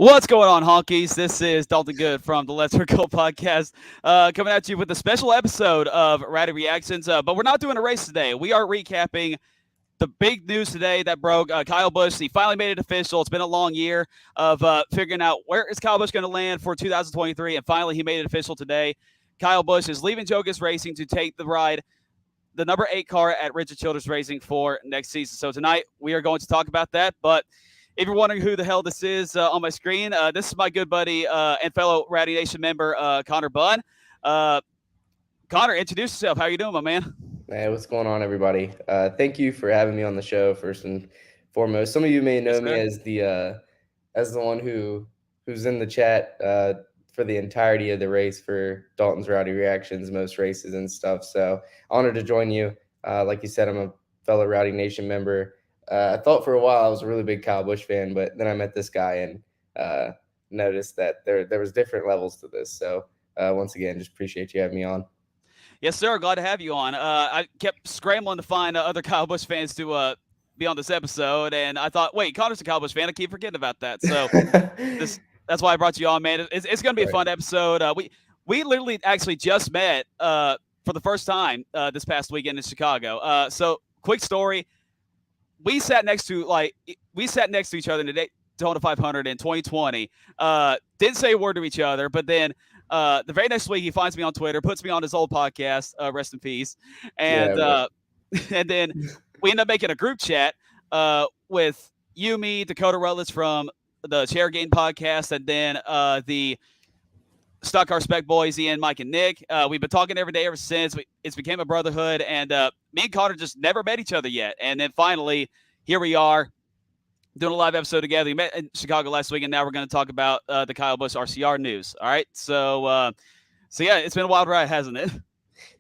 What's going on, honkies? This is Dalton Good from the Let's Go podcast, coming at you with a special episode of Rowdy Reactions. But we're not doing a race today. We are recapping the big news today that broke. Kyle Busch, he finally made it official. It's been a long year of figuring out where is Kyle Busch going to land for 2023, and finally he made it official today. Kyle Busch is leaving Childress Racing to take the ride, the number 8 car at Childress Racing for next season. So tonight we are going to talk about that, but if you're wondering who the hell this is on my screen, this is my good buddy and fellow Rowdy Nation member, Connor Bunn. Connor, introduce yourself. How you doing, my man? Hey, what's going on, everybody? Thank you for having me on the show, first and foremost. Some of you may know me as the one who's in the chat for the entirety of the race for Dalton's Rowdy Reactions, most races and stuff. So honored to join you. Like you said, I'm a fellow Rowdy Nation member. I thought for a while I was a really big Kyle Busch fan, but then I met this guy and noticed that there was different levels to this. So once again, just appreciate you having me on. Yes, sir. Glad to have you on. I kept scrambling to find other Kyle Busch fans to be on this episode, and I thought, wait, Connor's a Kyle Busch fan. I keep forgetting about that. So that's why I brought you on, man. It's going to be a fun episode. We literally actually just met for the first time this past weekend in Chicago. So quick story. We sat next to each other in the Daytona 500 in 2020. Didn't say a word to each other, but then the very next week he finds me on Twitter, puts me on his old podcast, rest in peace, and and then we end up making a group chat with you, me, Dakota Rutledge from the Chair Game podcast, and then the Stock Car Spec Boys, Ian, Mike, and Nick. We've been talking every day ever since. It's became a brotherhood, and me and Connor just never met each other yet. And then finally, here we are doing a live episode together. We met in Chicago last week, and now we're going to talk about the Kyle Busch RCR news. All right, so yeah, it's been a wild ride, hasn't it?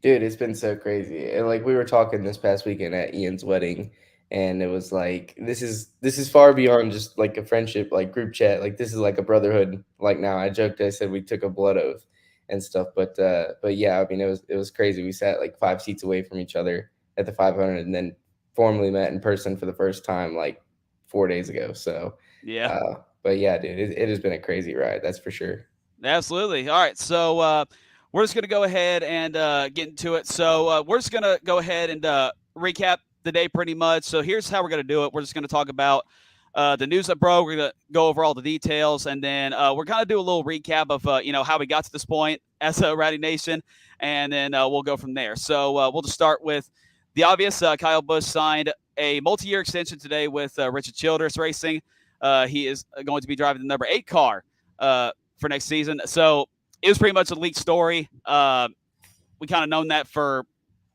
Dude, it's been so crazy. And like we were talking this past weekend at Ian's wedding, and it was like this is far beyond just like a friendship, like group chat. Like this is like a brotherhood. Like now, I joked, I said we took a blood oath and stuff, but yeah, I mean it was crazy. We sat like 5 seats away from each other at the 500, and then formally met in person for the first time like 4 days ago. So yeah, but yeah, dude, it has been a crazy ride. That's for sure. Absolutely. All right, so we're just going to go ahead and get into it. So we're just going to go ahead and recap the day pretty much. So here's how we're going to do it. We're just going to talk about the news that broke. We're going to go over all the details, and then we're going to do a little recap of how we got to this point as a Rowdy Nation, and then we'll go from there. So we'll just start with the obvious. Kyle Busch signed a multi-year extension today with Childress Racing. He is going to be driving the number 8 car for next season. So it was pretty much a leaked story. We kind of known that for,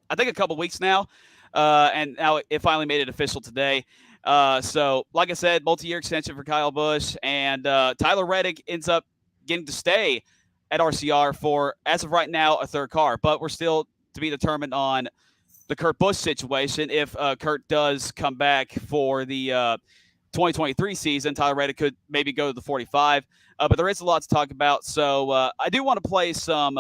I think, a couple weeks now. And now it finally made it official today. So, like I said, multi-year extension for Kyle Busch. And Tyler Reddick ends up getting to stay at RCR for, as of right now, a 3rd car. But we're still to be determined on the Kurt Busch situation. If Kurt does come back for the 2023 season, Tyler Reddick could maybe go to the 45. But there is a lot to talk about. So I do want to play some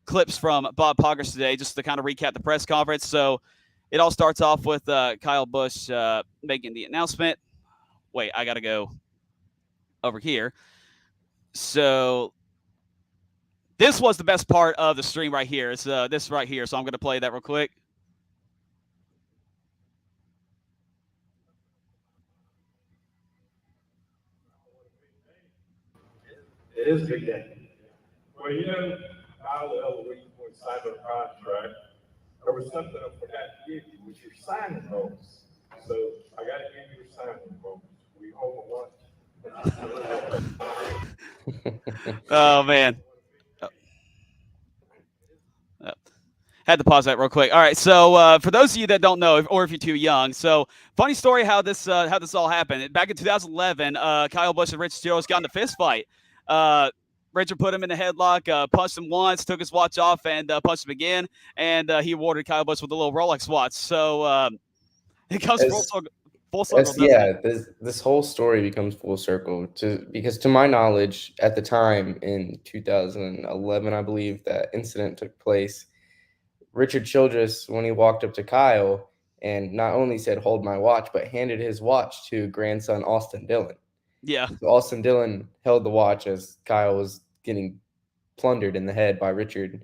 clips from Bob Poggers today just to kind of recap the press conference. So it all starts off with Kyle Busch making the announcement. Wait, I got to go over here. So this was the best part of the stream right here. It's this right here. So I'm going to play that real quick. It is a big day. Well, Kyle, the other week when we signed our contract, there was something I forgot to give you, which your signing bonus. So I got to give you your signing bonus. We home at lunch. Oh, man. Had to pause that real quick. All right, so for those of you that don't know, or if you're too young, so funny story how this all happened. Back in 2011, Kyle Busch and Richard Childress got in a fist fight. Richard put him in the headlock, punched him once, took his watch off, and punched him again. And he awarded Kyle Busch with a little Rolex watch. So it comes full circle. Yeah, this whole story becomes full circle because to my knowledge, at the time in 2011, I believe that incident took place. Richard Childress, when he walked up to Kyle and not only said, "Hold my watch," but handed his watch to grandson Austin Dillon. Yeah. So Austin Dillon held the watch as Kyle was getting plundered in the head by Richard.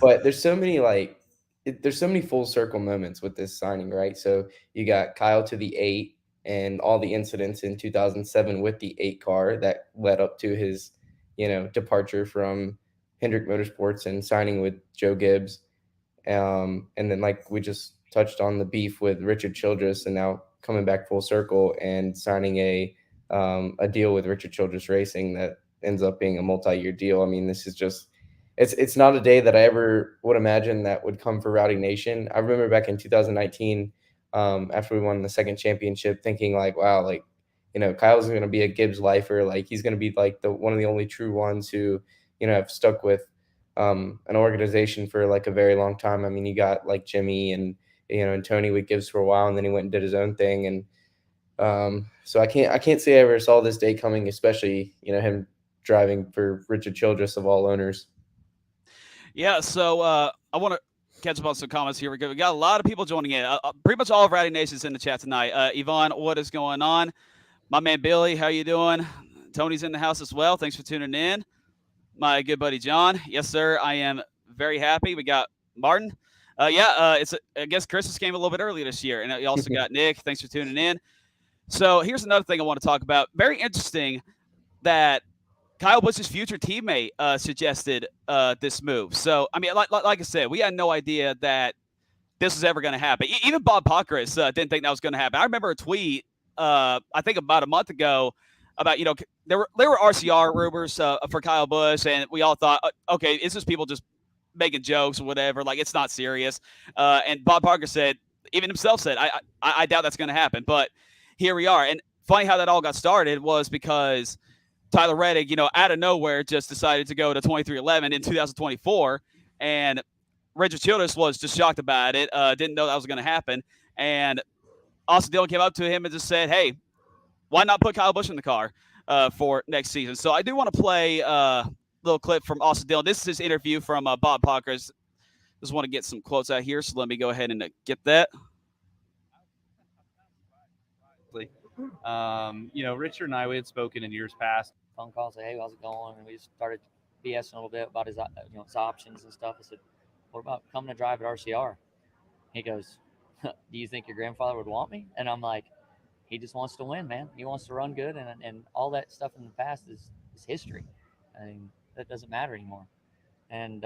But there's so many there's so many full circle moments with this signing, right? So you got Kyle to the 8 and all the incidents in 2007 with the 8 car that led up to his, departure from Hendrick Motorsports and signing with Joe Gibbs. And then like we just touched on the beef with Richard Childress, and now coming back full circle and signing a deal with Richard Childress Racing that ends up being a multi-year deal. I mean, this is just it's not a day that I ever would imagine that would come for Rowdy Nation. I remember back in 2019, after we won the second championship, thinking like, wow, like, Kyle's going to be a Gibbs lifer. Like he's going to be like one of the only true ones who, have stuck with an organization for like a very long time. I mean, you got like Jimmy and Tony with Gibbs for a while, and then he went and did his own thing. And so I can't say I ever saw this day coming, especially him driving for Richard Childress of all owners. Yeah, so I want to catch up on some comments here. We got a lot of people joining in. Pretty much all of Rowdy Nation's in the chat tonight. Yvonne, what is going on? My man Billy, how you doing? Tony's in the house as well. Thanks for tuning in. My good buddy John. Yes, sir. I am very happy. We got Martin. I guess Christmas came a little bit early this year. And you also got Nick. Thanks for tuning in. So here's another thing I want to talk about. Very interesting that Kyle Busch's future teammate suggested this move. So, I mean, like I said, we had no idea that this was ever going to happen. Even Bob Pockris didn't think that was going to happen. I remember a tweet, I think about a month ago, about, there were RCR rumors for Kyle Busch, and we all thought, okay, it's just people just making jokes or whatever. Like, it's not serious. And Bob Parker said, even himself said, I doubt that's going to happen. But here we are. And funny how that all got started was because Tyler Reddick, out of nowhere just decided to go to 2311 in 2024. And Richard Childress was just shocked about it, didn't know that was going to happen. And Austin Dillon came up to him and just said, hey, why not put Kyle Busch in the car for next season? So I do want to play a little clip from Austin Dillon. This is his interview from Bob Pockris. Just want to get some quotes out here, so let me go ahead and get that. Richard and I, we had spoken in years past. Phone call, say, hey, how's it going? And we just started BSing a little bit about his, his options and stuff. I said, what about coming to drive at RCR? He goes, do you think your grandfather would want me? And I'm like, he just wants to win, man. He wants to run good, and all that stuff in the past is history. I mean, that doesn't matter anymore. And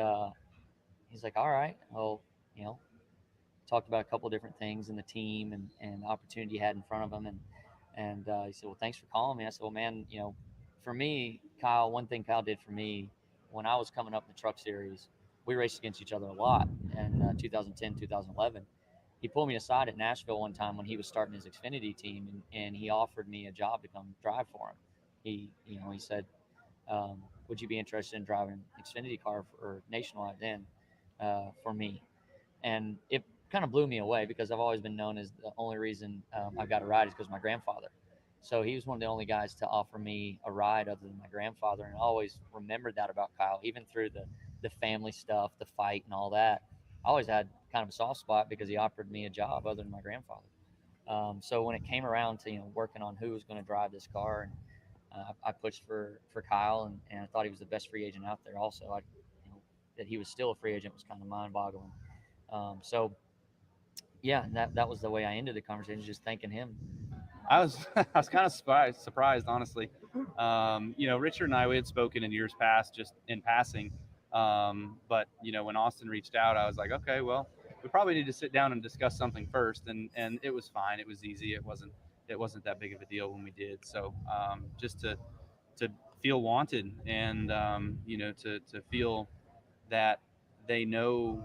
he's like, all right, well, talked about a couple of different things in the team and the opportunity he had in front of him. And he said, well, thanks for calling me. I said, well, man, for me, Kyle, one thing Kyle did for me when I was coming up in the truck series, we raced against each other a lot in 2010, 2011. He pulled me aside at Nashville one time when he was starting his Xfinity team, and he offered me a job to come drive for him. He said, would you be interested in driving an Xfinity car for Nationwide then for me? And it kind of blew me away because I've always been known as the only reason I got a ride is because of my grandfather. So he was one of the only guys to offer me a ride other than my grandfather. And I always remembered that about Kyle, even through the family stuff, the fight and all that. I always had kind of a soft spot because he offered me a job other than my grandfather. So when it came around to, working on who was going to drive this car, and I pushed for Kyle, and I thought he was the best free agent out there also. That he was still a free agent was kind of mind-boggling. So yeah, that was the way I ended the conversation, just thanking him. I was kind of surprised, honestly. Richard and I, we had spoken in years past, just in passing. But when Austin reached out, I was like, okay, well, we probably need to sit down and discuss something first. And it was fine. It was easy. It wasn't that big of a deal when we did. So just to feel wanted and to feel that they know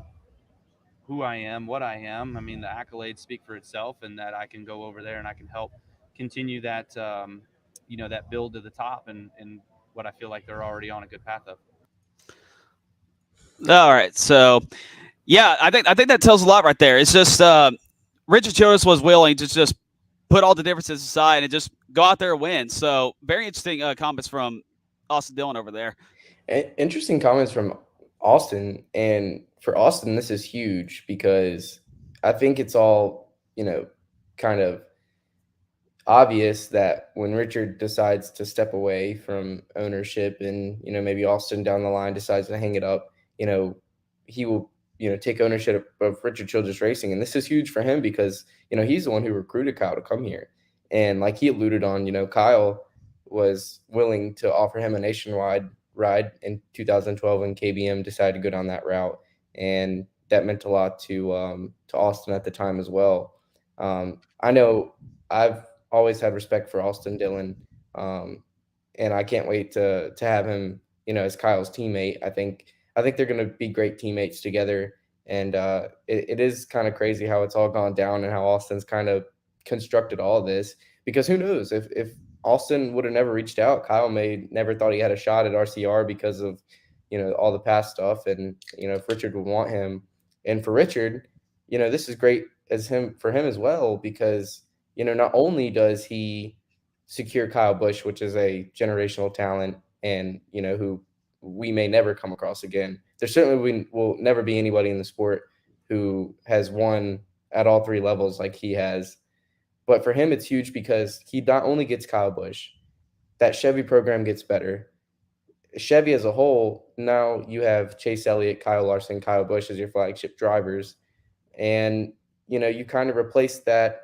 who I am, what I am. I mean, the accolades speak for itself, and that I can go over there and I can help continue that, that build to the top and what I feel like they're already on a good path of. All right. So, yeah, I think that tells a lot right there. It's just Richard Childress was willing to just put all the differences aside and just go out there and win. So, very interesting comments from Austin Dillon over there. Interesting comments from Austin. And for Austin, this is huge because I think it's all, kind of, obvious that when Richard decides to step away from ownership and, maybe Austin down the line decides to hang it up, he will, take ownership of Richard Childress Racing. And this is huge for him because, he's the one who recruited Kyle to come here. And like he alluded on, Kyle was willing to offer him a nationwide ride in 2012 when KBM decided to go down that route. And that meant a lot to Austin at the time as well. I know I've always had respect for Austin Dillon, and I can't wait to have him, as Kyle's teammate. I think they're going to be great teammates together, and it is kind of crazy how it's all gone down and how Austin's kind of constructed all of this. Because who knows if Austin would have never reached out, Kyle may never thought he had a shot at RCR because of all the past stuff, and if Richard would want him, and for Richard, this is great for him as well because. Not only does he secure Kyle Busch, which is a generational talent and, who we may never come across again. There certainly will never be anybody in the sport who has won at all three levels like he has. But for him, it's huge because he not only gets Kyle Busch, that Chevy program gets better. Chevy as a whole, now you have Chase Elliott, Kyle Larson, Kyle Busch as your flagship drivers. And, you kind of replace that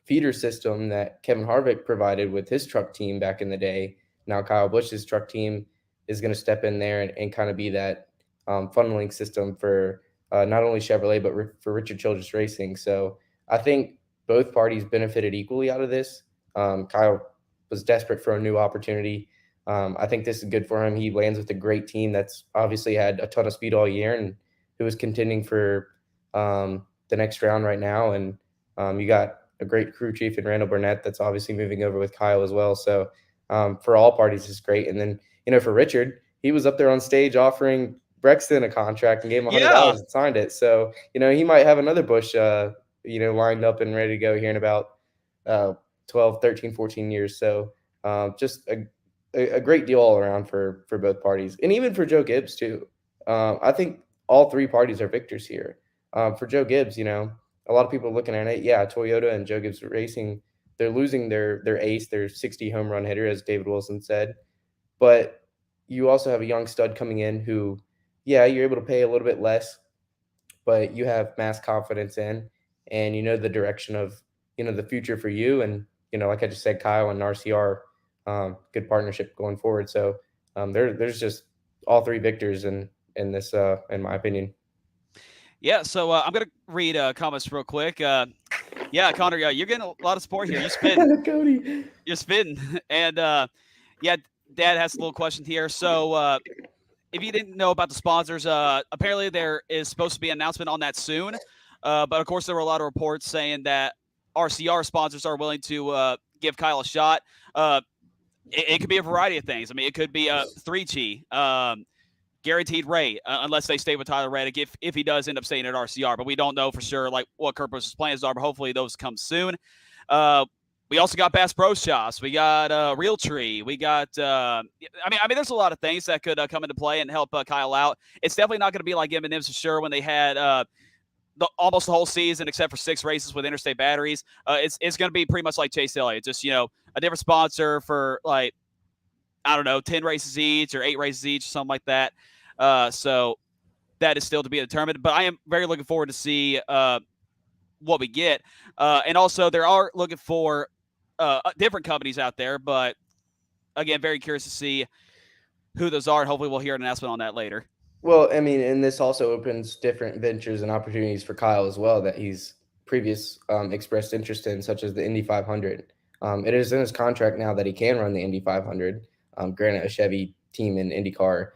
feeder system that Kevin Harvick provided with his truck team back in the day. Now Kyle Busch's truck team is going to step in there and kind of be that funneling system for not only Chevrolet, but for Richard Childress Racing. So I think both parties benefited equally out of this. Kyle was desperate for a new opportunity. I think this is good for him. He lands with a great team that's obviously had a ton of speed all year and who is contending for the next round right now. And you got a great crew chief in Randall Burnett that's obviously moving over with Kyle as well. So for all parties, it's great. And then, for Richard, he was up there on stage offering Brexton a contract and gave him $100 and signed it. So, he might have another Busch, lined up and ready to go here in about 12, 13, 14 years. So just a great deal all around for both parties. And even for Joe Gibbs too. I think all three parties are victors here. For Joe Gibbs, a lot of people are looking at it. Yeah, Toyota and Joe Gibbs Racing, they're losing their ace, their 60 home run hitter, as David Wilson said. But you also have a young stud coming in who, yeah, you're able to pay a little bit less, but you have mass confidence in, and the direction of, the future for you. And, like I just said, Kyle and RCR, good partnership going forward. So there's just all three victors in this, in my opinion. Yeah, so I'm going to read comments real quick. Yeah, Connor, you're getting a lot of support here. You're spitting. Cody. You're spitting. And, yeah, Dad has a little question here. So if you didn't know about the sponsors, apparently there is supposed to be an announcement on that soon. But, of course, there were a lot of reports saying that RCR sponsors are willing to give Kyle a shot. It could be a variety of things. I mean, it could be a 3G. Guaranteed rate, unless they stay with Tyler Reddick, if he does end up staying at RCR. But we don't know for sure what Kurt Busch's plans are, but hopefully those come soon. We also got Bass Pro Shops. We got Realtree. We got I mean, there's a lot of things that could come into play and help Kyle out. It's definitely not going to be like M&M's for sure when they had almost the whole season except for 6 races with Interstate Batteries. It's going to be pretty much like Chase Elliott, just a different sponsor for 10 races each or 8 races each, something like that. So that is still to be determined. But I am very looking forward to see what we get. And also, there are looking for different companies out there. But, again, very curious to see who those are. And hopefully we'll hear an announcement on that later. Well, I mean, and this also opens different ventures and opportunities for Kyle as well that he's expressed interest in, such as the Indy 500. It is in his contract now that he can run the Indy 500. Granted, a Chevy team in IndyCar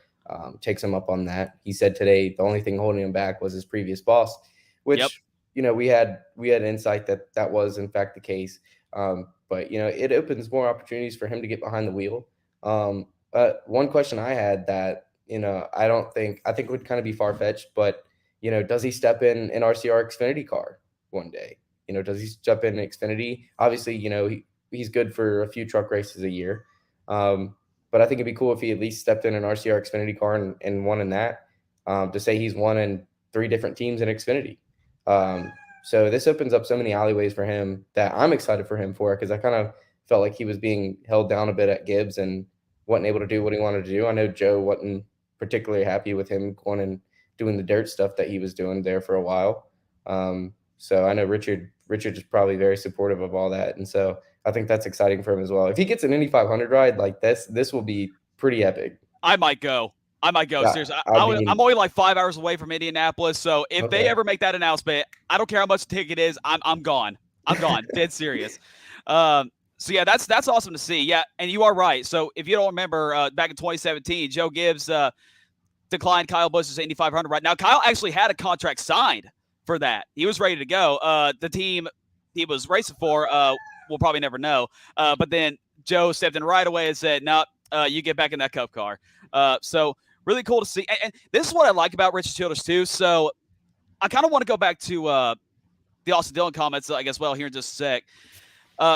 takes him up on that. He said today the only thing holding him back was his previous boss, which we had insight that was in fact the case. But it opens more opportunities for him to get behind the wheel. One question I had that I think would kind of be far fetched, but does he step in an RCR Xfinity car one day? Does he step in an Xfinity? Obviously, he's good for a few truck races a year. But I think it'd be cool if he at least stepped in an RCR Xfinity car and won in that, to say he's won in 3 different teams in Xfinity. So this opens up so many alleyways for him that I'm excited for him for, because I kind of felt like he was being held down a bit at Gibbs and wasn't able to do what he wanted to do. I know Joe wasn't particularly happy with him going and doing the dirt stuff that he was doing there for a while. So I know Richard is probably very supportive of all that. And so I think that's exciting for him as well. If he gets an Indy 500 ride, like this will be pretty epic. I might go. Yeah, Seriously. I mean- I'm only like 5 hours away from Indianapolis. So if they Okay. ever make that announcement, I don't care how much the ticket is. I'm gone. I'm gone. Dead serious. So yeah, that's awesome to see. Yeah, and you are right. So if you don't remember, back in 2017, Joe Gibbs declined Kyle Busch's Indy 500 ride. Now Kyle actually had a contract signed for that. He was ready to go. The team he was racing for, we'll probably never know. But then Joe stepped in right away and said, "No, you get back in that Cup car." So really cool to see. And this is what I like about Richard Childress too. So I kind of want to go back to the Austin Dillon comments, I guess, well, here in just a sec.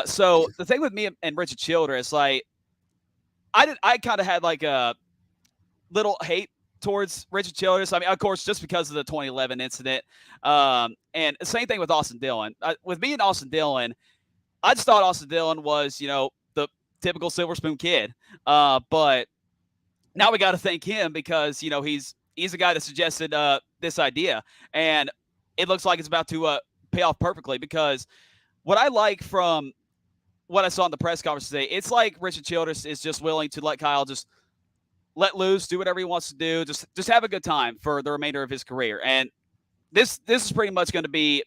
So the thing with me and Richard Childress, like, I kind of had like a little hate towards Richard Childress. I mean, of course, just because of the 2011 incident. And the same thing with Austin Dillon. With me and Austin Dillon, I just thought Austin Dillon was, the typical silver spoon kid. But now we got to thank him because, he's the guy that suggested this idea. And it looks like it's about to pay off perfectly, because what I like from what I saw in the press conference today, it's like Richard Childress is just willing to let Kyle just let loose, do whatever he wants to do, just have a good time for the remainder of his career. And this is pretty much going to be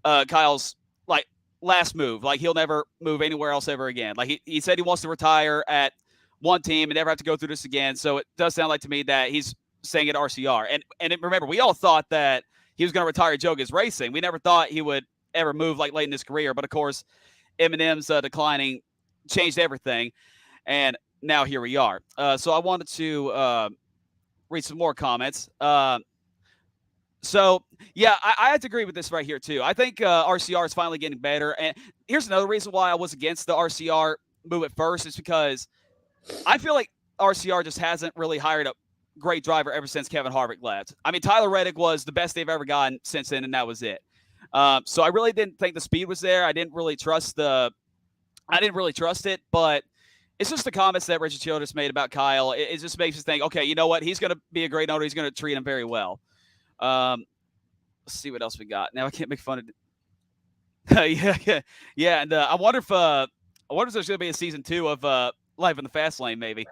Kyle's like last move. Like, he'll never move anywhere else ever again. Like, he said he wants to retire at one team and never have to go through this again. So it does sound like to me that he's staying at RCR. And remember, we all thought that he was going to retire Joe Gibbs Racing. We never thought he would ever move like late in his career. But of course, Eminem's declining changed everything. And now here we are. So I wanted to read some more comments. So, yeah, I have to agree with this right here, too. I think RCR is finally getting better. And here's another reason why I was against the RCR move at first, is because I feel like RCR just hasn't really hired a great driver ever since Kevin Harvick left. I mean, Tyler Reddick was the best they've ever gotten since then, and that was it. So I really didn't think the speed was there. I didn't really trust it, but it's just the comments that Richard Childress made about Kyle. It just makes us think, okay, you know what? He's going to be a great owner. He's going to treat him very well. Let's see what else we got. Now I can't make fun of it. Yeah. And I wonder if there's going to be a season 2 of Life in the Fast Lane, maybe.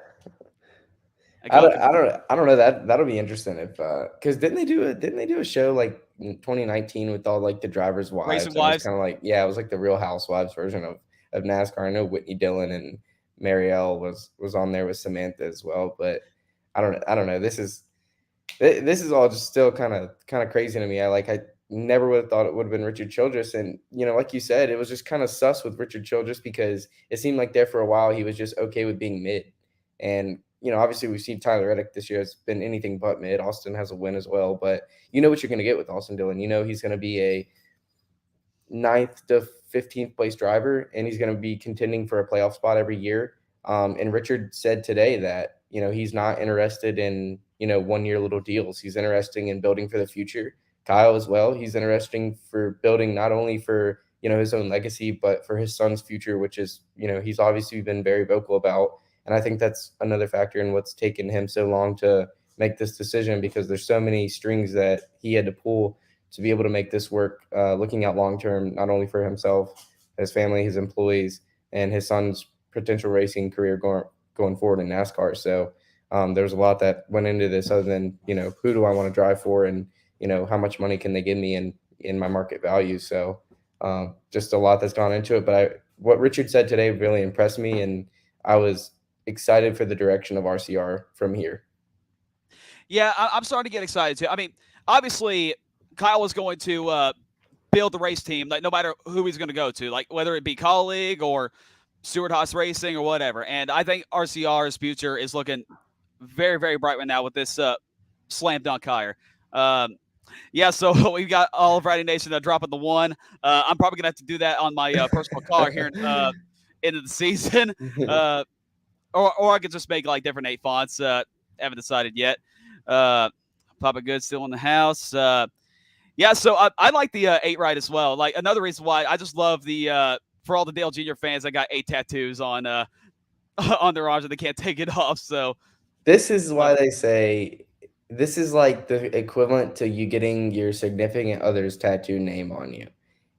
I don't know. That'll be interesting if because didn't they do a show like in 2019 with all like the drivers' wives? Racing wives. Kind of like, yeah, it was like the Real Housewives version of NASCAR. I know Whitney Dillon and Marielle was on there with Samantha as well, but I don't know. This is all just still kind of crazy to me. I never would have thought it would have been Richard Childress, and like you said, it was just kind of sus with Richard Childress because it seemed like there for a while he was just okay with being mid, and obviously we've seen Tyler Reddick this year has been anything but mid. Austin has a win as well, but you know what you're going to get with Austin Dillon. He's going to be a 9th to 15th place driver, and he's going to be contending for a playoff spot every year. And Richard said today that, he's not interested in, 1-year little deals. He's interested in building for the future. Kyle as well. He's interested for building not only for, his own legacy, but for his son's future, which is, he's obviously been very vocal about. And I think that's another factor in what's taken him so long to make this decision, because there's so many strings that he had to pull to be able to make this work, looking out long-term, not only for himself, his family, his employees, and his son's potential racing career going forward in NASCAR. So there's a lot that went into this other than, who do I want to drive for, and, how much money can they give me in my market value. So just a lot that's gone into it. But what Richard said today really impressed me, and I was excited for the direction of RCR from here. Yeah, I'm starting to get excited too. I mean, obviously, Kyle was going to build the race team, like no matter who he's going to go to, like whether it be colleague or Stewart Haas Racing or whatever. And I think RCR's future is looking very, very bright right now with this slam dunk hire. Yeah, so we've got all of Rowdy Nation dropping the 1. I'm probably gonna have to do that on my personal car here into the season. Or I could just make like different 8 fonts. Haven't decided yet. Papa Good still in the house. Yeah, so I like the 8 ride as well. Like another reason why I just love the for all the Dale Jr. fans that got 8 tattoos on on their arms and they can't take it off. So This is why they say this is like the equivalent to you getting your significant other's tattoo name on you.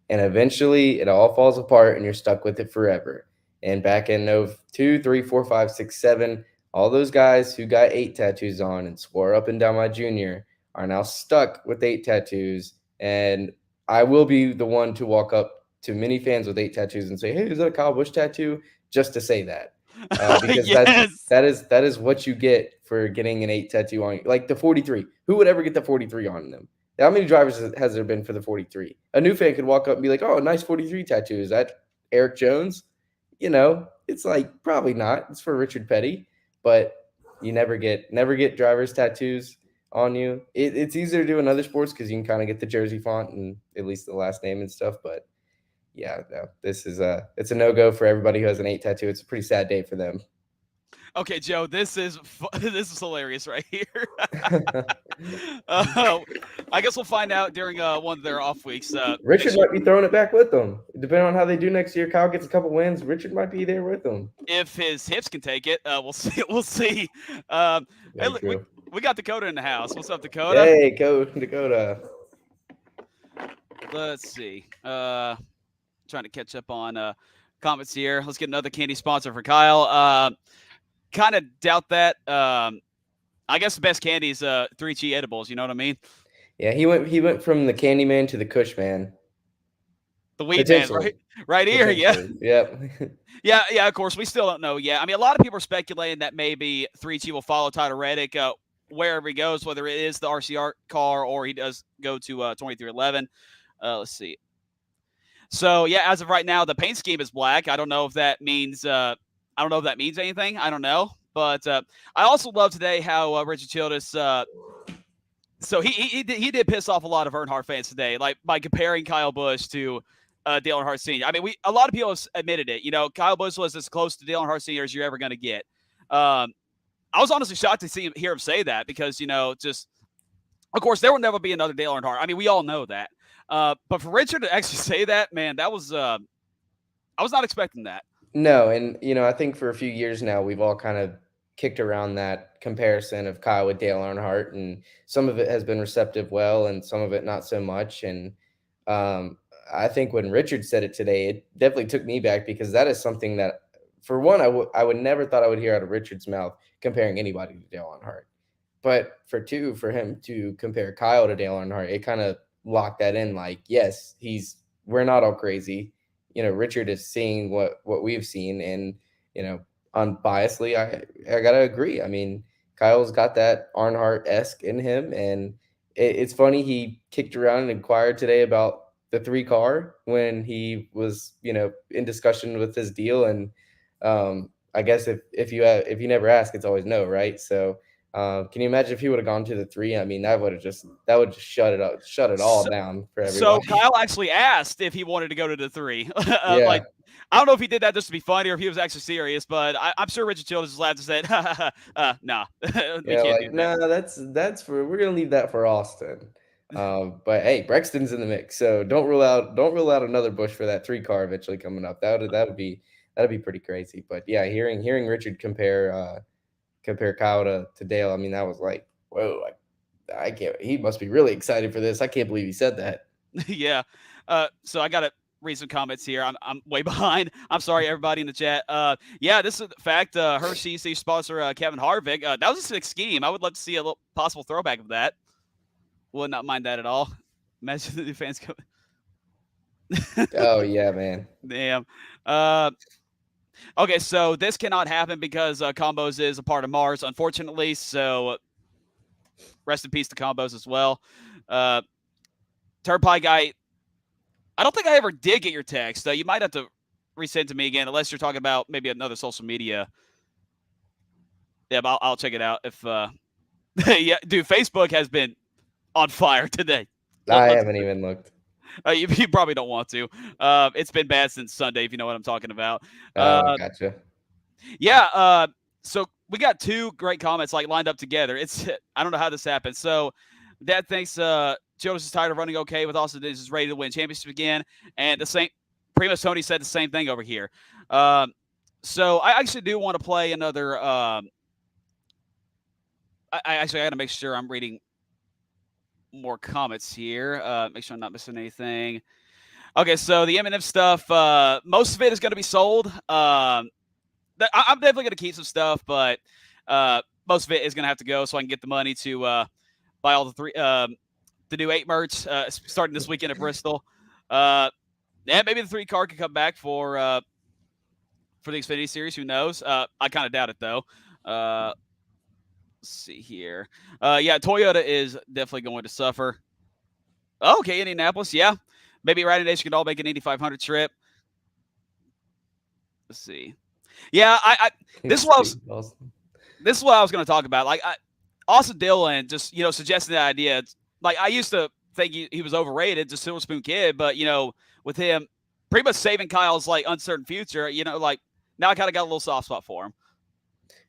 And eventually it all falls apart and you're stuck with it forever. And back in 2, 3, 4, 5, 6, 7, all those guys who got 8 tattoos on and swore up and down my junior are now stuck with 8 tattoos. And I will be the one to walk up to many fans with 8 tattoos and say, "Hey, is that a Kyle Busch tattoo?" Just to say that. Because yes. that is what you get for getting an 8 tattoo on you. Like the 43. Who would ever get the 43 on them? How many drivers has there been for the 43? A new fan could walk up and be like, "Oh, nice 43 tattoo. Is that Eric Jones?" You know, it's like probably not. It's for Richard Petty, but you never get drivers' tattoos on you. It's easier to do in other sports because you can kind of get the jersey font and at least the last name and stuff. But yeah, no, this is it's a no-go for everybody who has an 8 tattoo. It's a pretty sad day for them. Okay, Joe, this is hilarious right here. I guess we'll find out during one of their off weeks. Richard might be throwing it back with them. Depending on how they do next year, Kyle gets a couple wins. Richard might be there with them. If his hips can take it, we'll see. We'll see. Hey, we got Dakota in the house. What's up, Dakota? Hey, go Dakota. Let's see. Trying to catch up on comments here. Let's get another candy sponsor for Kyle. Kind of doubt that. I guess the best candy is 3G edibles. You know what I mean? Yeah, he went from the candy man to the Kush man. The weed man, right here. Yeah. Yep. yeah. Of course, we still don't know yet. I mean, a lot of people are speculating that maybe 3G will follow Tyler Reddick wherever he goes, whether it is the RCR car or he does go to 2311. Let's see. So yeah, as of right now, the paint scheme is black. I don't know if that means anything. I don't know. But I also love today how Richard Childress, so he did piss off a lot of Earnhardt fans today, like by comparing Kyle Busch to Dale Earnhardt Sr. I mean, a lot of people have admitted it. You know, Kyle Busch was as close to Dale Earnhardt Sr. as you're ever going to get. I was honestly shocked to hear him say that because, you know, just, of course, there will never be another Dale Earnhardt. I mean, we all know that. But for Richard to actually say that, man, that was I was not expecting that. No, and you know, I think for a few years now we've all kind of kicked around that comparison of Kyle with Dale Earnhardt, and some of it has been receptive well, and some of it not so much. And I think when Richard said it today, it definitely took me back because that is something that, for one, I would never thought I would hear out of Richard's mouth comparing anybody to Dale Earnhardt. But for two, for him to compare Kyle to Dale Earnhardt, it kind of locked that in. Like, yes, we're not all crazy. You know, Richard is seeing what we've seen, and you know, unbiasedly, I gotta agree. I mean, Kyle's got that Earnhardt-esque in him, and it's funny he kicked around and inquired today about the 3 car when he was, you know, in discussion with his deal. And I guess if you never ask, it's always no, right? So can you imagine if he would have gone to the 3? I mean, that would just shut it all down for everybody. So Kyle actually asked if he wanted to go to the 3. Yeah. Like, I don't know if he did that just to be funny or if he was actually serious, but I'm sure Richard Childress laughed and said, "Nah, yeah, like, no, that's for, we're gonna leave that for Austin." But hey, Brexton's in the mix, so don't rule out another Busch for that 3 car eventually coming up. That'd be pretty crazy. But yeah, hearing Richard compare Kyle to Dale, I mean, that was like, whoa, I can't. He must be really excited for this. I can't believe he said that. Yeah. So I got to read some comments here. I'm way behind. I'm sorry, everybody in the chat. Yeah, this is the fact. Hershey sponsor Kevin Harvick. That was a sick scheme. I would love to see a little possible throwback of that. Would not mind that at all. Imagine the new fans come. Oh yeah, man. Damn. Okay, so this cannot happen because Combos is a part of Mars, unfortunately. So rest in peace to Combos as well. Turnpike guy, I don't think I ever did get your text. You might have to resend to me again, unless you're talking about maybe another social media. Yeah, but I'll check it out. If yeah, dude, Facebook has been on fire today. I haven't even looked. You probably don't want to. It's been bad since Sunday, if you know what I'm talking about. Gotcha. Yeah. So we got 2 great comments like lined up together. I don't know how this happened. So Dad thinks Childress is tired of running okay with Austin Dillon, is ready to win championship again. And the same, pretty much Tony said the same thing over here. So I actually do want to play another. I got to make sure I'm reading more comments here. Make sure I'm not missing anything. Okay, so the M&M stuff, most of it is going to be sold. I'm definitely going to keep some stuff, but most of it is going to have to go so I can get the money to buy all the new 8 merch starting this weekend at Bristol. Yeah, maybe the 3 car can come back for the Xfinity Series. Who knows? I kind of doubt it though. Let's see here. Yeah, Toyota is definitely going to suffer. Okay, Indianapolis. Yeah, maybe Rowdy Nation can all make an Indy 500 trip. Let's see. Yeah, this is what I was going to talk about. Like Austin Dillon just suggesting that idea. Like I used to think he was overrated, just silver spoon kid, but with him pretty much saving Kyle's like uncertain future, like now I kind of got a little soft spot for him.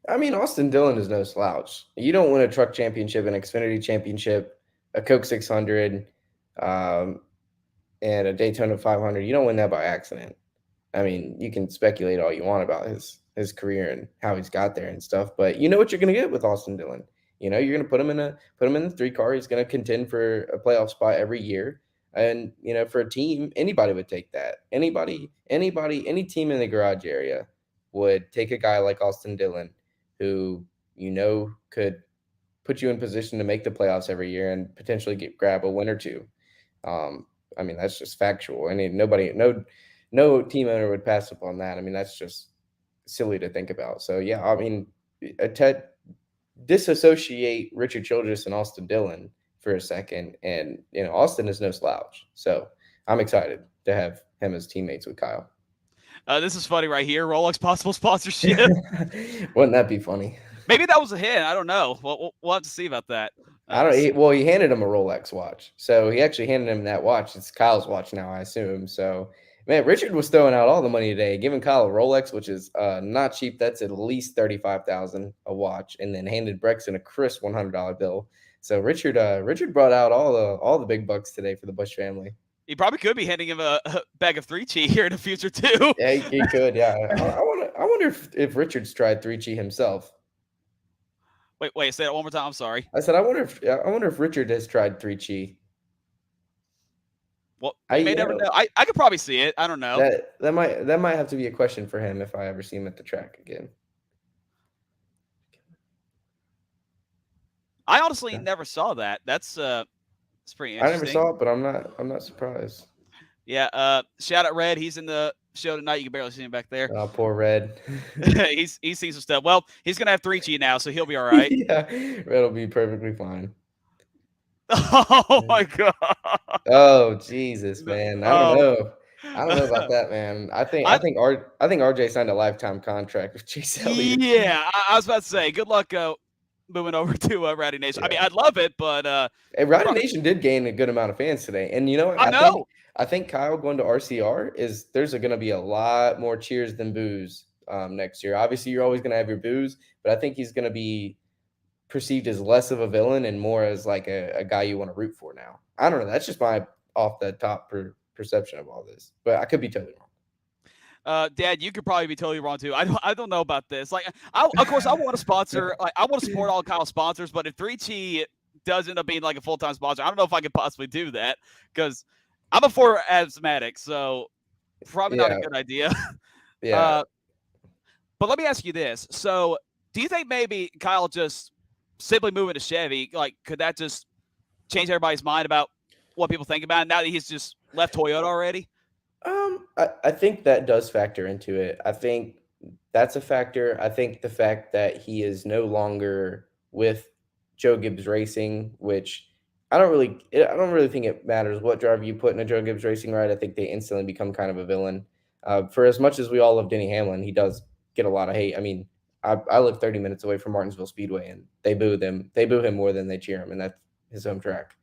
I mean, Austin Dillon is no slouch. You don't win a truck championship, an Xfinity championship, a Coke 600, and a Daytona 500. You don't win that by accident. I mean, you can speculate all you want about his career and how he's got there and stuff, but you know what you're going to get with Austin Dillon. You're going to put him in the 3 car. He's going to contend for a playoff spot every year. And, for a team, anybody would take that. Any team in the garage area would take a guy like Austin Dillon who, could put you in position to make the playoffs every year and potentially grab a win or two. I mean, that's just factual. I mean, no team owner would pass up on that. I mean, that's just silly to think about. So, yeah, I mean, disassociate Richard Childress and Austin Dillon for a second. And, Austin is no slouch. So I'm excited to have him as teammates with Kyle. This is funny right here. Rolex possible sponsorship. Wouldn't that be funny? Maybe that was a hint. I don't know. We'll have to see about that. He handed him a Rolex watch. So he actually handed him that watch. It's Kyle's watch now, I assume. So, man, Richard was throwing out all the money today, giving Kyle a Rolex, which is not cheap. That's at least $35,000 a watch, and then handed Brexton a crisp $100 bill. So Richard brought out all the big bucks today for the Busch family. He probably could be handing him a bag of 3G here in the future too. Yeah, he could. Yeah, I wonder if Richard's tried 3G himself. Wait, say that one more time. I'm sorry. I said I wonder if Richard has tried 3G. Well, you may never know. I could probably see it. I don't know. That might have to be a question for him if I ever see him at the track again. I honestly never saw that. That's pretty interesting. I never saw it, but I'm not surprised. Yeah. Shout out Red. He's in the show tonight. You can barely see him back there. Oh, poor Red. He's seen some stuff. Well, he's gonna have 3G now, so he'll be all right. Yeah, Red will be perfectly fine. Oh my god. Oh Jesus, man. I don't know. I don't know about that, man. I think RJ signed a lifetime contract with Chase Elliott. Yeah, I was about to say, good luck moving over to Rowdy Nation. Yeah. I mean, I'd love it, but Rowdy Nation did gain a good amount of fans today, and I think Kyle going to RCR there's going to be a lot more cheers than boos next year. Obviously, you're always going to have your boos, but I think he's going to be perceived as less of a villain and more as like a guy you want to root for now. I don't know. That's just my off the top perception of all this, but I could be totally wrong. Dad, you could probably be totally wrong too. I don't know about this. Like, of course, I want to sponsor. Like, I want to support all Kyle's sponsors, but if 3G does end up being like a full-time sponsor, I don't know if I could possibly do that because I'm a former asthmatic, so probably not a good idea. Yeah. But let me ask you this: so, do you think maybe Kyle just simply moving to Chevy, like, could that just change everybody's mind about what people think about it now that he's just left Toyota already? I think that does factor into it. I think that's a factor. I think the fact that he is no longer with Joe Gibbs Racing, which I don't really think it matters what driver you put in a Joe Gibbs Racing ride. I think they instantly become kind of a villain. For as much as we all love Denny Hamlin, he does get a lot of hate. I mean, I live 30 minutes away from Martinsville Speedway, and they boo him more than they cheer him, and that's his home track.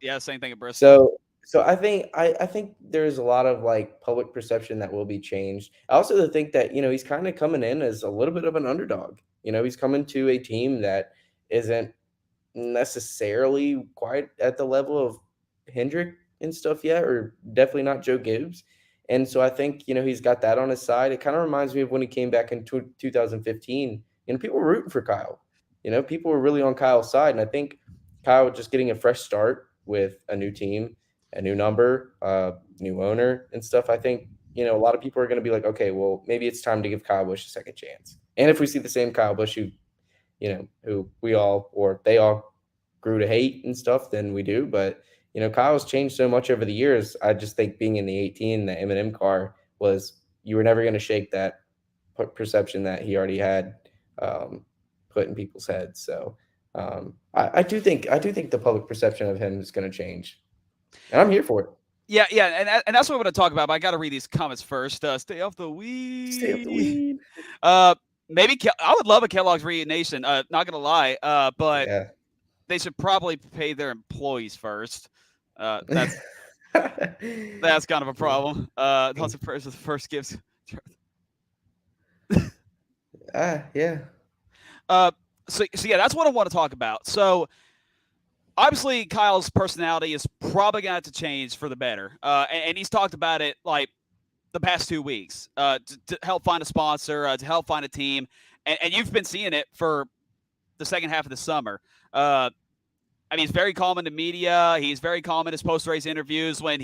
Yeah, same thing at Bristol. So I think there's a lot of like public perception that will be changed. I also think that he's kind of coming in as a little bit of an underdog. He's coming to a team that isn't necessarily quite at the level of Hendrick and stuff yet, or definitely not Joe Gibbs. And so I think, he's got that on his side. It kind of reminds me of when he came back in 2015. People were rooting for Kyle. People were really on Kyle's side. And I think Kyle just getting a fresh start with a new team, a new number, new owner and stuff. I think, a lot of people are going to be like, okay, well, maybe it's time to give Kyle Busch a second chance. And if we see the same Kyle Busch who we all, or they all grew to hate and stuff than we do. But, Kyle's changed so much over the years. I just think being in the 18, the M&M car you were never going to shake that perception that he already had put in people's heads. So I do think the public perception of him is going to change, and I'm here for it. Yeah, and that's what I'm going to talk about. But I got to read these comments first. Stay off the weed. Stay off the weed. Maybe I would love a Kellogg's Reunion. Not going to lie, but Yeah. they should probably pay their employees first. That's kind of a problem. That's the first Gibbs. Yeah. So yeah, that's what I want to talk about. So obviously Kyle's personality is probably going to have to change for the better. And he's talked about it like the past 2 weeks to help find a sponsor, to help find a team. And you've been seeing it for the second half of the summer. I mean, he's very calm in the media. He's very calm in his post-race interviews when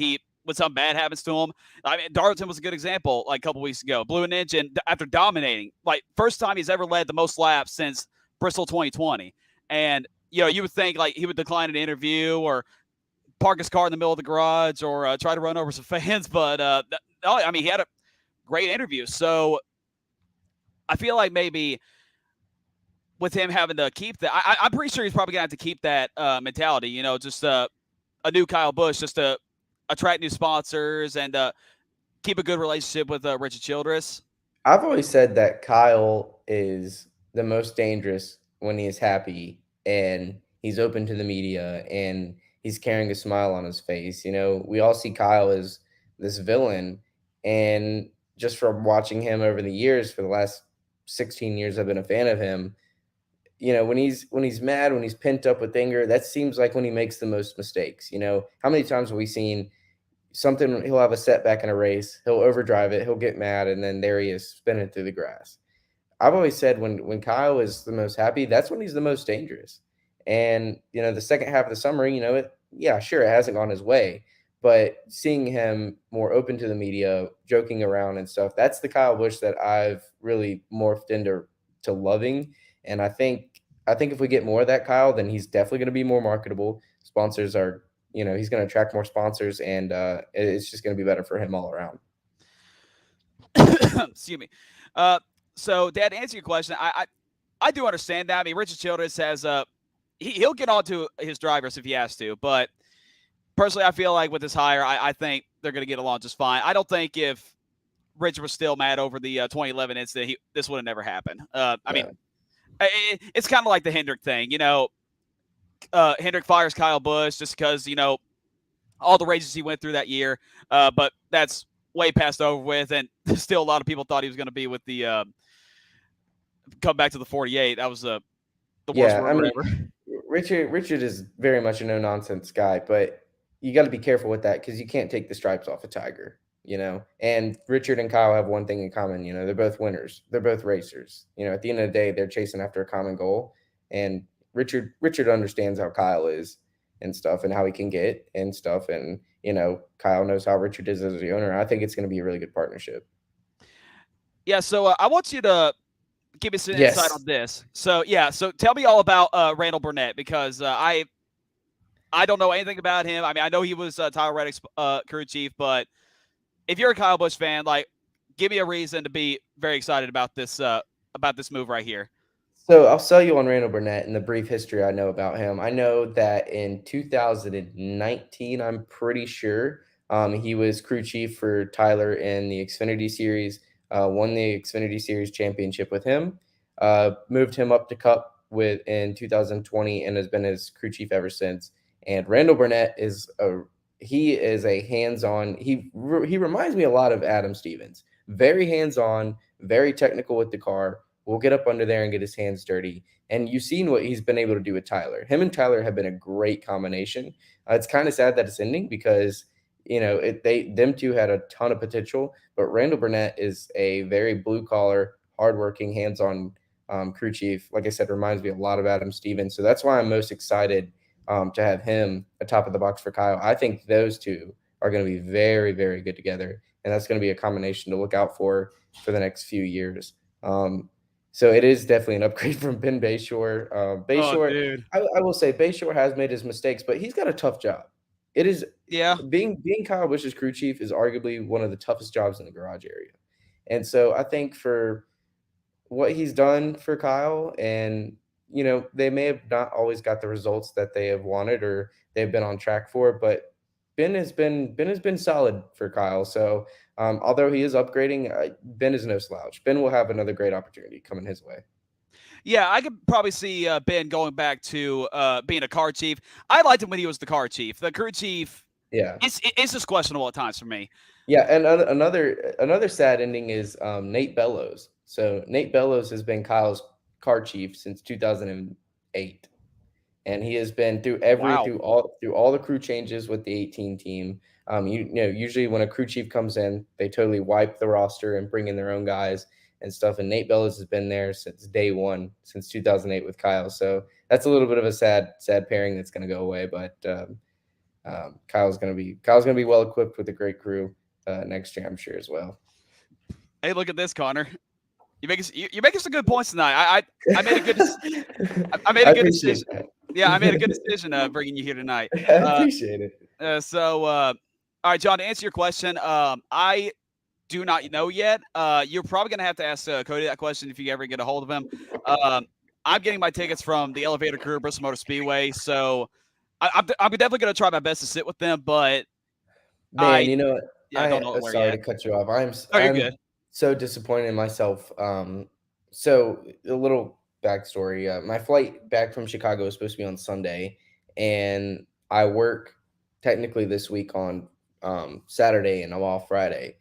something bad happens to him. I mean, Darton was a good example like a couple weeks ago. Blew an engine after dominating. Like, first time he's ever led the most laps since Bristol 2020. And, you would think, like, he would decline an interview or park his car in the middle of the garage or try to run over some fans. But, I mean, he had a great interview. So I feel like maybe with him having to keep that, I'm pretty sure he's probably going to have to keep that mentality, just a new Kyle Busch, just to attract new sponsors and keep a good relationship with Richard Childress. I've always said that Kyle is the most dangerous when he is happy and he's open to the media and he's carrying a smile on his face. We all see Kyle as this villain, and just from watching him over the years, for the last 16 years I've been a fan of him, when he's mad, when he's pent up with anger, that seems like when he makes the most mistakes. How many times have we seen something? He'll have a setback in a race, he'll overdrive it, he'll get mad, and then there he is spinning through the grass. I've always said when Kyle is the most happy, that's when he's the most dangerous. And, the second half of the summer, it hasn't gone his way, but seeing him more open to the media, joking around and stuff, that's the Kyle Busch that I've really morphed into loving. And I think if we get more of that Kyle, then he's definitely going to be more marketable. Sponsors are, he's going to attract more sponsors, and it's just going to be better for him all around. Excuse me. So, Dad, to answer your question, I do understand that. I mean, Richard Childress has he'll get on to his drivers if he has to, but personally, I feel like with this hire, I think they're going to get along just fine. I don't think if Richard was still mad over the 2011 incident, this would have never happened. I mean, it's kind of like the Hendrick thing, Hendrick fires Kyle Busch just because, all the races he went through that year. But that's way past over with. And still a lot of people thought he was going to be with the come back to the 48. That was the worst word ever. Richard is very much a no-nonsense guy, but you got to be careful with that because you can't take the stripes off a tiger. And Richard and Kyle have one thing in common. They're both winners. They're both racers. At the end of the day, they're chasing after a common goal. And Richard understands how Kyle is and stuff, and how he can get and stuff. And, Kyle knows how Richard is as the owner. I think it's going to be a really good partnership. Yeah. So I want you to give me some insight on this. So tell me all about Randall Burnett, because I don't know anything about him. I mean, I know he was Tyler Reddick's crew chief, but if you're a Kyle Busch fan, like, give me a reason to be very excited about this move right here. So I'll sell you on Randall Burnett and the brief history I know about him. I know that in 2019, I'm pretty sure, he was crew chief for Tyler in the Xfinity Series, won the Xfinity Series championship with him, moved him up to Cup in 2020, and has been his crew chief ever since. And Randall Burnett is a hands-on. He reminds me a lot of Adam Stevens. Very hands-on, very technical with the car, will get up under there and get his hands dirty. And you've seen what he's been able to do with Tyler. Him and Tyler have been a great combination. It's kind of sad that it's ending because them two had a ton of potential, but Randall Burnett is a very blue collar, hardworking, hands-on crew chief. Like I said, reminds me a lot of Adam Stevens. So that's why I'm most excited to have him atop of the box for Kyle. I think those two are going to be very, very good together, and that's going to be a combination to look out for the next few years. So it is definitely an upgrade from Ben Bayshore. Bayshore, I will say Bayshore has made his mistakes, but he's got a tough job. It is being Kyle Busch's crew chief is arguably one of the toughest jobs in the garage area. And so I think for what he's done for Kyle, and they may have not always got the results that they have wanted or they've been on track for, but Ben has been solid for Kyle. So although he is upgrading, Ben is no slouch. Ben will have another great opportunity coming his way. Yeah, I could probably see Ben going back to being a car chief. I liked him when he was the car chief. The crew chief, it's just questionable at times for me. Yeah, and another sad ending is Nate Bellows. So Nate Bellows has been Kyle's car chief since 2008, and he has been through all the crew changes with the 18 team. Usually when a crew chief comes in, they totally wipe the roster and bring in their own guys and stuff. And Nate Bellows has been there since day one, since 2008 with Kyle. So that's a little bit of a sad pairing that's going to go away. But Kyle's going to be well equipped with a great crew next year, I'm sure as well. Hey, look at this, Connor. You make us some good points tonight. I made a good I made a good decision. Yeah, I made a good decision bringing you here tonight. I appreciate it. All right, John, to answer your question, I do not know yet. You're probably going to have to ask Cody that question if you ever get a hold of him. I'm getting my tickets from the Elevator Crew, Bristol Motor Speedway, so I'm definitely going to try my best to sit with them, but I don't know where sorry to cut you off. You're good. So disappointed in myself. So a little backstory. My flight back from Chicago was supposed to be on Sunday, and I work technically this week on Saturday, and I'm off Friday.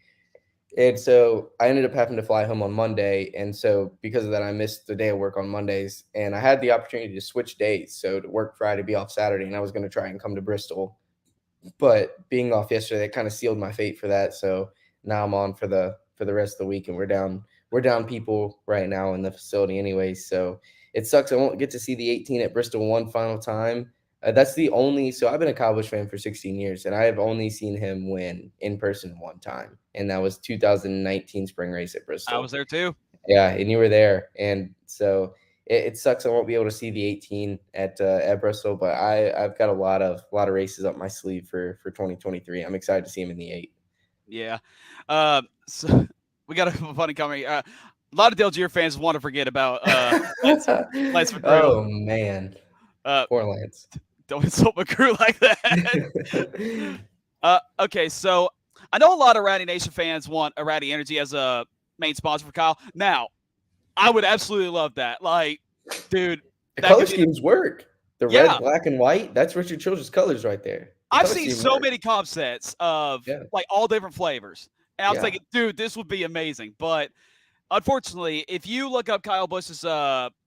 And so I ended up having to fly home on Monday. And so because of that, I missed the day of work on Mondays. And I had the opportunity to switch days. So to work Friday, be off Saturday. And I was going to try and come to Bristol. But being off yesterday, that kind of sealed my fate for that. So now I'm on for the rest of the week. And we're down people right now in the facility anyway. So it sucks. I won't get to see the 18 at Bristol one final time. That's the only – so I've been a Kyle Busch fan for 16 years, and I have only seen him win in person one time, and that was 2019 spring race at Bristol. I was there too. Yeah, and you were there. And so it sucks I won't be able to see the 18 at Bristol, but I've got a lot of races up my sleeve for 2023. I'm excited to see him in the 8. Yeah. So we got a funny comment. A lot of Dale Jr. fans want to forget about Lance McGrew. Oh, man. Poor Lance. Don't insult McGrew like that. Okay, so I know a lot of Rowdy Nation fans want a Rowdy Energy as a main sponsor for Kyle. Now, I would absolutely love that. Like, dude. The color schemes work. The red, black, and white, that's Richard Childress colors right there. I've seen so many comp sets of like all different flavors. And I was thinking, dude, this would be amazing. But unfortunately, if you look up Kyle Busch's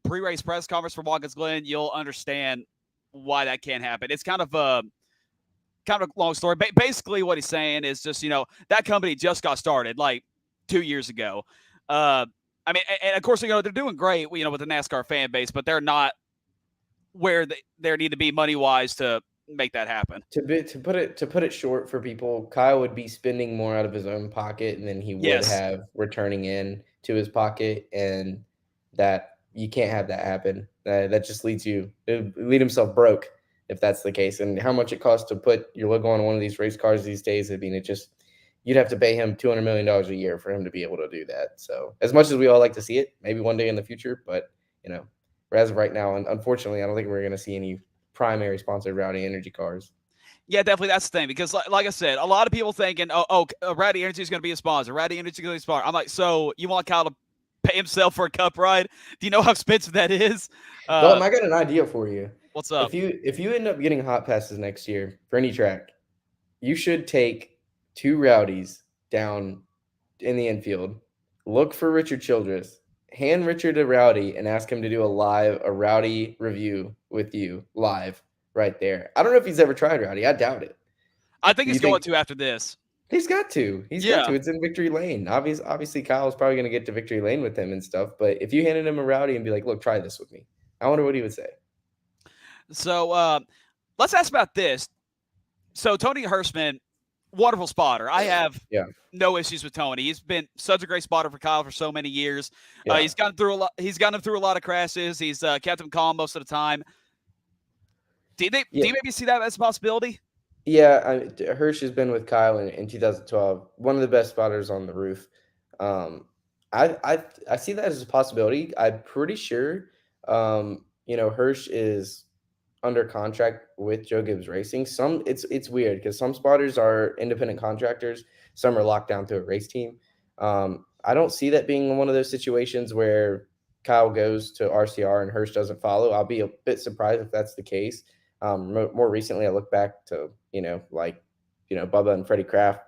pre-race press conference for Watkins Glen, you'll understand why that can't happen. It's kind of a long story. Basically, what he's saying is just, that company just got started like 2 years ago. I mean, and of course, they're doing great, with the NASCAR fan base, but they're not where they need to be money-wise to make that happen. To put it short for people, Kyle would be spending more out of his own pocket than he would have returning in to his pocket, and that you can't have that happen. That just lead himself broke if that's the case. And how much it costs to put your logo on one of these race cars these days, I mean, you'd have to pay him $200 million a year for him to be able to do that. So as much as we all like to see it, maybe one day in the future, but as of right now, and unfortunately, I don't think we're going to see any primary sponsored Rowdy Energy cars. Yeah, definitely. That's the thing, because like I said, a lot of people thinking, Rowdy Energy is going to be a sponsor. Rowdy Energy is going to be a sponsor. I'm like, so you want Kyle to pay himself for a cup ride? Do you know how expensive that is? Dalton, I got an idea for you. What's up? If you end up getting hot passes next year for any track, you should take 2 Rowdies down in the infield, look for Richard Childress, hand Richard to Rowdy and ask him to do a Rowdy review with you live right there. I don't know if he's ever tried Rowdy. I doubt it. I think he's going to after this. He's got to. He's got to. It's in victory lane. Obviously, Kyle's probably going to get to victory lane with him and stuff. But if you handed him a Rowdy and be like, look, try this with me, I wonder what he would say. So let's ask about this. So Tony Hirschman, wonderful spotter. I have no issues with Tony. He's been such a great spotter for Kyle for so many years. Yeah. He's gotten through a lot. He's gotten him through a lot of crashes. He's kept him calm most of the time. Do you maybe see that as a possibility? Yeah, Hirsch has been with Kyle in 2012. One of the best spotters on the roof. I see that as a possibility. I'm pretty sure, Hirsch is under contract with Joe Gibbs Racing. It's weird because some spotters are independent contractors. Some are locked down to a race team. I don't see that being one of those situations where Kyle goes to RCR and Hirsch doesn't follow. I'll be a bit surprised if that's the case. More recently, I look back to, Bubba and Freddie Kraft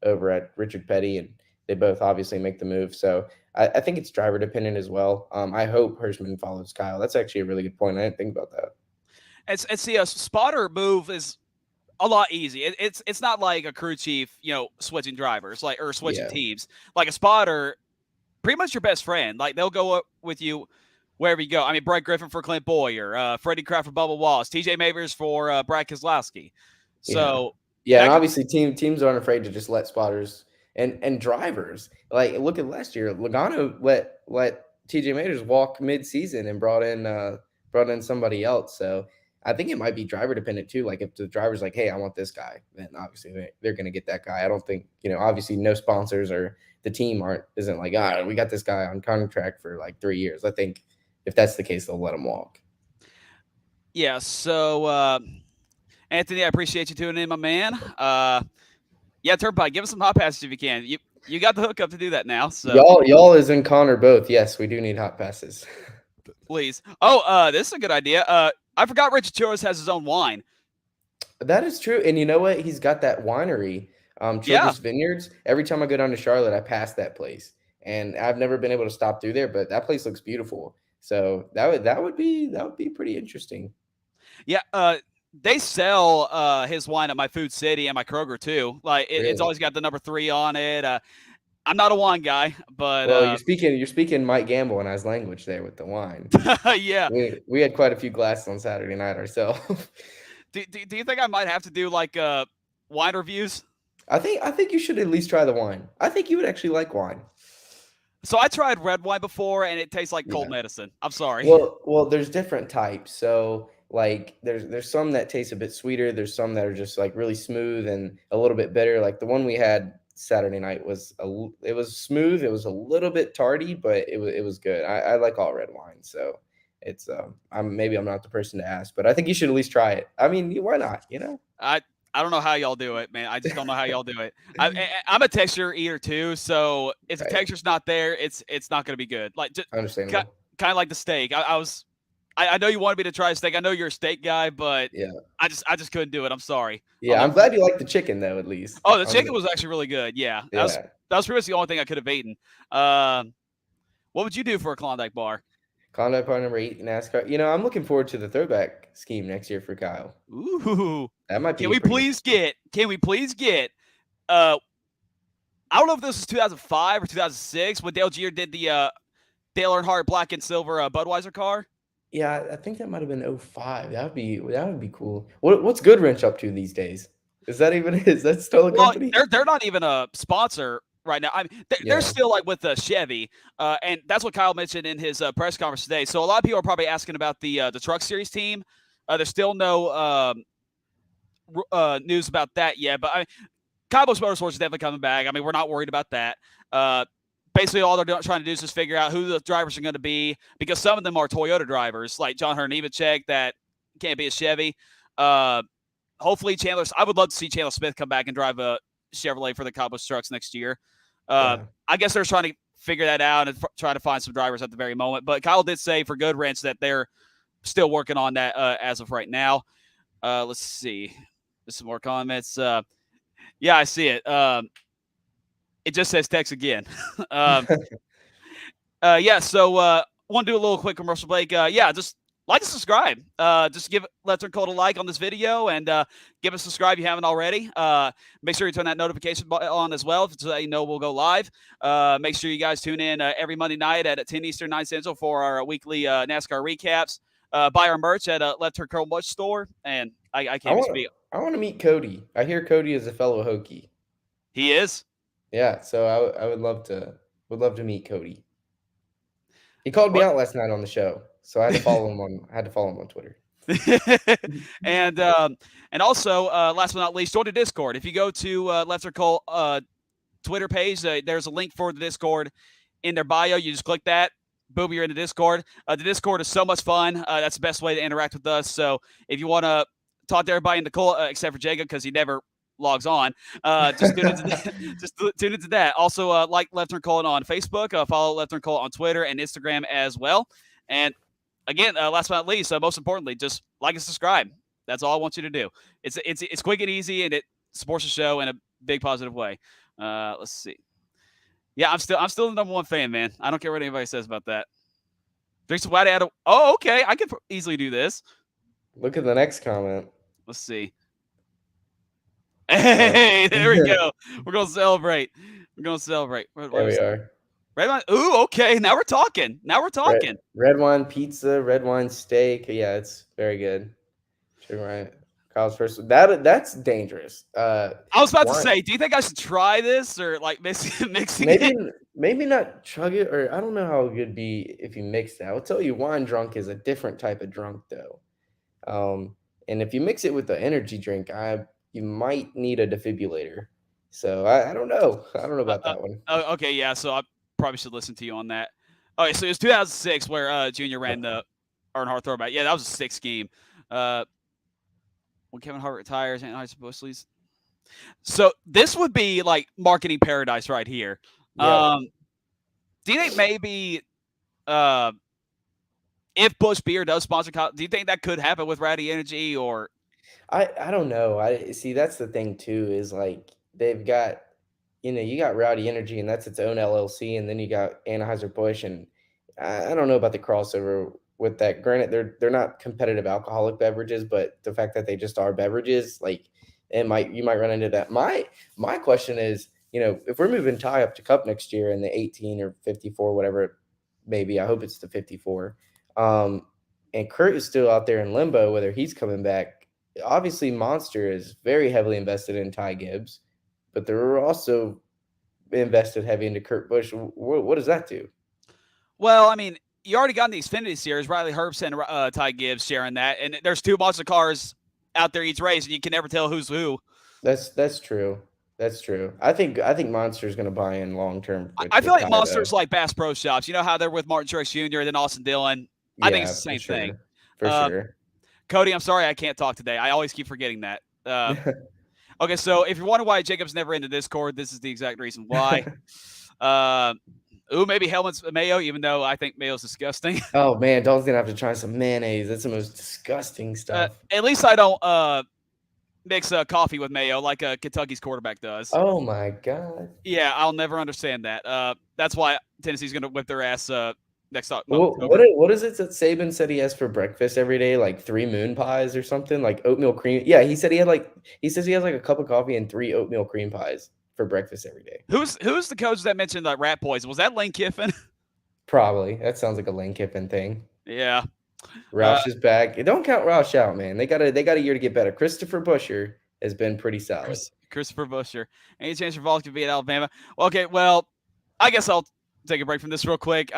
over at Richard Petty, and they both obviously make the move. So I think it's driver dependent as well. I hope Hirschman follows Kyle. That's actually a really good point. I didn't think about that. And see, a spotter move is a lot easy. It's not like a crew chief, switching drivers or switching teams. Like a spotter, pretty much your best friend. Like they'll go up with you wherever you go. I mean, Brett Griffin for Clint Boyer, Freddie Kraft for Bubba Wallace, TJ Mavers for Brad Keselowski. So and obviously teams aren't afraid to just let spotters and drivers. Like look at last year, Logano let TJ Mavers walk mid-season and brought in somebody else. So I think it might be driver dependent too. Like if the driver's like, hey, I want this guy, then obviously they're going to get that guy. I don't think, obviously no sponsors or the team isn't like, we got this guy on contract for like 3 years. I think if that's the case, they'll let him walk. Yeah. So, Anthony, I appreciate you tuning in, my man. Turnpike, give us some hot passes if you can. You got the hookup to do that now. So y'all is in Connor both. Yes, we do need hot passes. Please. Oh, this is a good idea. I forgot Richard Childress has his own wine. That is true. And you know what? He's got that winery, Childress Vineyards. Every time I go down to Charlotte, I pass that place. And I've never been able to stop through there, but that place looks beautiful. So that would be pretty interesting. Yeah, they sell his wine at my Food City and my Kroger too. Like it's always got the number 3 on it. I'm not a wine guy, but you're speaking Mike Gamble and I's language there with the wine. Yeah, we had quite a few glasses on Saturday night ourselves. Do you think I might have to do like wine reviews? I think you should at least try the wine. I think you would actually like wine. So I tried red wine before, and it tastes like cold medicine. I'm sorry. Well, there's different types. So like there's some that taste a bit sweeter. There's some that are just like really smooth and a little bit bitter. Like the one we had Saturday night was smooth. It was a little bit tardy, but it was good. I like all red wine, so it's I'm not the person to ask, but I think you should at least try it. I mean, why not? I don't know how y'all do it, man. I just don't know how y'all do it. I'm a texture eater too, so if the texture's not there, it's not going to be good. Like just understandable. Kind of like the steak. I know you wanted me to try a steak. I know you're a steak guy, but I just couldn't do it. I'm sorry. Yeah, I'm glad you like the chicken though, at least. Oh, the chicken was actually really good. Yeah, that was pretty much the only thing I could have eaten. What would you do for a Klondike bar? Klondike bar number 8 NASCAR. I'm looking forward to the throwback scheme next year for Kyle. Ooh, that might be. Can we please get? I don't know if this was 2005 or 2006 when Dale Jr. did the Dale Earnhardt black and silver Budweiser car. Yeah, I think that might have been 2005. That would be cool. What's Goodwrench up to these days? Is that still a company? They're not even a sponsor right now. I mean, they're still like with Chevy, and that's what Kyle mentioned in his press conference today. So a lot of people are probably asking about the Truck Series team. There's still no news about that yet, but Kyle Busch Motorsports is definitely coming back. I mean, we're not worried about that. Basically, all they're trying to do is just figure out who the drivers are going to be, because some of them are Toyota drivers, like John Hernivacek, that can't be a Chevy. Hopefully, I would love to see Chandler Smith come back and drive a Chevrolet for the Kyle Busch trucks next year. I guess they're trying to figure that out and try to find some drivers at the very moment. But Kyle did say for Goodwrench that they're still working on that as of right now. Let's see. There's some more comments. Yeah, I see it. It just says text again. Yeah, so want to do a little quick commercial break. Yeah, just like and subscribe. Just give Let's Turn Cold a like on this video and give us a subscribe if you haven't already. Make sure you turn that notification on as well so that you know we'll go live. Make sure you guys tune in every Monday night at 10 Eastern, 9 Central for our weekly NASCAR recaps. Buy our merch at Let's Turn Cold Busch store. And I can't even speak. I want to meet Cody. I hear Cody is a fellow Hokie. He is? Yeah, so I would love to meet Cody. He called me out last night on the show, so I had to follow him on Twitter. and also, last but not least, join the Discord. If you go to Let's Turn Cold Twitter page, there's a link for the Discord in their bio. You just click that. Boom, you're in the Discord. The Discord is so much fun. That's the best way to interact with us. So if you want to talk to everybody in the call, except for Jacob, because he never logs on, just tune into that. Also, like Left Turn Cold on Facebook, follow Left Turn Cold on Twitter and Instagram as well. And again, last but not least, most importantly, just like and subscribe. That's all I want you to do. It's quick and easy, and it supports the show in a big positive way. Let's see. Yeah, I'm still the #1 fan, man. I don't care what anybody says about that. Drink some white out. Oh, okay. I can easily do this. Look at the next comment. Let's see. Hey, there we go. We're gonna celebrate. There we are. Red wine. Ooh, okay. Now we're talking. Red wine pizza, red wine steak. Yeah, it's very good. Right. Kyle's first. That's dangerous. I was about to say, do you think I should try this or like mixing it? Maybe not chug it, or I don't know how it would be if you mix that. I'll tell you, wine drunk is a different type of drunk though. And if you mix it with the energy drink, you might need a defibrillator. So I don't know. I don't know about that one. Okay, yeah. So I probably should listen to you on that. Okay, so it was 2006 where Junior ran the Earnhardt throwback. Yeah, that was a sick scheme. When Kevin Hart retires and Isaac Busch leaves. So this would be like marketing paradise right here. Yeah. Do you think maybe if Busch Beer does sponsor, do you think that could happen with Rowdy Energy or? I don't know. I see that's the thing too, is like they've got, you got Rowdy Energy and that's its own LLC, and then you got Anheuser-Busch, and I don't know about the crossover with that. Granted, they're not competitive alcoholic beverages, but the fact that they just are beverages, like you might run into that. My question is, if we're moving Ty up to Cup next year in the 18 or 54, whatever, maybe I hope it's the 54. And Kurt is still out there in limbo, whether he's coming back. Obviously, Monster is very heavily invested in Ty Gibbs, but they're also invested heavy into Kurt Busch. What does that do? Well, I mean, you already got in the Xfinity Series, Riley Herbst and Ty Gibbs sharing that, and there's 2 monster cars out there each race, and you can never tell who's who. That's true. That's true. I think Monster's going to buy in long term. I feel like Monster's like Bass Pro Shops. You know how they're with Martin Truex Jr. and then Austin Dillon. I think it's the same thing. For sure. Cody, I'm sorry I can't talk today. I always keep forgetting that. Okay, so if you're wondering why Jacob's never into Discord, this is the exact reason why. Maybe Helmut's mayo, even though I think mayo's disgusting. Oh man, Dalton's gonna have to try some mayonnaise. That's the most disgusting stuff. At least I don't mix coffee with mayo like Kentucky's quarterback does. Oh my god. Yeah, I'll never understand that. That's why Tennessee's gonna whip their ass next up. What is it that Saban said he has for breakfast every day? Like 3 moon pies or something? Like oatmeal cream? Yeah, he said he says he has like a cup of coffee and 3 oatmeal cream pies for breakfast every day. Who's the coach that mentioned like rat poison? Was that Lane Kiffin? Probably. That sounds like a Lane Kiffin thing. Yeah. Roush is back. Don't count Roush out, man. They got a year to get better. Christopher Buescher has been pretty solid. Christopher Buescher. Any chance your Vols could be at Alabama? Okay, well, I guess I'll take a break from this real quick.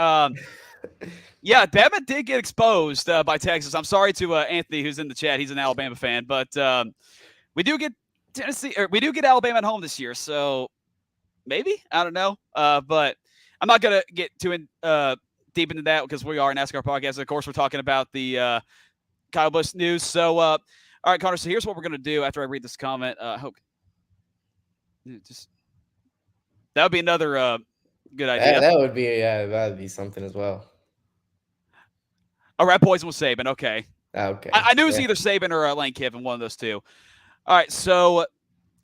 Yeah, Bama did get exposed by Texas. I'm sorry to Anthony, who's in the chat. He's an Alabama fan, but we do get Alabama at home this year, so maybe, I don't know. But I'm not gonna get too deep into that because we are an NASCAR podcast. Of course, we're talking about the Kyle Busch news. So, all right, Connor. So here's what we're gonna do after I read this comment. That would be another good idea. Yeah, that would be something as well. A rat poison with Saban. Okay. Okay. I knew it was either Saban or Lane Kiffin, one of those two. All right. So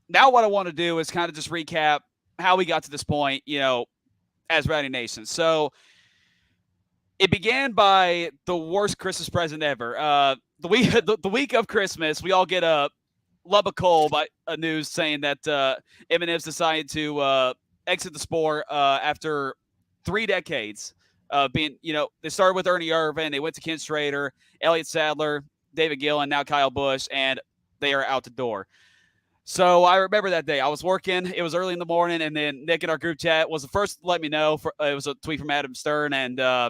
now what I want to do is kind of just recap how we got to this point, as Rowdy Nation. So it began by the worst Christmas present ever. The week of Christmas, we all get a lump of coal by a news saying that M&M's decided to exit the sport after 3 decades. Being, they started with Ernie Irvin, they went to Ken Strader, Elliott Sadler, David Gillen, now Kyle Busch, and they are out the door. So I remember that day. I was working. It was early in the morning, and then Nick in our group chat was the first to let me know. It was a tweet from Adam Stern, and I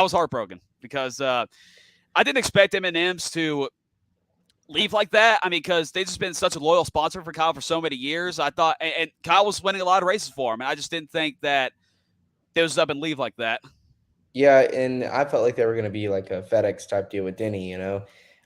was heartbroken because I didn't expect M&M's to leave like that. I mean, because they've just been such a loyal sponsor for Kyle for so many years. I thought, and Kyle was winning a lot of races for him, and I just didn't think that they was up and leave like that. Yeah, and I felt like they were going to be like a FedEx type deal with Denny,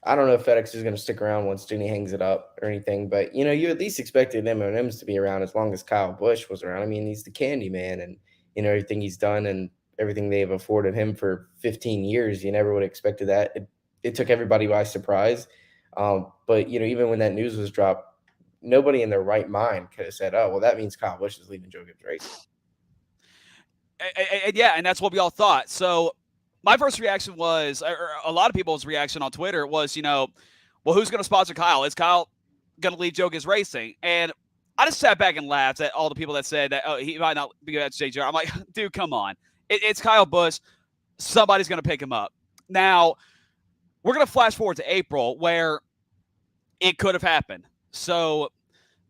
I don't know if FedEx is going to stick around once Denny hangs it up or anything, but, you at least expected M&M's to be around as long as Kyle Busch was around. I mean, he's the candy man, and, everything he's done and everything they've afforded him for 15 years, you never would have expected that. It took everybody by surprise. But, even when that news was dropped, nobody in their right mind could have said, oh, well, that means Kyle Busch is leaving Joe Gibbs Racing. And yeah, and that's what we all thought. So my first reaction was, or a lot of people's reaction on Twitter was, well, who's going to sponsor Kyle? Is Kyle going to leave Joe Gibbs Racing? And I just sat back and laughed at all the people that said that, oh, he might not be at JGR. I'm like, dude, come on. It's Kyle Busch. Somebody's going to pick him up. Now, we're going to flash forward to April where it could have happened. So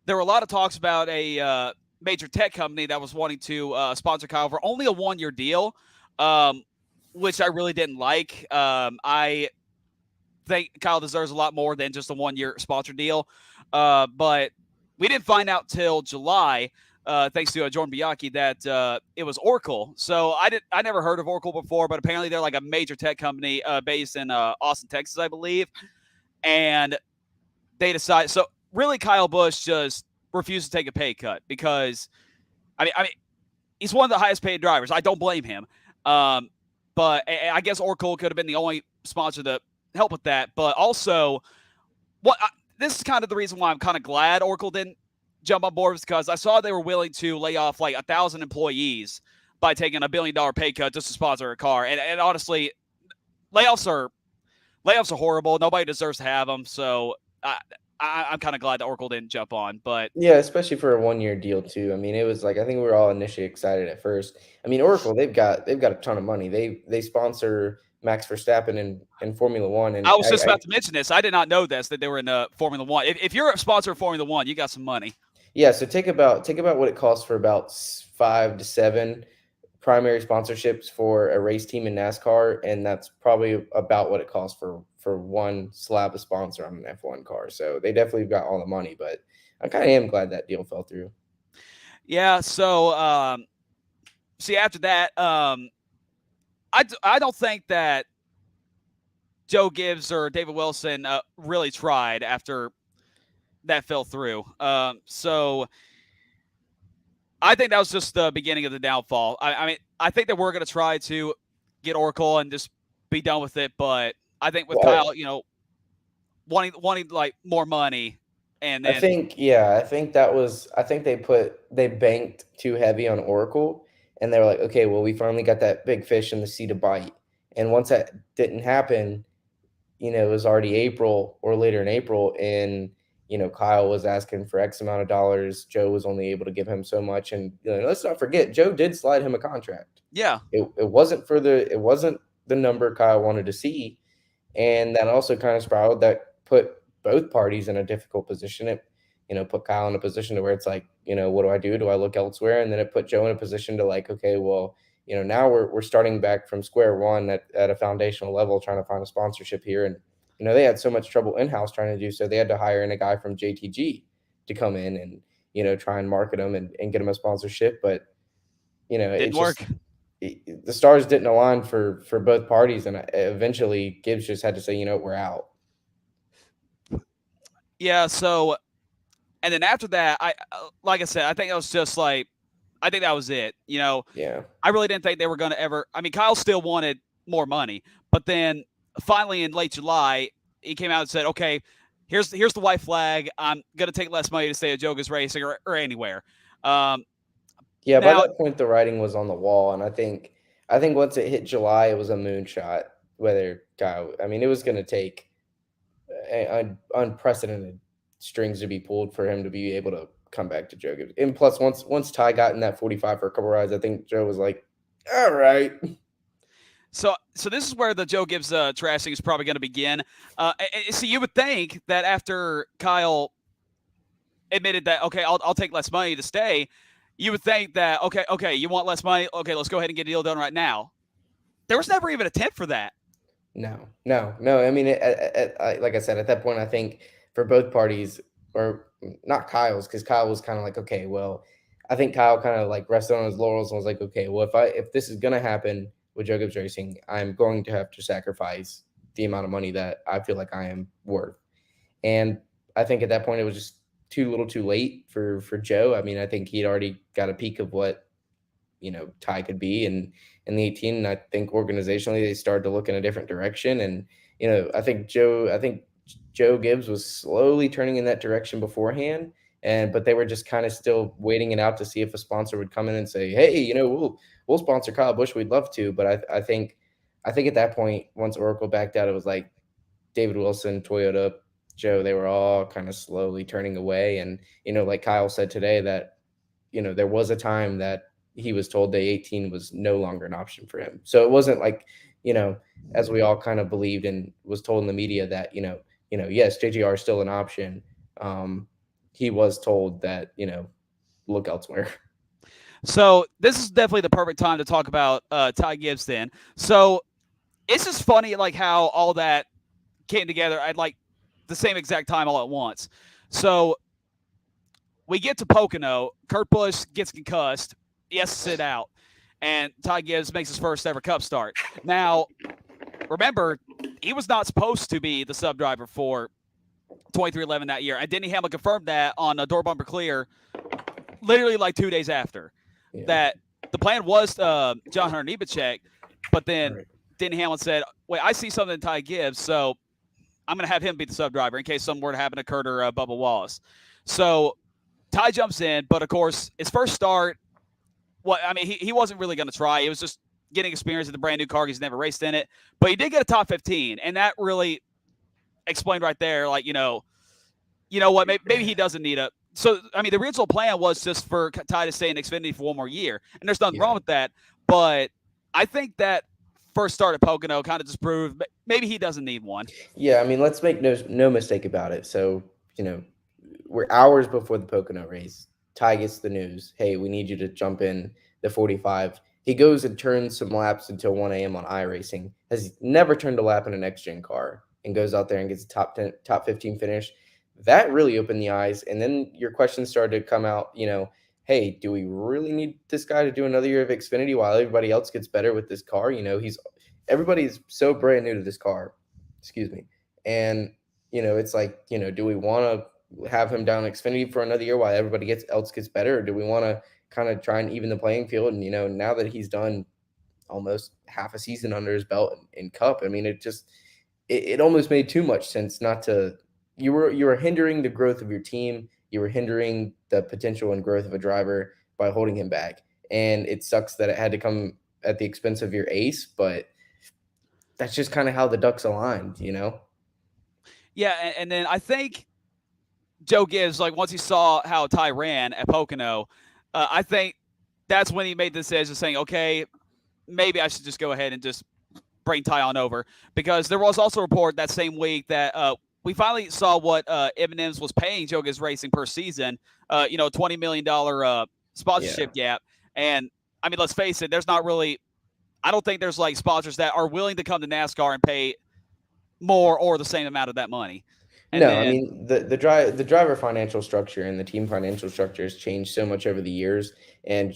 there were a lot of talks about a major tech company that was wanting to sponsor Kyle for only a 1-year deal, which I really didn't like. I think Kyle deserves a lot more than just a 1-year sponsor deal. But we didn't find out till July, thanks to Jordan Bianchi, that it was Oracle. So I never heard of Oracle before, but apparently they're like a major tech company based in Austin, Texas, I believe. And they decided, so really Kyle Busch just refused to take a pay cut because, I mean, he's one of the highest paid drivers. I don't blame him. But I guess Oracle could have been the only sponsor to help with that. But also, this is kind of the reason why I'm kind of glad Oracle didn't jump on board, because I saw they were willing to lay off like 1,000 employees by taking $1 billion pay cut just to sponsor a car. And honestly, layoffs are horrible. Nobody deserves to have them. So I'm kind of glad that Oracle didn't jump on, but yeah, especially for a 1-year deal too. I mean, it was like, I think we were all initially excited at first. I mean, Oracle, they've got a ton of money. They sponsor Max Verstappen in Formula One. And I was just about to mention this. I did not know this, that they were in Formula One. If you're a sponsor of Formula One, you got some money. Yeah. So think about what it costs for about 5 to 7 primary sponsorships for a race team in NASCAR, and that's probably about what it costs for one slab of sponsor on an F1 car. So they definitely got all the money, but I kind of am glad that deal fell through. Yeah. So, see, after that, I don't think that Joe Gibbs or David Wilson really tried after that fell through. So I think that was just the beginning of the downfall. I mean, I think that we're going to try to get Oracle and just be done with it, but I think with Kyle, wanting like more money, and then I think they banked too heavy on Oracle, and they were like, okay, well, we finally got that big fish in the sea to bite. And once that didn't happen, it was already April or later in April, and Kyle was asking for X amount of dollars. Joe was only able to give him so much, and let's not forget, Joe did slide him a contract. Yeah, it wasn't the number Kyle wanted to see. And that also kind of spiraled, that put both parties in a difficult position. It, put Kyle in a position to where it's like, what do I do? Do I look elsewhere? And then it put Joe in a position to like, okay, well, now we're starting back from square one at a foundational level, trying to find a sponsorship here. And, they had so much trouble in-house trying to do so. They had to hire in a guy from JTG to come in and, try and market them and get them a sponsorship. But, it didn't work. The stars didn't align for both parties, and eventually Gibbs just had to say, we're out. Yeah. So, and then after that, like I said, I think it was just like, I think that was it. Yeah. I really didn't think they were going to ever. I mean, Kyle still wanted more money, but then finally in late July, he came out and said, okay, here's the white flag. I'm going to take less money to stay at Joe Gibbs Racing or anywhere. Yeah, by that point, the writing was on the wall, and I think I think once it hit July, it was a moonshot. Whether Kyle, I mean, it was going to take unprecedented strings to be pulled for him to be able to come back to Joe Gibbs. And plus, once Ty got in that 45 for a couple rides, I think Joe was like, all right. So this is where the Joe Gibbs trashing is probably going to begin. So you would think that after Kyle admitted that, okay, I'll take less money to stay, you would think that, okay, you want less money? Okay, let's go ahead and get a deal done right now. There was never even an attempt for that. No. I mean, like I said, at that point, I think for both parties, or not Kyle's, because Kyle was kind of like, okay, well, I think Kyle kind of like rested on his laurels and was like, okay, well, if this is going to happen with Joe Gibbs Racing, I'm going to have to sacrifice the amount of money that I feel like I am worth. And I think at that point, it was just too little too late for Joe. I mean, I think he'd already got a peek of what, Ty could be in the 18. And I think organizationally they started to look in a different direction. And, I think Joe Gibbs was slowly turning in that direction beforehand. But they were just kind of still waiting it out to see if a sponsor would come in and say, hey, we'll sponsor Kyle Busch. We'd love to. But I think at that point, once Oracle backed out, it was like David Wilson, Toyota, Joe, they were all kind of slowly turning away. And, like Kyle said today, that, there was a time that he was told the 18 was no longer an option for him. So it wasn't like, as we all kind of believed and was told in the media that, yes, JGR is still an option. He was told that, look elsewhere. So this is definitely the perfect time to talk about Ty Gibbs then. So it's just funny, like how all that came together at like the same exact time all at once. So we get to Pocono. Kurt Busch gets concussed. He has to sit out. And Ty Gibbs makes his first ever Cup start. Now, remember, he was not supposed to be the sub driver for 2311 that year. And Denny Hamlin confirmed that on a door bumper clear literally like 2 days after. Yeah. That the plan was John Hunter Nemechek, but then Denny Hamlin said, wait, I see something in Ty Gibbs, so I'm going to have him be the sub driver in case something were to happen to Kurt or Bubba Wallace. So Ty jumps in, but of course, his first start, he wasn't really going to try. It was just getting experience in the brand new car. He's never raced in it, but he did get a top 15, and that really explained right there, like, you know what, maybe he doesn't need a. So, the original plan was just for Ty to stay in Xfinity for one more year, and there's nothing wrong with that, but I think that first start at Pocono kind of just proved maybe he doesn't need one. Yeah, let's make no mistake about it. So, we're hours before the Pocono race. Ty gets the news, hey, we need you to jump in the 45. He goes and turns some laps until 1 a.m. on iRacing. Has never turned a lap in a next-gen car and goes out there and gets a top 15 finish. That really opened the eyes. And then your questions started to come out, hey, do we really need this guy to do another year of Xfinity while everybody else gets better with this car? Everybody's so brand new to this car. Excuse me. And, it's like, do we want to have him down Xfinity for another year while everybody else gets better? Or do we want to kind of try and even the playing field? And, now that he's done almost half a season under his belt in Cup, it almost made too much sense not to. You were hindering the growth of your team. You were hindering the potential and growth of a driver by holding him back. And it sucks that it had to come at the expense of your ace, but that's just kind of how the ducks aligned, Yeah, and then I think Joe Gibbs, like once he saw how Ty ran at Pocono, I think that's when he made the decision saying, okay, maybe I should just go ahead and just bring Ty on over. Because there was also a report that same week that we finally saw what M&M's was paying Joe Gibbs Racing per season, $20 million sponsorship gap. And, let's face it, there's not really – I don't think there's, like, sponsors that are willing to come to NASCAR and pay more or the same amount of that money. And the driver financial structure and the team financial structure has changed so much over the years. And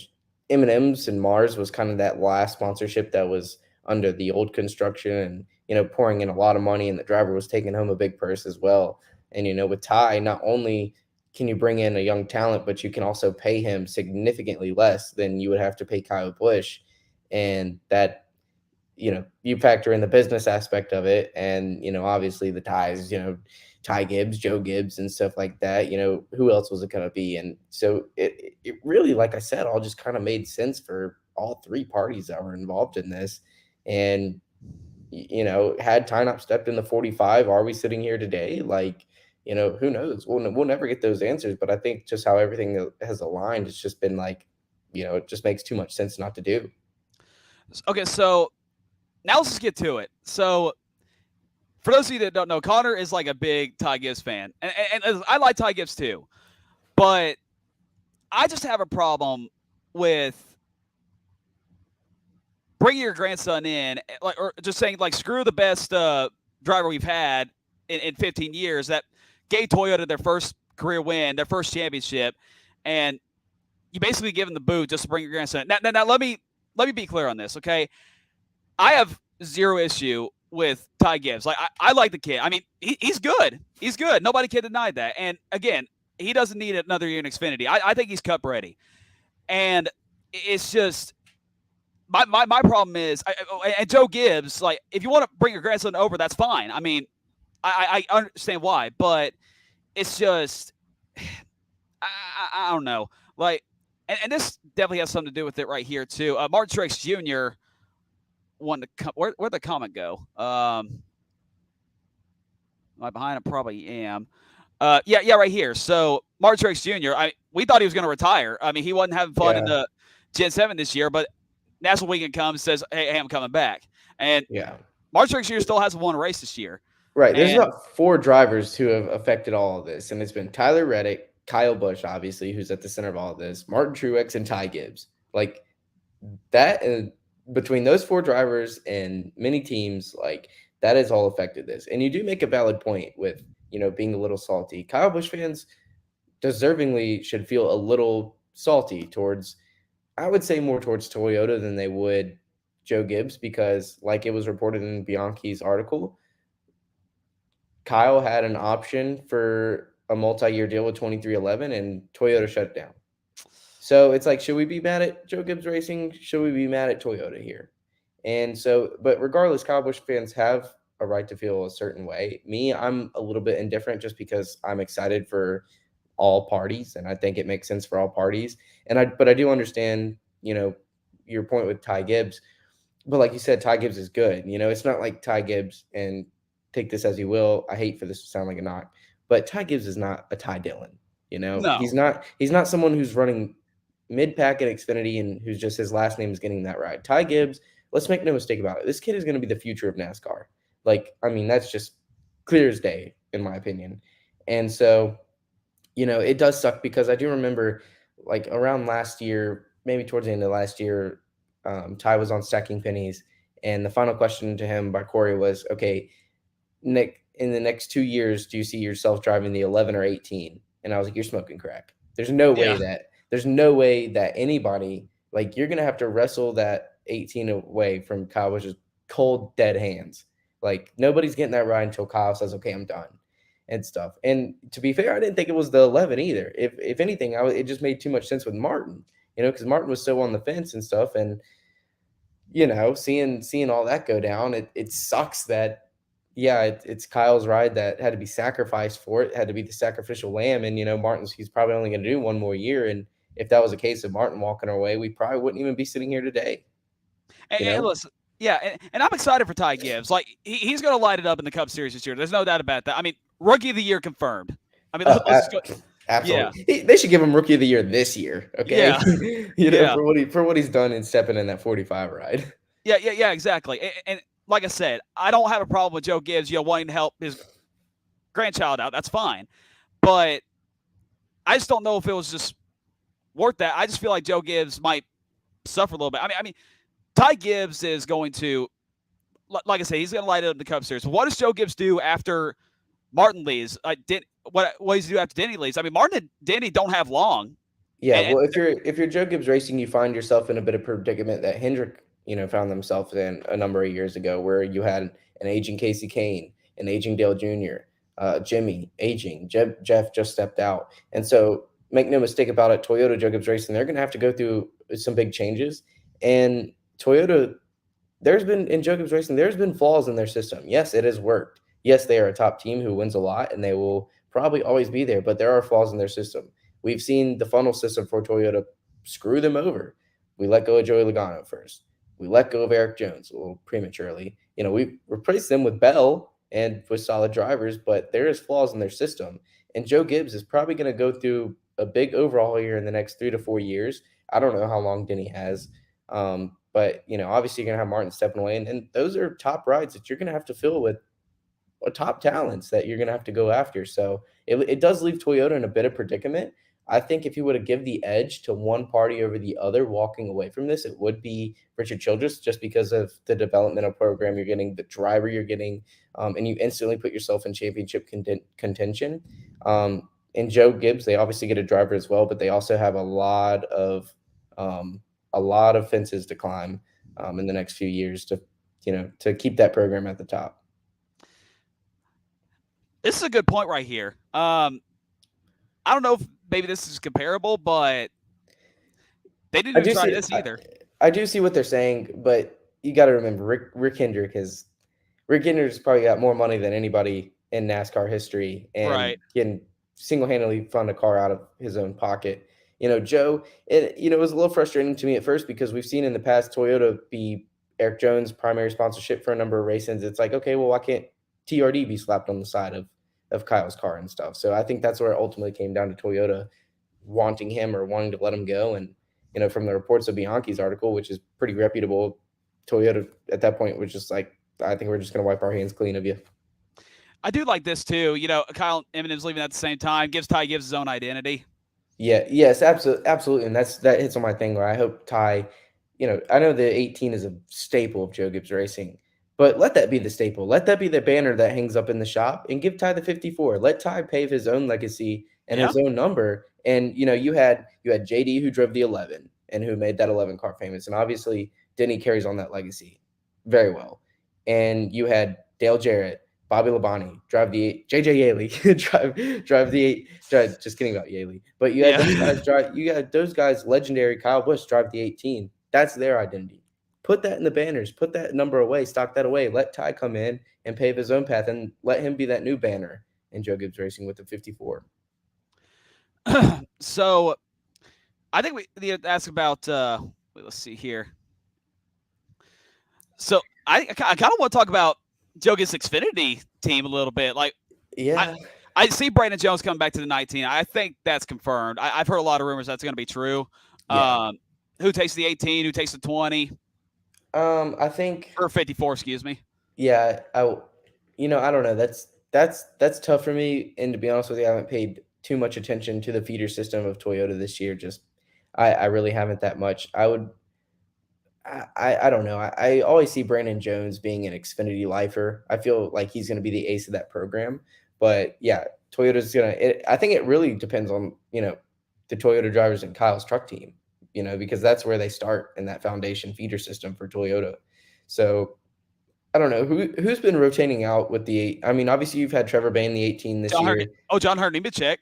M&M's and Mars was kind of that last sponsorship that was under the old construction and, pouring in a lot of money, and the driver was taking home a big purse as well. And, with Ty, not only can you bring in a young talent, but you can also pay him significantly less than you would have to pay Kyle Busch. And that, you factor in the business aspect of it. And, obviously the ties, Ty Gibbs, Joe Gibbs, and stuff like that. Who else was it going to be? And so it really, like I said, all just kind of made sense for all three parties that were involved in this. And, had Ty not stepped in the 45, are we sitting here today? Like, who knows? We'll never get those answers. But I think just how everything has aligned, it's just been like, it just makes too much sense not to do. Okay, so now let's just get to it. So for those of you that don't know, Connor is like a big Ty Gibbs fan. And I like Ty Gibbs too. But I just have a problem with bringing your grandson in, or just saying, like, screw the best driver we've had in 15 years that gave Toyota their first career win, their first championship, and you basically give him the boot just to bring your grandson. Now let me be clear on this, okay? I have zero issue with Ty Gibbs. Like, I like the kid. I mean, he's good. He's good. Nobody can deny that. And again, he doesn't need another year in Xfinity. I think he's cup ready. And it's just my problem is, and Joe Gibbs, like, if you want to bring your grandson over, that's fine. I mean, I understand why, but it's just, I don't know. Like, and this definitely has something to do with it right here too. Martin Truex Jr. wanted to where'd the comment go? Am I behind? I probably am. Yeah, right here. So Martin Truex Jr. We thought he was going to retire. I mean, he wasn't having fun in the Gen 7 this year, but National Weekend comes, says, hey, I'm coming back. And Martin Truex Jr. still hasn't won a race this year. Right. There's about 4 drivers who have affected all of this, and it's been Tyler Reddick, Kyle Busch, obviously, who's at the center of all of this, Martin Truex, and Ty Gibbs. Like, that, and between those 4 drivers and many teams, like, that has all affected this. And you do make a valid point with, being a little salty. Kyle Busch fans deservingly should feel a little salty towards, I would say, more towards Toyota than they would Joe Gibbs, because, like it was reported in Bianchi's article, Kyle had an option for a multi-year deal with 23XI, and Toyota shut it down. So it's like, should we be mad at Joe Gibbs Racing? Should we be mad at Toyota here? And so, but regardless, Kyle Busch fans have a right to feel a certain way. Me, I'm a little bit indifferent just because I'm excited for all parties, and I think it makes sense for all parties. But I do understand, your point with Ty Gibbs. But like you said, Ty Gibbs is good. It's not like Ty Gibbs, and take this as you will, I hate for this to sound like a knock, but Ty Gibbs is not a Ty Dillon. No. He's not someone who's running mid-pack at Xfinity and who's just his last name is getting that ride. Ty Gibbs, let's make no mistake about it, this kid is going to be the future of NASCAR. Like, I mean, that's just clear as day, in my opinion. And so, it does suck, because I do remember, like, around last year, maybe towards the end of last year, Ty was on Stacking Pennies, and the final question to him by Corey was, okay, Nick, in the next 2 years, do you see yourself driving the 11 or 18? And I was like, you're smoking crack. There's no way that anybody, like, you're going to have to wrestle that 18 away from Kyle Busch's cold, dead hands. Like, nobody's getting that ride until Kyle says, okay, I'm done and stuff. And to be fair, I didn't think it was the 11 either. If anything, it just made too much sense with Martin, because Martin was so on the fence and stuff. And, seeing all that go down, it sucks that, it's Kyle's ride that had to be sacrificed for it, had to be the sacrificial lamb. And, he's probably only going to do one more year. And if that was a case of Martin walking away, we probably wouldn't even be sitting here today. And listen, and I'm excited for Ty Gibbs. Like, he's going to light it up in the Cup Series this year. There's no doubt about that. I mean, Rookie of the Year confirmed. I mean, absolutely. Yeah. They should give him Rookie of the Year this year, okay? Yeah. For what he's done in stepping in that 45 ride. Yeah, exactly. And like I said, I don't have a problem with Joe Gibbs, wanting to help his grandchild out. That's fine. But I just don't know if it was just worth that. I just feel like Joe Gibbs might suffer a little bit. I mean, Ty Gibbs is going to, like I said, he's going to light up the Cup Series. What does Joe Gibbs do after Martin leaves? What does he do after Denny leaves? I mean, Martin and Denny don't have long. Yeah, well, if you're Joe Gibbs Racing, you find yourself in a bit of predicament that Hendrick, found themselves in a number of years ago, where you had an aging Casey Kane, an aging Dale Jr., Jimmy aging, Jeff just stepped out. And so make no mistake about it, Toyota, Joe Gibbs Racing, they're going to have to go through some big changes. And Toyota, in Joe Gibbs Racing, there's been flaws in their system. Yes, it has worked. yes, they are a top team who wins a lot, and they will probably always be there, but there are flaws in their system. We've seen the funnel system for Toyota screw them over. We let go of Joey Logano first. We let go of Eric Jones a little prematurely. We replaced them with Bell and with solid drivers, but there is flaws in their system. And Joe Gibbs is probably going to go through a big overhaul here in the next 3 to 4 years. I don't know how long Denny has. But obviously you're gonna have Martin stepping away, and those are top rides that you're gonna have to fill with top talents that you're gonna have to go after. So it does leave Toyota in a bit of predicament. I think if you would have give the edge to one party over the other walking away from this, it would be Richard Childress, just because of the developmental program you're getting, the driver you're getting, and you instantly put yourself in championship contention. And Joe Gibbs, they obviously get a driver as well, but they also have a lot of fences to climb in the next few years to keep that program at the top. This is a good point right here. I don't know if maybe this is comparable, but they didn't try this either. I do see what they're saying, but you got to remember Rick Hendrick's probably got more money than anybody in NASCAR history, and can single-handedly fund a car out of his own pocket. Joe, it was a little frustrating to me at first because we've seen in the past Toyota be Eric Jones' primary sponsorship for a number of races. It's like, okay, well, why can't TRD be slapped on the side of Kyle's car and stuff? So I think that's where it ultimately came down to Toyota wanting him or wanting to let him go. And, from the reports of Bianchi's article, which is pretty reputable, Toyota at that point was just like, I think we're just going to wipe our hands clean of you. I do like this too. Kyle Eminem's leaving at the same time. Ty gives his own identity. Yeah. Yes, absolutely. And that hits on my thing where I hope Ty, I know the 18 is a staple of Joe Gibbs Racing, but let that be the staple. Let that be the banner that hangs up in the shop, and give Ty the 54. Let Ty pave his own legacy and his own number. And, you had JD who drove the 11 and who made that 11 car famous. And obviously Denny carries on that legacy very well. And you had Dale Jarrett, Bobby Labonte drive the 8, JJ Yaley drive the 8. Just kidding about Yaley, but you had those guys drive. You had those guys, legendary Kyle Busch drive the 18. That's their identity. Put that in the banners. Put that number away. Stock that away. Let Ty come in and pave his own path, and let him be that new banner in Joe Gibbs Racing with the 54. So, I think we need to ask about. Let's see here. So I kind of want to talk about Joe Gibbs' Xfinity team a little bit. Like, yeah, I see Brandon Jones coming back to the 19. I think that's confirmed. I've heard a lot of rumors that's going to be true. Yeah. Who takes the 18? Who takes the 20? I think, or 54. Excuse me. Yeah, I don't know. That's tough for me. And to be honest with you, I haven't paid too much attention to the feeder system of Toyota this year. I really haven't that much. I don't know. I always see Brandon Jones being an Xfinity lifer. I feel like he's going to be the ace of that program. But yeah, Toyota's I think it really depends on, the Toyota drivers and Kyle's truck team, because that's where they start in that foundation feeder system for Toyota. So I don't know who's been rotating out with the 8. I mean, obviously you've had Trevor Bayne, the 18 this year. John Hunter Nemechek.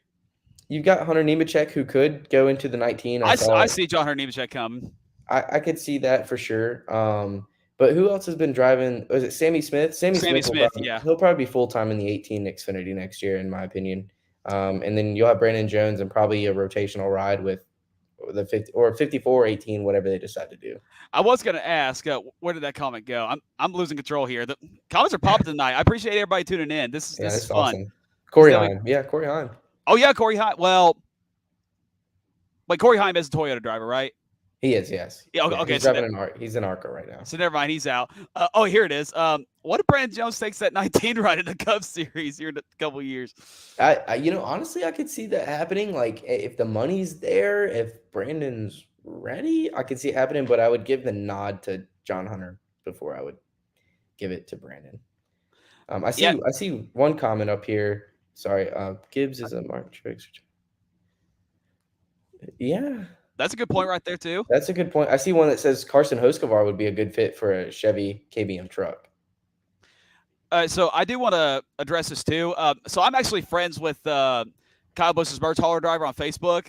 You've got Hunter Nemechek who could go into the 19. I see John Hunter Nemechek coming. I could see that for sure. But who else has been driving? Was it Sammy Smith? Sammy Smith, yeah. He'll probably be full-time in the 18 Xfinity next year, in my opinion. And then you'll have Brandon Jones and probably a rotational ride with the 50 or 54 or 18, whatever they decide to do. I was going to ask, where did that comment go? I'm losing control here. The comments are popping tonight. I appreciate everybody tuning in. This is fun. Awesome. Corey Heim. Yeah, Corey Heim. Oh, yeah, Corey Heim. Well, Corey Heim is a Toyota driver, right? He is, yes. Yeah, okay. He's driving he's in ARCA right now. So never mind, he's out. Here it is. What if Brandon Jones takes that 19 ride in the Cup Series here in a couple of years? Honestly, I could see that happening. Like, if the money's there, if Brandon's ready, I could see it happening. But I would give the nod to John Hunter before I would give it to Brandon. I see one comment up here. Sorry, Gibbs is a March. Yeah. That's a good point right there, too. That's a good point. I see one that says Carson Hoskovar would be a good fit for a Chevy KBM truck. So I do want to address this, too. So I'm actually friends with Kyle Busch's merch hauler driver on Facebook.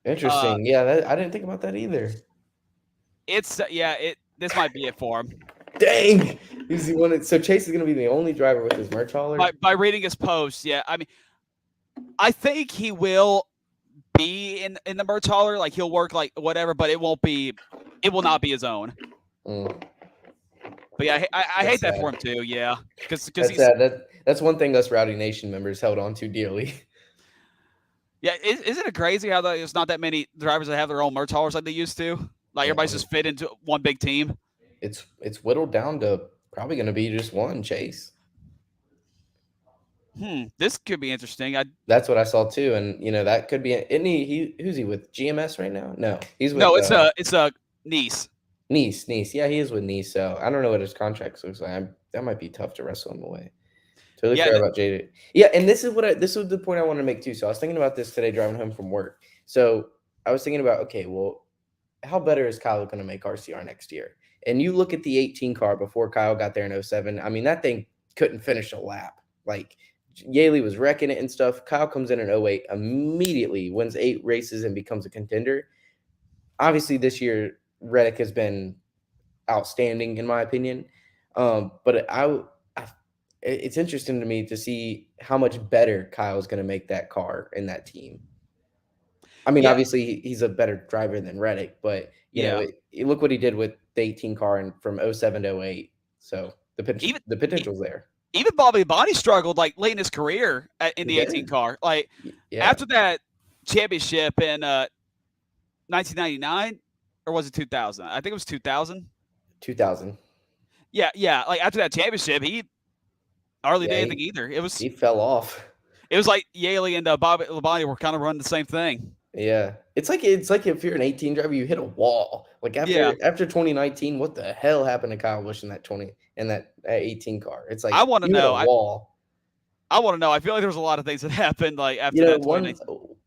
Interesting. I didn't think about that either. This might be it for him. Dang. He's the one. So Chase is going to be the only driver with his merch hauler? By reading his post, yeah. I mean, I think he will be in the merch hauler. Like, he'll work like whatever, but it will not be his own. Mm. But yeah, I hate that sad. for him too. Yeah, because That's sad. That's one thing us Rowdy Nation members held on to dearly. Yeah, isn't it crazy how there's not that many drivers that have their own merch haulers like they used to? Like, everybody's just fit into one big team. It's whittled down to probably going to be just one, Chase. This could be interesting. That's what I saw too, and that could be. Who's he with? GMS right now? No, he's with. No, it's a Nice. Nice. Yeah, he is with Nice. So I don't know what his contract looks like. That might be tough to wrestle him away. Totally fair about JJ. Yeah, and this is the point I want to make too. So I was thinking about this today driving home from work. So I was thinking about, okay, well, how better is Kyle going to make RCR next year? And you look at the 18 car before Kyle got there in 07. I mean, that thing couldn't finish a lap. Like, Yaley was wrecking it and stuff. Kyle comes in 08, immediately wins 8 races and becomes a contender. Obviously, this year, Reddick has been outstanding, in my opinion. But it's interesting to me to see how much better Kyle's going to make that car in that team. I mean, obviously, he's a better driver than Reddick, but, look what he did with the 18 car from 07 to 08. So the potential's there. Even Bobby Bonnie struggled like late in his career in the 18 car. Like, after that championship in 1999, or was it 2000? I think it was 2000. 2000. Yeah. Like, after that championship, he hardly did anything either. He fell off. It was like Yaley and Bobby Labonte were kind of running the same thing. Yeah, it's like if you're an 18 driver, you hit a wall. Like after 2019, what the hell happened to Kyle Busch in that 18 car? It's like I want to know. Wall. I want to know. I feel like there was a lot of things that happened like after that.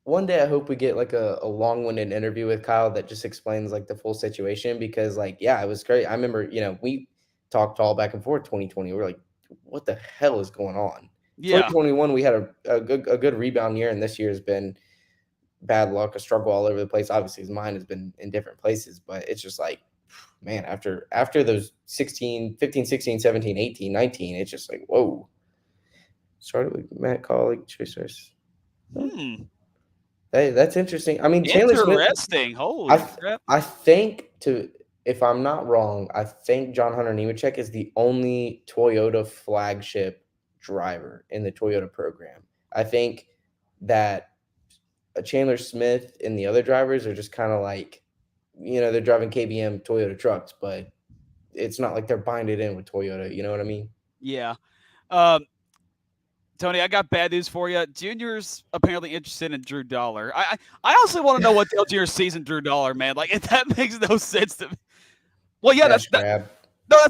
One day I hope we get like a long-winded interview with Kyle that just explains like the full situation, because it was great. I remember we talked all back and forth 2020. We were like, what the hell is going on? Yeah. 2021 we had a good rebound year, and this year has been bad luck, a struggle all over the place. Obviously his mind has been in different places, but it's just like, man, after those 15, 16, 17, 18, 19, it's just like, whoa. Started with Matt Colleague, Childress. Hey, that's interesting. I mean, interesting. Holy crap. I think, if I'm not wrong, I think John Hunter Nemechek is the only Toyota flagship driver in the Toyota program. I think that Chandler Smith and the other drivers are just kind of like, they're driving KBM Toyota trucks, but it's not like they're binded in with Toyota. You know what I mean? Yeah. Tony, I got bad news for you. Junior's apparently interested in Drew Dollar. I honestly want to know what Dale Jr. sees in Drew Dollar, man. Like, that makes no sense to me. Well, yeah, that's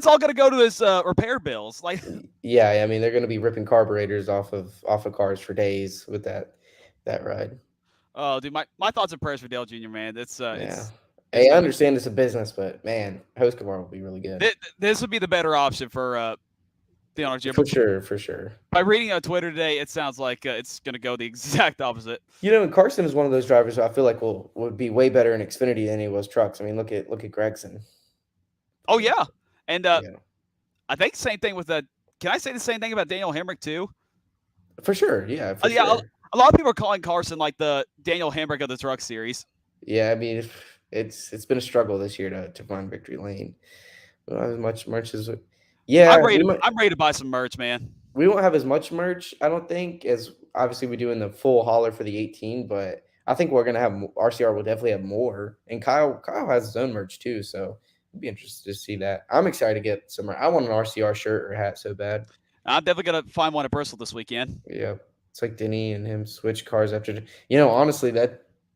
all going to go to his repair bills. Like, yeah, I mean, they're going to be ripping carburetors off of cars for days with that ride. Oh, dude, my thoughts and prayers for Dale Jr., man. Hey, I understand it's a business, but man, host car will be really good. This would be the better option for the honor Jr. For sure. By reading on Twitter today, it sounds like it's going to go the exact opposite. Carson is one of those drivers who I feel like would be way better in Xfinity than he was trucks. I mean, look at Gregson. Oh yeah, and I think same thing with can I say the same thing about Daniel Hemrick too? For sure, yeah. Sure. A lot of people are calling Carson like the Daniel Hemrick of the truck series. Yeah, I mean, it's been a struggle this year to find victory lane. We don't have as much merch as I'm ready to buy some merch, man. We won't have as much merch, I don't think, as obviously we do in the full hauler for the 18, but I think we're gonna have RCR will definitely have more. And Kyle has his own merch too, so I'd be interested to see that. I'm excited to get some. I want an RCR shirt or hat so bad. I'm definitely gonna find one at Bristol this weekend. Yeah, it's like Denny and him switch cars after. Honestly,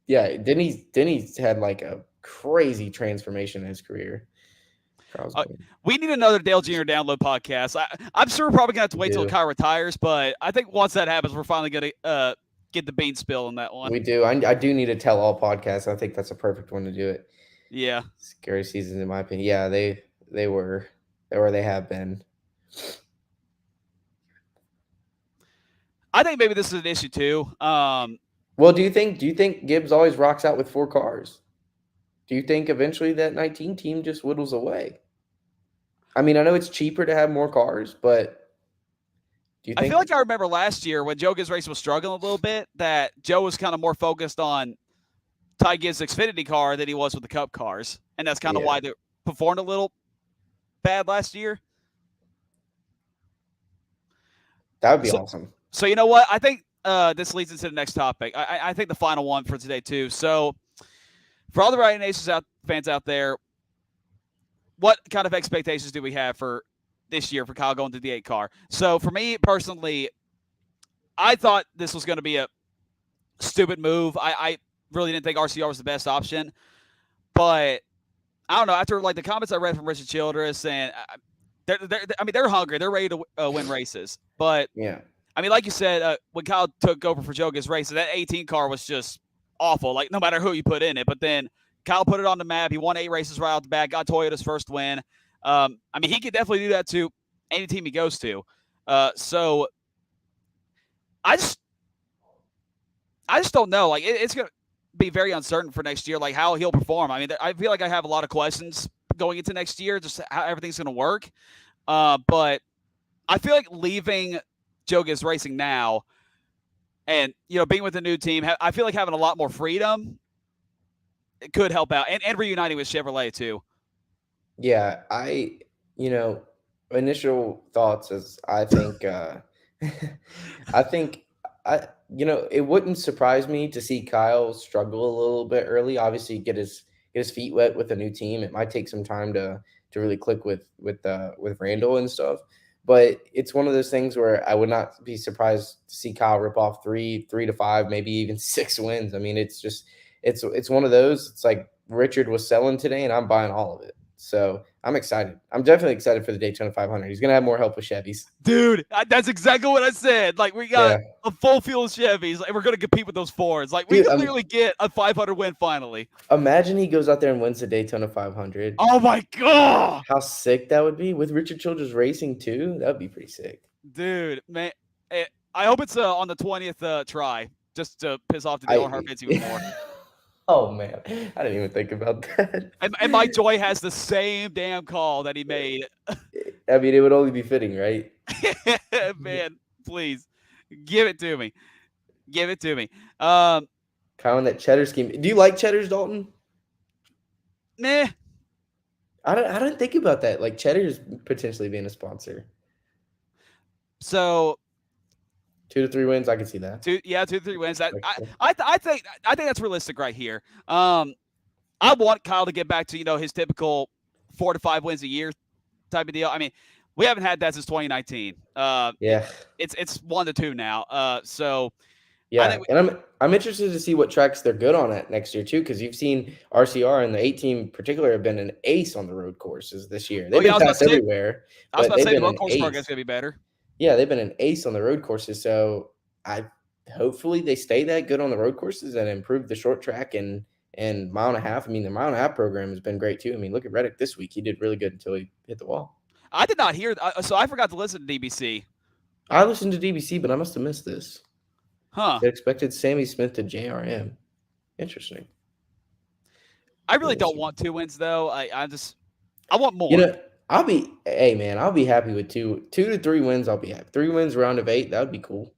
Denny's had like a crazy transformation in his career. We need another Dale Jr. download podcast. I'm sure we're probably gonna have to wait till Kyle retires, but I think once that happens, we're finally gonna get the bean spill on that one. We do. I do need a tell all podcast. I think that's a perfect one to do it. Yeah. Scary seasons, in my opinion. Yeah, they were where they have been. I think maybe this is an issue too. Well, do you think Gibbs always rocks out with 4 cars? Do you think eventually that 19 team just whittles away? I mean, I know it's cheaper to have more cars, but do you think? I feel like I remember last year when Joe Gibbs' race was struggling a little bit, that Joe was kind of more focused on Ty Gibbs' Xfinity car than he was with the Cup cars, and that's kind of why they performed a little bad last year. That would be awesome. So you know what? I think this leads into the next topic. I think the final one for today too. So for all the Rowdy Nation fans out there, what kind of expectations do we have for this year for Kyle going to the 8 car? So for me personally, I thought this was going to be a stupid move. I really didn't think RCR was the best option, but I don't know. After like the comments I read from Richard Childress, and they're hungry. They're ready to win races. But yeah, I mean, like you said, when Kyle took over for Joe Gibbs' race, that 18 car was just awful. Like no matter who you put in it, but then Kyle put it on the map. He won 8 races right off the bat. Got Toyota's first win. I mean, he could definitely do that to any team he goes to. So I just don't know. Like it's gonna be very uncertain for next year, like how he'll perform. I mean, I feel like I have a lot of questions going into next year, just how everything's going to work. But I feel like leaving Joe Gibbs Racing now and, being with a new team, I feel like having a lot more freedom, it could help out. And reuniting with Chevrolet too. Yeah, initial thoughts is I think it wouldn't surprise me to see Kyle struggle a little bit early. Obviously, get his feet wet with a new team. It might take some time to really click with Randall and stuff. But it's one of those things where I would not be surprised to see Kyle rip off 3 to 5, maybe even 6 wins. I mean, it's one of those. It's like Richard was selling today, and I'm buying all of it. So I'm excited. I'm definitely excited for the Daytona 500. He's going to have more help with Chevys. Dude, that's exactly what I said. Like, we got a full field of Chevys. Like, we're going to compete with those Fords. Like, we can literally get a 500 win finally. Imagine he goes out there and wins the Daytona 500. Oh, my God. How sick that would be. With Richard Childress racing, too. That would be pretty sick. Dude, man. I hope it's on the 20th try, just to piss off the Earnhardt fans even more. Oh, man. I didn't even think about that. And Mike Joy has the same damn call that he made. I mean, it would only be fitting, right? Man, please. Give it to me. Give it to me. Kind of that cheddar scheme. Do you like cheddars, Dalton? Meh. I don't think about that. Like, Cheddar's potentially being a sponsor. So 2 to 3 wins, I can see that. 2 to 3 wins. I think that's realistic right here. I want Kyle to get back to his typical 4 to 5 wins a year type of deal. I mean, we haven't had that since 2019. Yeah, it's 1 to 2 now. So yeah, and I'm interested to see what tracks they're good on at next year too, because you've seen RCR and the 8 team in particular have been an ace on the road courses this year. They've been passed everywhere. I was about to say the road course program's gonna be better. Yeah, they've been an ace on the road courses, so hopefully they stay that good on the road courses and improve the short track and mile and a half. I mean, the mile and a half program has been great too. I mean, look at Reddick this week; he did really good until he hit the wall. I did not hear, so I forgot to listen to DBC. I listened to DBC, but I must have missed this. Huh? They expected Sammy Smith to JRM. Interesting. I really don't want 2 wins though. I want more. I'll be happy with 2 to 3 wins. I'll be happy. 3 wins, round of 8. That would be cool.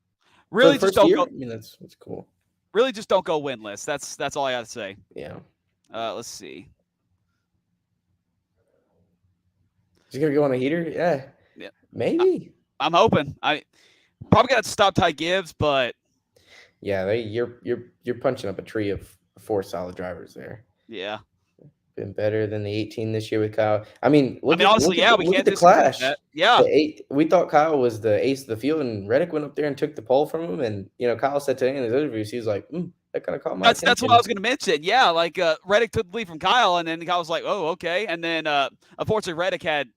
Really, just don't go. I mean, that's cool. Really, just don't go winless. That's all I got to say. Yeah. Let's see. Is he gonna go on a heater? Yeah. Maybe. I'm hoping. I probably got to stop Ty Gibbs, but yeah, you're punching up a tree of 4 solid drivers there. Yeah. Been better than the 18 this year with Kyle. I mean, honestly, we can't the clash. Yeah. We thought Kyle was the ace of the field, and Reddick went up there and took the pole from him. And Kyle said today in his interviews, he was like, "That kind of caught my attention." That's what I was going to mention. Yeah, like Reddick took the lead from Kyle, and then Kyle was like, "Oh, okay." And then unfortunately, Reddick had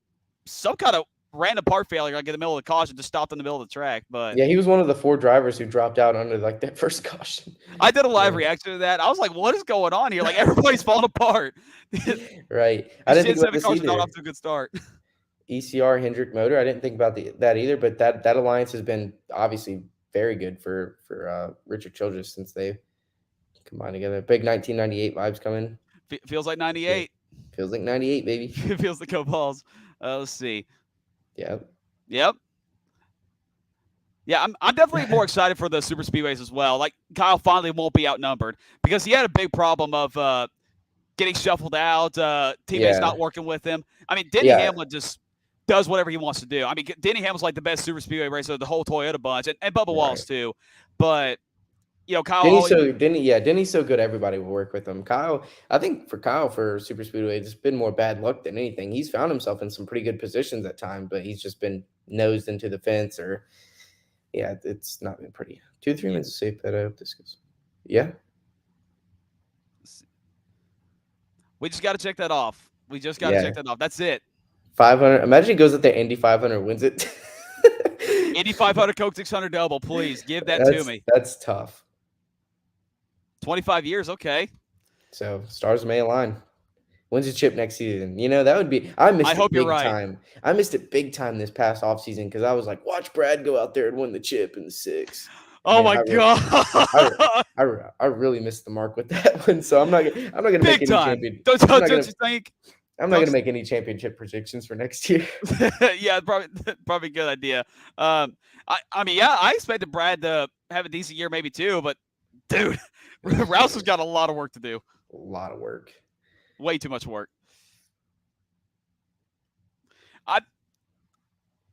some kind of random part failure, like in the middle of the caution, just stopped in the middle of the track. But yeah, he was one of the 4 drivers who dropped out under like that first caution. I did a live reaction to that. I was like, "What is going on here? Like everybody's falling apart." Right. I didn't think about this either. Not off to a good start. ECR Hendrick motor. I didn't think about that either. But that alliance has been obviously very good for Richard Childress since they combined together. Big 1998 vibes coming. Feels like 98. Feels like 98, baby. It feels like go balls. Let's see. Yep. Yep. Yeah, I'm definitely more excited for the super speedways as well. Like Kyle finally won't be outnumbered because he had a big problem of getting shuffled out, teammates Yeah. not working with him. I mean, Denny Yeah. Hamlin just does whatever he wants to do. I mean, Denny Hamlin's like the best super speedway racer of the whole Toyota bunch, and Bubba Wallace too. But Kyle Denny's so good everybody will work with him. Kyle, I think for Kyle for Super Speedway, it's been more bad luck than anything. He's found himself in some pretty good positions at times, but he's just been nosed into the fence it's not been pretty. 2-3 minutes of safe bet. I hope this goes. Yeah. We just got to check that off. That's it. 500. Imagine he goes up there, Indy 500, wins it. Indy 500 Coke 600 double, please give that to me. That's tough. 25 years, okay. So stars may align. When's your chip next season? That would be. I hope you're right. Time. I missed it big time this past offseason because I was like, watch Brad go out there and win the chip in the 6. Oh my god! I really missed the mark with that one. So I'm not gonna make any champion. Don't you think? I'm not gonna make any championship predictions for next year. Yeah, probably a good idea. I mean, I expected Brad to have a decent year, maybe too. But dude, Rouse has got a lot of work to do. A lot of work. Way too much work.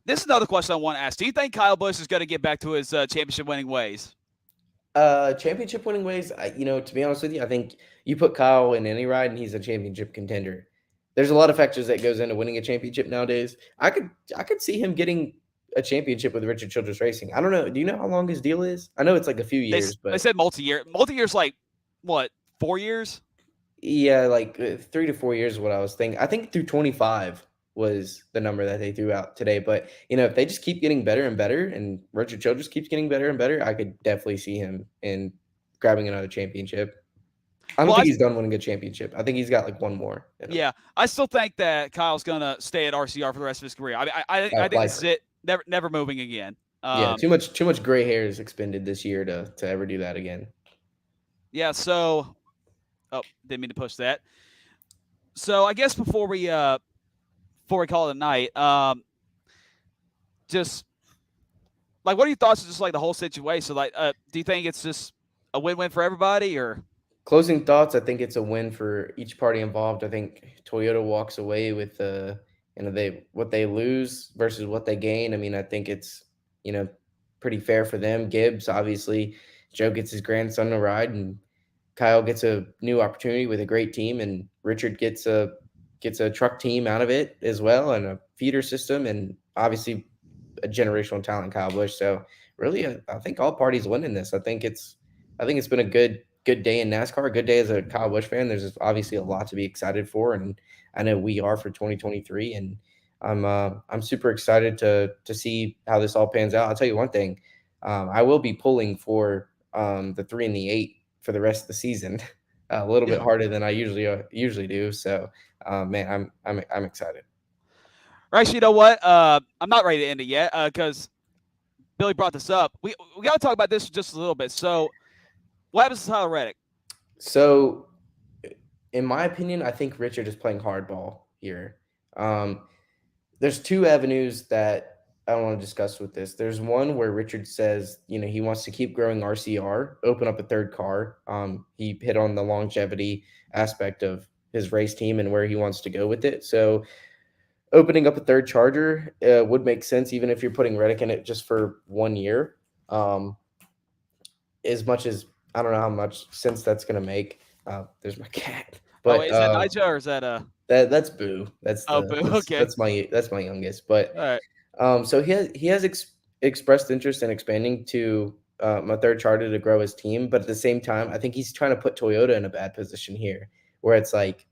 This is another question I want to ask. Do you think Kyle Busch is going to get back to his championship winning ways? Championship winning ways, to be honest with you, I think you put Kyle in any ride and he's a championship contender. There's a lot of factors that goes into winning a championship nowadays. I could see him getting a championship with Richard Childress Racing. I don't know. Do you know how long his deal is? I know it's like a few years, but they said multi-year. Multi-year's like what, 4 years? Yeah, like 3 to 4 years is what I was thinking. I think through 25 was the number that they threw out today. But, if they just keep getting better and better and Richard Childress keeps getting better and better, I could definitely see him in grabbing another championship. I don't think he's done winning a championship. I think he's got like one more. Yeah, I still think that Kyle's going to stay at RCR for the rest of his career. I think this is it. Never moving again. Too much gray hairs expended this year to ever do that again. Yeah, so... Oh, didn't mean to push that. So I guess before we call it a night, just like, what are your thoughts on just like the whole situation? Like, do you think it's just a win-win for everybody, or? Closing thoughts. I think it's a win for each party involved. I think Toyota walks away with what they lose versus what they gain. I mean, I think it's pretty fair for them. Gibbs, obviously, Joe gets his grandson to ride, and Kyle gets a new opportunity with a great team, and Richard gets a truck team out of it as well, and a feeder system, and obviously a generational talent, Kyle Busch. So really, I think all parties win in this. I think it's been a good day in NASCAR, a good day as a Kyle Busch fan. There's obviously a lot to be excited for, and I know we are for 2023, and I'm super excited to see how this all pans out. I'll tell you one thing, I will be pulling for the 3 and the 8 for the rest of the season, a little bit harder than I usually do. So, man, I'm excited. Actually, you know what? I'm not ready to end it yet because Billy brought this up. We got to talk about this just a little bit. So, what happens to Tyler Reddick? So, in my opinion, I think Richard is playing hardball here. There's 2 avenues that I want to discuss with this. There's one where Richard says, he wants to keep growing RCR, open up a third car. He hit on the longevity aspect of his race team and where he wants to go with it. So opening up a third charger would make sense, even if you're putting Reddick in it just for 1 year. As much as I don't know how much sense that's going to make. There's my cat. But, is that Nigel or is that that's Boo. Boo. Okay. That's my youngest. But all right. So he has expressed interest in expanding to a third charter to grow his team, but at the same time, I think he's trying to put Toyota in a bad position here, where it's like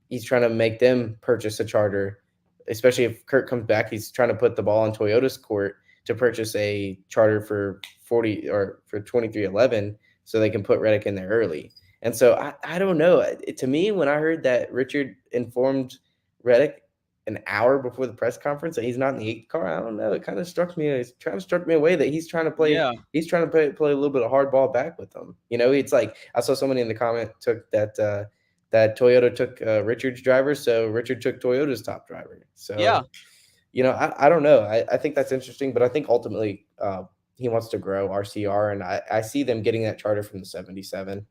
he's trying to make them purchase a charter, especially if Kurt comes back. He's trying to put the ball in Toyota's court to purchase a charter for 40 or for 2311, so they can put Reddick in there early. And so I don't know. To me, when I heard that Richard informed Reddick an hour before the press conference that he's not in the 8 car, I don't know. It kind of struck me a way that he's trying to play. Yeah. He's trying to play a little bit of hard ball back with them. It's like I saw somebody in the comment took that that Toyota took Richard's driver, so Richard took Toyota's top driver. So, Yeah. I don't know. I think that's interesting, but I think ultimately he wants to grow RCR, and I see them getting that charter from the 77.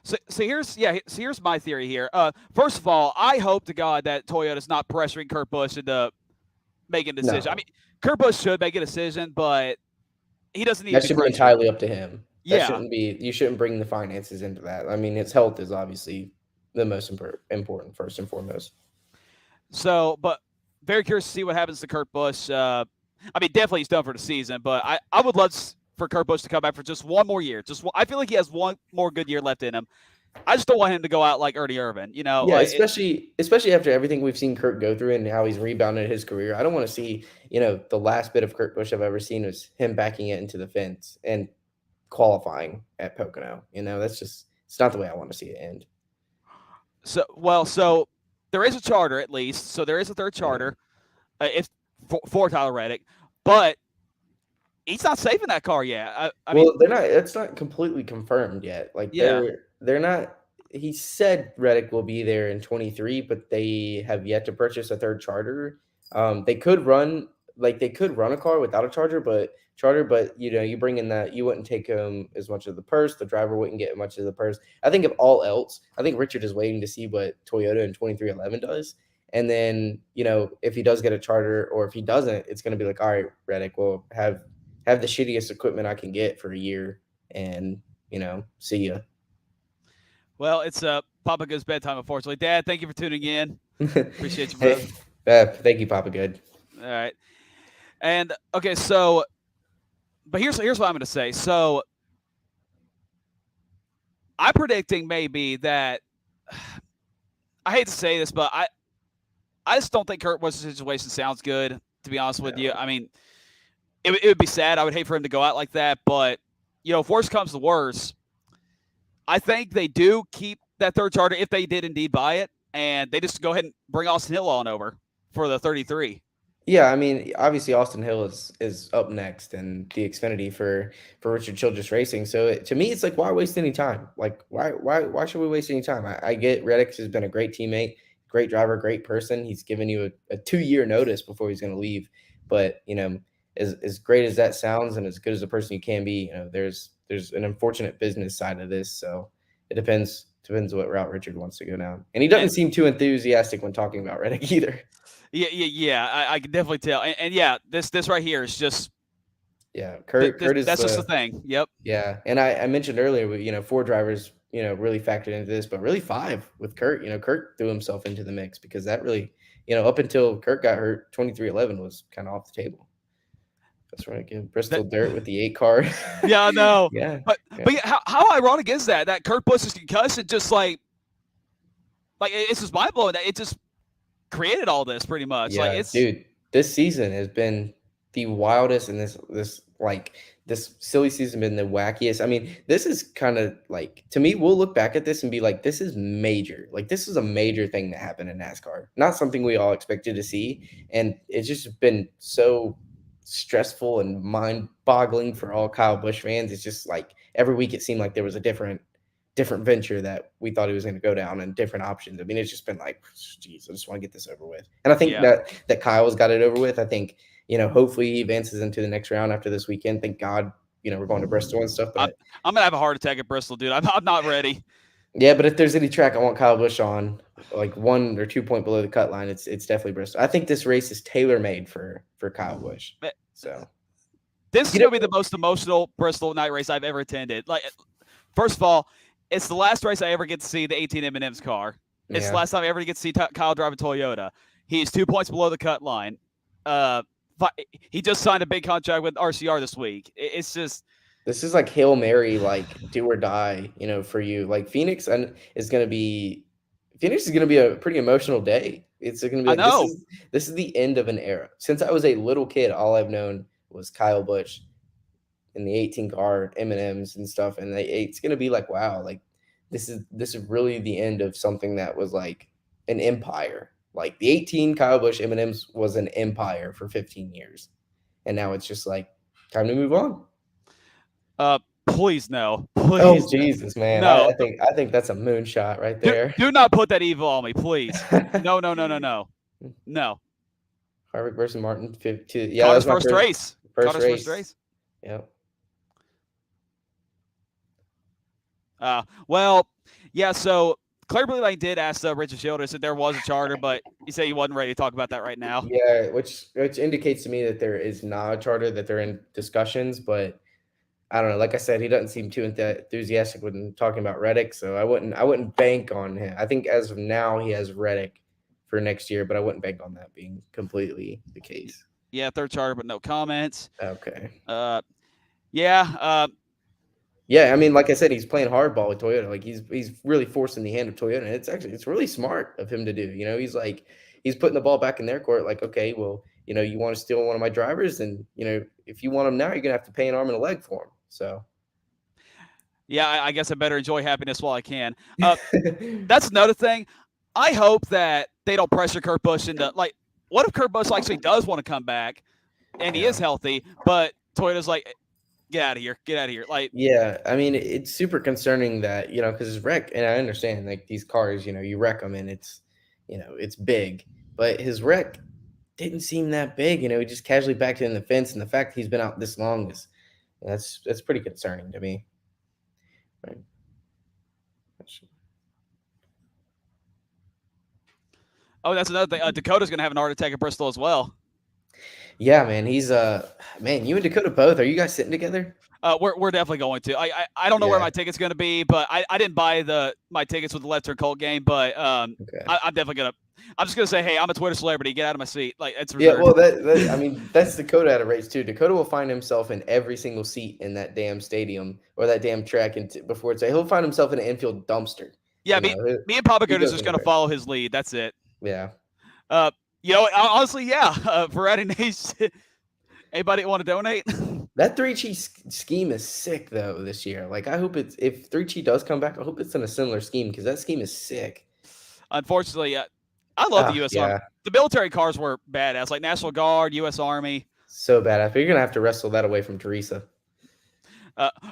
So here's my theory here. First of all, I hope to God that Toyota's not pressuring Kurt Busch into making a decision. No. I mean, Kurt Busch should make a decision, but he doesn't need That to should be be pressured. entirely up to him. That Yeah. shouldn't be. You shouldn't bring the finances into that. I mean, his health is obviously the most important first and foremost. So, but very curious to see what happens to Kurt Busch. I mean, definitely he's done for the season, but I would love for Kurt Busch to come back for just one more year. I feel like he has one more good year left in him. I just don't want him to go out like Ernie Irvan, Yeah, like especially after everything we've seen Kurt go through and how he's rebounded his career. I don't want to see, the last bit of Kurt Busch I've ever seen was him backing it into the fence and qualifying at Pocono. It's not the way I want to see it end. So there is a charter at least. So there is a third charter. It's for Tyler Reddick, but he's not saving that car yet. I mean, they're not. It's not completely confirmed yet. Like they're not. He said Reddick will be there in 23, but they have yet to purchase a third charter. They could run a car without a charter, but you bring in that you wouldn't take as much of the purse. The driver wouldn't get much of the purse. I think if all else, I think Richard is waiting to see what Toyota in 2311 does. And then, if he does get a charter or if he doesn't, it's going to be like, all right, Reddick, we'll have the shittiest equipment I can get for a year and, see ya. Well, it's Papa Good's bedtime, unfortunately. Dad, thank you for tuning in. Appreciate you, brother. Thank you, Papa Good. All right. And, okay, so, but here's what I'm going to say. So, I'm predicting maybe that, I hate to say this, but I just don't think Kurt Busch's situation sounds good, to be honest with you. I mean, it would be sad. I would hate for him to go out like that. But, if worse comes to worse, I think they do keep that third charter if they did indeed buy it. And they just go ahead and bring Austin Hill on over for the 33. Yeah, I mean, obviously Austin Hill is up next in the Xfinity for Richard Childress Racing. So to me, it's like, why waste any time? Like, why should we waste any time? I get Reddick has been a great teammate, great driver, great person. He's given you a 2-year notice before he's going to leave. But, as great as that sounds and as good as a person you can be, there's an unfortunate business side of this. So it depends what route Richard wants to go down. And he doesn't seem too enthusiastic when talking about Reddick either. Yeah. I can definitely tell. And yeah, this right here is just. Yeah, Kurt is. That's just the thing. Yep. Yeah, and I mentioned earlier, 4 drivers, really factored into this, but really 5 with Kurt. Kurt threw himself into the mix because that really, up until Kurt got hurt, 2311 was kind of off the table. That's right. Give Bristol dirt with the 8 car. Yeah, I know. Yeah. But how ironic is that Kurt Busch's concussion just like it's just mind blowing that it just created all this pretty much. Yeah, dude, this season has been the wildest, and this silly season been the wackiest. I mean, this is kind of like, to me, we'll look back at this and be like, this is major. Like, this is a major thing that happened in NASCAR. Not something we all expected to see, and it's just been so stressful and mind-boggling for all Kyle Busch fans. It's just like every week it seemed like there was a different venture that we thought he was going to go down and different options. I mean, it's just been like, geez, I just want to get this over with. And I think that Kyle's got it over with. I think, hopefully he advances into the next round after this weekend. Thank God, we're going to Bristol and stuff. But I'm going to have a heart attack at Bristol, dude. I'm not ready. Yeah, but if there's any track I want Kyle Busch on, like 1 or 2 point below the cut line, it's definitely Bristol. I think this race is tailor-made for Kyle Busch. So this is going to be the most emotional Bristol night race I've ever attended. Like, first of all, it's the last race I ever get to see the 18 M&M's car. It's the last time I ever get to see Kyle drive a Toyota. He's 2 points below the cut line. He just signed a big contract with RCR this week. It's just. This is like Hail Mary, like do or die, for you. Like Phoenix is going to be a pretty emotional day. It's going to be like, I know. This is the end of an era. Since I was a little kid, all I've known was Kyle Busch in the 18 car M&Ms and stuff. And it's going to be like, wow, like this is really the end of something that was like an empire. Like the 18 Kyle Busch M&Ms was an empire for 15 years. And now it's just like time to move on. Please no. Oh Please Jesus, man! no. I think that's a moonshot right there. Do not put that evil on me, please. No. No. Harvick versus Martin. Yeah, Caught that his was my first race. First Caught his race. first race. Yep. Well, yeah. So Claire Blue did ask Richard Childress if there was a charter, but he said he wasn't ready to talk about that right now. Yeah, which indicates to me that there is not a charter, that they're in discussions, but I don't know. Like I said, he doesn't seem too enthusiastic when talking about Reddick, so I wouldn't bank on him. I think as of now he has Reddick for next year, but I wouldn't bank on that being completely the case. Yeah, third charter, but no comments. Okay. Yeah. Yeah, I mean, like I said, he's playing hardball with Toyota. Like he's really forcing the hand of Toyota, and it's really smart of him to do. You know, he's putting the ball back in their court. Like, okay, well, you know, you want to steal one of my drivers, and you know, if you want him now, you're gonna have to pay an arm and a leg for him. So. Yeah, I guess I better enjoy happiness while I can. That's another thing. I hope that they don't pressure Kurt Busch into like. What if Kurt Busch actually does want to come back, and he is healthy, but Toyota's like, get out of here. Like, yeah, I mean, it's super concerning that, you know, because his wreck, and I understand like these cars, you know, you wreck them and it's, you know, it's big, but his wreck didn't seem that big. You know, he just casually backed it in the fence, and the fact that he's been out this long that's pretty concerning to me. Right. Oh, that's another thing. Dakota's gonna have an heart attack at Bristol as well. Yeah, man. He's man. You and Dakota both. Are you guys sitting together? We're definitely going to. I don't know where my ticket's going to be, but I didn't buy my tickets with the Left Turn Colt game. But okay. I'm definitely gonna. I'm just gonna say, hey, I'm a Twitter celebrity. Get out of my seat. Like it's reserved. Yeah. Well, that I mean, that's Dakota at a race too. Dakota will find himself in every single seat in that damn stadium or that damn track, and before it's he'll find himself in an infield dumpster. Yeah, me and Papa Good is just gonna follow his lead. That's it. Yeah. You know, honestly, yeah. For adding Nation, anybody want to donate? That 3-Chi scheme is sick though this year. Like I hope if 3-Chi does come back, I hope it's in a similar scheme because that scheme is sick. Unfortunately, I love the U.S. Army. The military cars were badass, like National Guard, U.S. Army. So badass. But you're gonna have to wrestle that away from Teresa.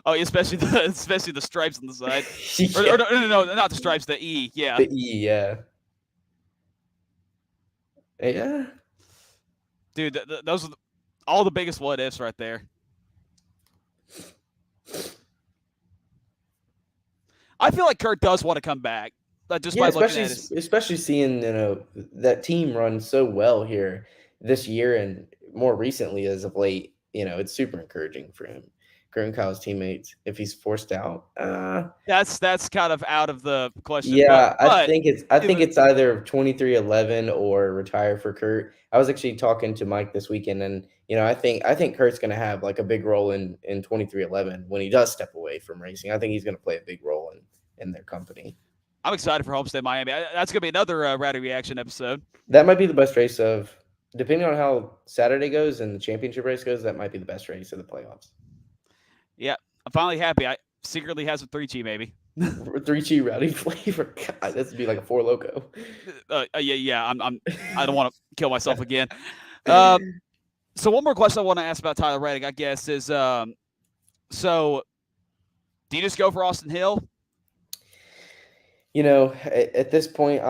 Especially the stripes on the side. Yeah. or no, not the stripes. The E. Yeah. The E. Yeah. Yeah. Dude, those are all the biggest what ifs right there. I feel like Kurt does want to come back. Just by looking at it. Especially seeing, you know, that team run so well here this year and more recently as of late, you know, it's super encouraging for him. Kurt and Kyle's teammates, if he's forced out. That's kind of out of the question. Yeah, I think it's either 23-11 or retire for Kurt. I was actually talking to Mike this weekend, and you know, I think Kurt's going to have like a big role in 23-11 when he does step away from racing. I think he's going to play a big role in their company. I'm excited for Homestead Miami. That's going to be another Rowdy reaction episode. That might be the best race depending on how Saturday goes and the championship race goes, that might be the best race of the playoffs. Yeah, I'm finally happy. I secretly have some 3-Chi maybe. 3-Chi Rowdy flavor. God, this would be like a Four Loko. Yeah. I don't want to kill myself again. So one more question I want to ask about Tyler Reddick, I guess, is so do you just go for Austin Hill? You know, at this point,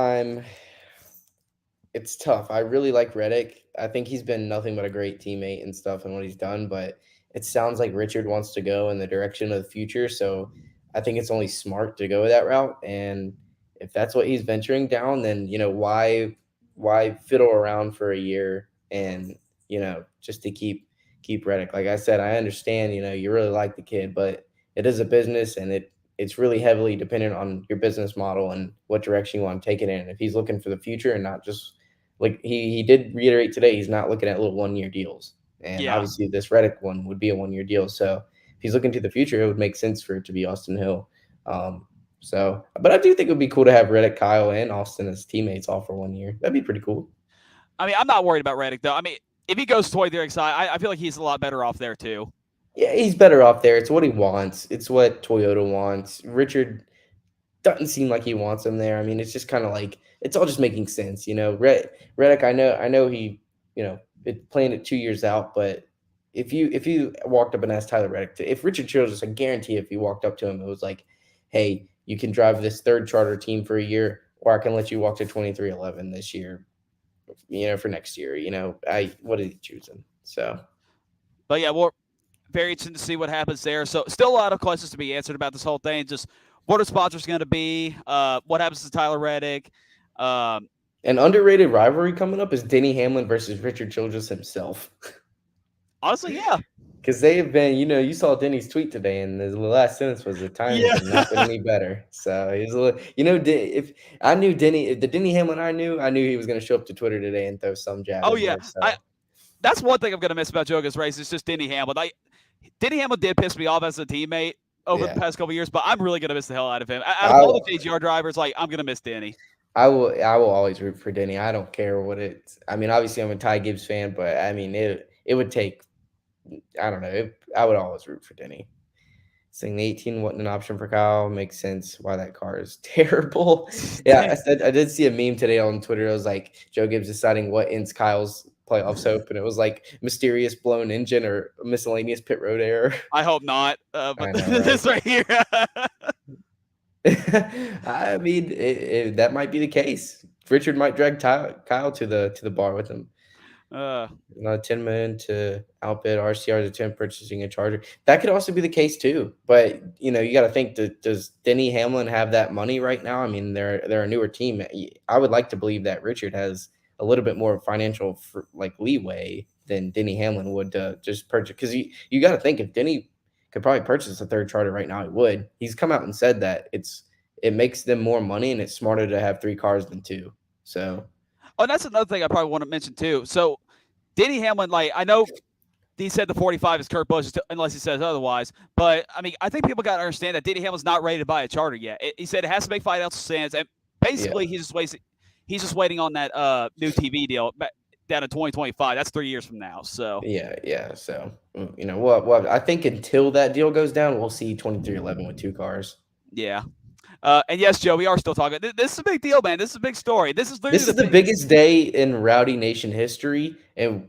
it's tough. I really like Reddick. I think he's been nothing but a great teammate and stuff and what he's done, but it sounds like Richard wants to go in the direction of the future. So I think it's only smart to go that route. And if that's what he's venturing down, then, you know, why fiddle around for a year and, you know, just to keep Reddick. Like I said, I understand, you know, you really like the kid, but it is a business and it's really heavily dependent on your business model and what direction you want to take it in. If he's looking for the future and not just like he did reiterate today, he's not looking at little 1-year deals. And obviously this Reddick one would be a 1-year deal. So if he's looking to the future, it would make sense for it to be Austin Hill. But I do think it would be cool to have Reddick, Kyle, and Austin as teammates all for 1 year. That'd be pretty cool. I mean, I'm not worried about Reddick though. I mean, if he goes to the side, I feel like he's a lot better off there too. Yeah, he's better off there. It's what he wants. It's what Toyota wants. Richard doesn't seem like he wants him there. I mean, it's just kind of like it's all just making sense, you know. Reddick, I know he, you know, playing it 2 years out, but if you walked up and asked Tyler Reddick if Richard Childress, I guarantee if you walked up to him, it was like, hey, you can drive this third charter team for a year, or I can let you walk to 23XI this year, for next year. What did he choose him? So, but yeah, we're very interested to see what happens there. So still a lot of questions to be answered about this whole thing. Just what are sponsors going to be? What happens to Tyler Reddick? An underrated rivalry coming up is Denny Hamlin versus Richard Childress himself. Honestly, yeah. Because they have been, you saw Denny's tweet today, and the last sentence was the timing has not been any better. So he was a little, if I knew Denny, if the Denny Hamlin I knew he was going to show up to Twitter today and throw some jab. Oh yeah, there, so. That's one thing I'm going to miss about Joga's race. It's just Denny Hamlin. Denny Hamlin did piss me off as a teammate over the past couple of years, but I'm really going to miss the hell out of him. Out of all the JGR drivers, I'm going to miss Denny. I will always root for Denny. I don't care what it's. I mean, obviously I'm a Ty Gibbs fan, but I mean it would take. I don't know. I would always root for Denny. Saying the 18 wasn't an option for Kyle makes sense. Why that car is terrible. Yeah, I did see a meme today on Twitter. It was like Joe Gibbs deciding what ends Kyle's playoff soap, and it was like mysterious blown engine or miscellaneous pit road error. I hope not. But know, this right here. I mean, that might be the case. Richard might drag Kyle to the bar with him. $10 million to outbid RCR to 10 purchasing a Charger. That could also be the case too. But you got to think, does Denny Hamlin have that money right now? I mean, they're a newer team. I would like to believe that Richard has a little bit more financial leeway than Denny Hamlin would to just purchase. Because you got to think, if Denny could probably purchase a third charter right now, he would. He's come out and said that it makes them more money and it's smarter to have 3 cars than 2. So. Oh, that's another thing I probably want to mention too. So Denny Hamlin, I know he said the 45 is Kurt Busch unless he says otherwise. But I mean, I think people got to understand that Denny Hamlin's not ready to buy a charter yet. He said it has to make financial sense, and basically he's just waiting on that new TV deal down in 2025. That's 3 years from now. So yeah. So well, I think until that deal goes down, we'll see 23XI with 2 cars. Yeah. And yes, Joe, we are still talking. This is a big deal, man. This is a big story. This is the biggest day in Rowdy Nation history, and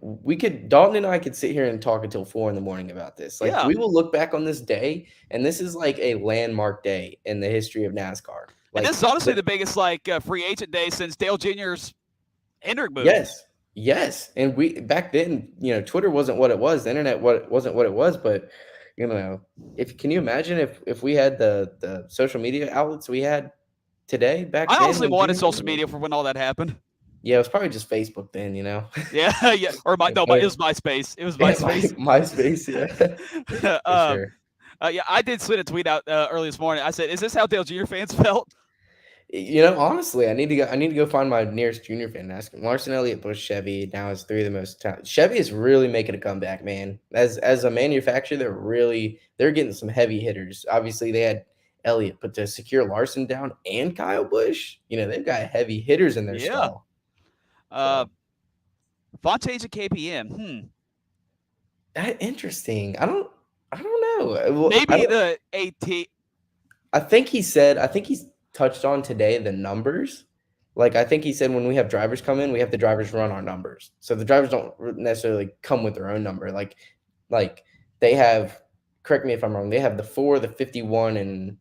Dalton and I could sit here and talk until 4 a.m. about this. We will look back on this day, and this is like a landmark day in the history of NASCAR. And this is honestly the biggest free agent day since Dale Jr.'s Hendrick move. Yes, and we back then, Twitter wasn't what it was, the internet wasn't what it was, but. Can you imagine if we had the social media outlets we had today back then? I honestly wanted social media for when all that happened. Yeah, it was probably just Facebook then, Yeah. Or it was MySpace. It was MySpace. MySpace, yeah. Sure. I did send a tweet out early this morning. I said, "Is this how Dale Jr. fans felt?" Honestly, I need to go find my nearest junior fan and ask him. Larson Elliott, Busch, Chevy now is 3 of the most talented. Chevy is really making a comeback, man. As a manufacturer, they're getting some heavy hitters. Obviously, they had Elliott, but to secure Larson down and Kyle Busch, they've got heavy hitters in their stall. Fontaine at KPM. Interesting. I don't know. Maybe the AT. I think he's touched on today the numbers. I think he said when we have drivers come in, we have the drivers run our numbers. So the drivers don't necessarily come with their own number. They have, correct me if I'm wrong, they have the 4, the 51, and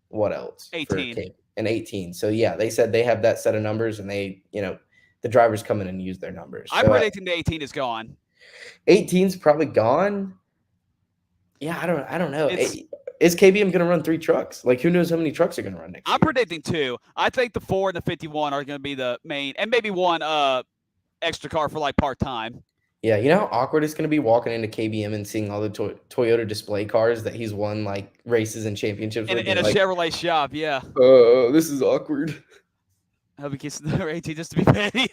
what else? 18. And 18. So yeah, they said they have that set of numbers, and they, the drivers come in and use their numbers. I'm predicting the 18 is gone. 18's probably gone. Yeah, I don't know. Is KBM going to run 3 trucks? Who knows how many trucks are going to run next year? I'm predicting 2. I think the 4 and the 51 are going to be the main, and maybe 1 extra car for part-time. Yeah, you know how awkward it's going to be walking into KBM and seeing all the Toyota display cars that he's won races and championships with. In a Chevrolet shop, yeah. This is awkward. I hope he gets the 18 just to be petty.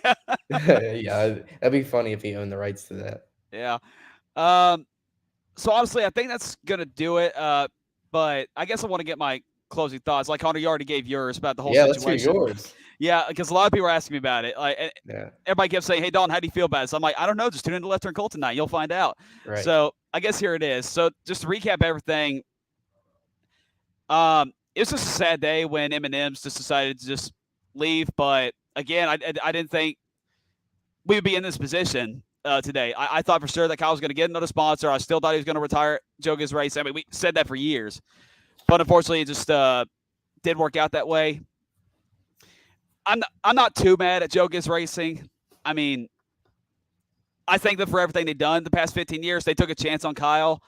Yeah, that'd be funny if he owned the rights to that. Yeah. So honestly, I think that's going to do it. But I guess I want to get my closing thoughts. Hunter, you already gave yours about the whole situation. Let's hear yours. Yeah, because a lot of people are asking me about it. Everybody kept saying, "Hey, Dalton, how do you feel about it?" So I'm like, I don't know. Just tune into Left Turn Colt tonight. You'll find out. Right. So I guess here it is. So just to recap everything, it was just a sad day when M&M's just decided to just leave. But again, I didn't think we would be in this position today. I thought for sure that Kyle was going to get another sponsor. I still thought he was going to retire Joe Gibbs Racing. I mean, we said that for years, but unfortunately, it just didn't work out that way. I'm not too mad at Joe Gibbs Racing. I mean, I thank them for everything they've done the past 15 years. They took a chance on Kyle.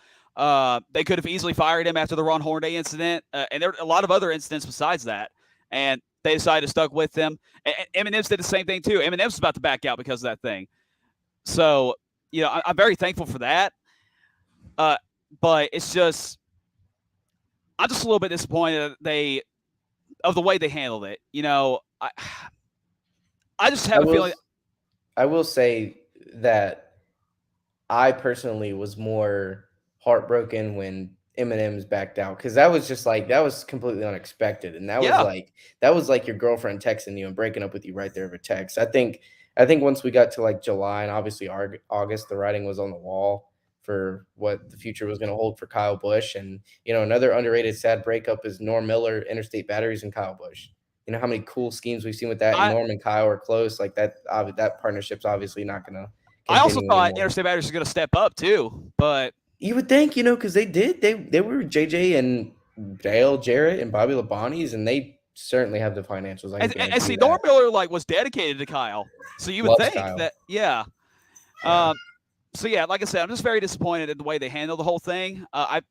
They could have easily fired him after the Ron Hornaday incident, and there were a lot of other incidents besides that. And they decided to stuck with him. And M&M's did the same thing too. M&M's about to back out because of that thing. So, you know, I'm very thankful for that. But it's just, I'm just a little bit disappointed of the way they handled it. You know, I just have a feeling. I will say that I personally was more heartbroken when M&M's backed out, because that was just like, that was completely unexpected, and that was like your girlfriend texting you and breaking up with you right there over text. I think once we got to like July and obviously August, the writing was on the wall for what the future was going to hold for Kyle Busch. And you know, another underrated sad breakup is Norm Miller, Interstate Batteries, and Kyle Busch. You know how many cool schemes we've seen with that. And Norm and Kyle are close. Like that partnership's obviously not going to. I also thought Interstate Batteries was going to step up too, but you would think, you know, because they did. They were JJ and Dale Jarrett and Bobby Labonte's, and they certainly have the financials. And see, Norm Miller was dedicated to Kyle, so you would think that, yeah. So yeah, like I said, I'm just very disappointed in the way they handled the whole thing. I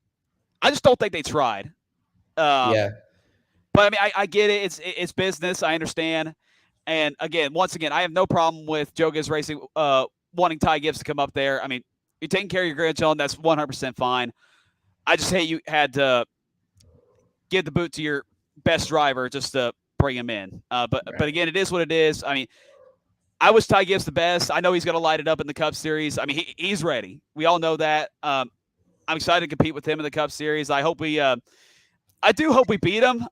just don't think they tried. Yeah. But I mean, I get it. It's business. I understand. And once again, I have no problem with Joe Gibbs Racing wanting Ty Gibbs to come up there. I mean, you're taking care of your grandchildren. That's 100% fine. I just hate you had to give the boot to your best driver just to bring him in. But again, it is what it is. I mean, I wish Ty Gibbs the best. I know he's going to light it up in the Cup Series. I mean, he's ready. We all know that. I'm excited to compete with him in the Cup Series. I do hope we beat him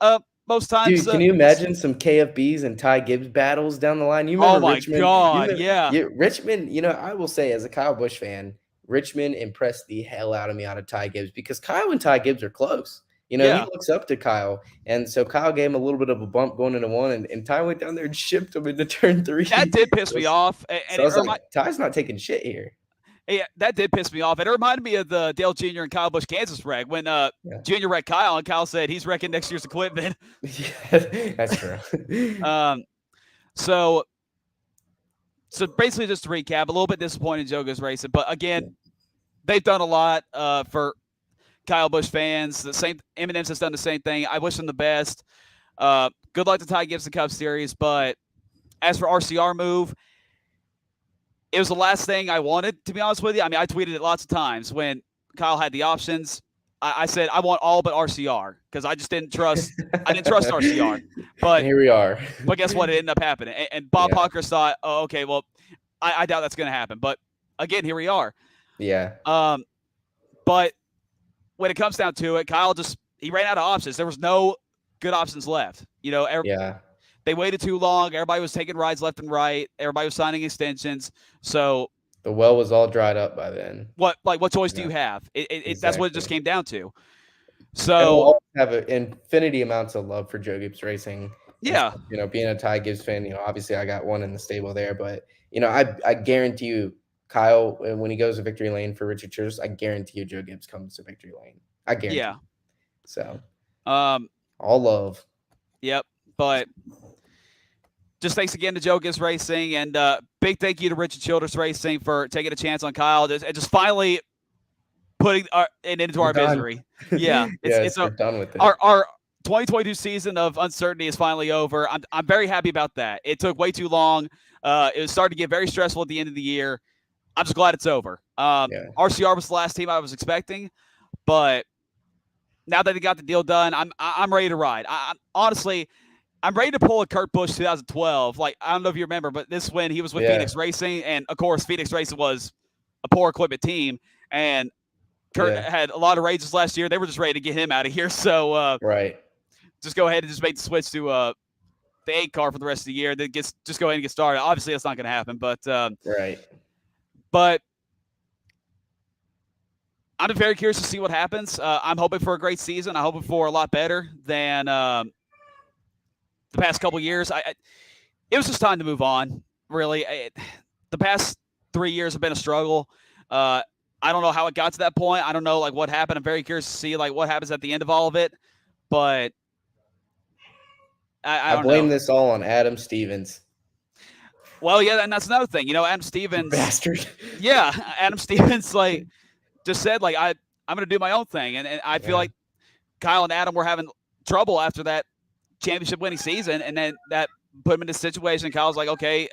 most times. Dude, can you imagine some KFBs and Ty Gibbs battles down the line? You remember Richmond? God, yeah. Richmond, you know, I will say as a Kyle Busch fan, Richmond impressed the hell out of me out of Ty Gibbs, because Kyle and Ty Gibbs are close. You know, he looks up to Kyle. And so Kyle gave him a little bit of a bump going into one, and Ty went down there and shipped him into turn 3. That did piss me off. And so I was like, Ty's not taking shit here. Yeah, that did piss me off. It reminded me of the Dale Jr. and Kyle Busch Kansas wreck when Jr. wrecked Kyle, and Kyle said he's wrecking next year's equipment. Yeah, that's true. So basically, just to recap, a little bit disappointed in Joe Gibbs Racing, but again, they've done a lot for Kyle Busch fans. The same M&M's has done the same thing. I wish them the best. Good luck to Ty Gibbs in Cup Series. But as for RCR move, it was the last thing I wanted, to be honest with you. I mean, I tweeted it lots of times when Kyle had the options. I said I want all but RCR, because I just didn't trust. I didn't trust RCR. But here we are. But guess what? It ended up happening. And Bob Huckers thought, oh, okay, well, I doubt that's going to happen. But again, here we are. Yeah. But when it comes down to it, Kyle he ran out of options. There was no good options left. You know, they waited too long. Everybody was taking rides left and right. Everybody was signing extensions. So the well was all dried up by then. What choice do you have? Exactly. That's what it just came down to. So we'll have infinity amounts of love for Joe Gibbs Racing. Yeah. You know, being a Ty Gibbs fan, you know, obviously I got one in the stable there, but you know, I guarantee you, Kyle, when he goes to victory lane for Richard Childress, I guarantee you Joe Gibbs comes to victory lane. I guarantee. Yeah. So, all love. Yep. But just thanks again to Joe Gibbs Racing, and big thank you to Richard Childress Racing for taking a chance on Kyle and just finally putting it into our misery. Yeah. We're done with it. Our 2022 season of uncertainty is finally over. I'm very happy about that. It took way too long. It was starting to get very stressful at the end of the year. I'm just glad it's over. RCR was the last team I was expecting, but now that they got the deal done, I'm ready to ride. Honestly, I'm ready to pull a Kurt Busch 2012. Like, I don't know if you remember, but this is when he was with Phoenix Racing, and of course, Phoenix Racing was a poor equipment team, and Kurt had a lot of rages last year. They were just ready to get him out of here. So, just go ahead and just make the switch to the 8 car for the rest of the year. Then just go ahead and get started. Obviously, that's not going to happen, but But I'm very curious to see what happens. I'm hoping for a great season. I'm hoping for a lot better than the past couple years. It was just time to move on, really. The past 3 years have been a struggle. I don't know how it got to that point. I don't know like what happened. I'm very curious to see like what happens at the end of all of it. But I blame know. this all on Adam Stevens. Well, yeah, and that's another thing. Adam Stevens, bastard. Yeah, Adam Stevens like just said like I'm going to do my own thing, and I feel like Kyle and Adam were having trouble after that championship winning season, and then that put him in this situation. Kyle's like, okay,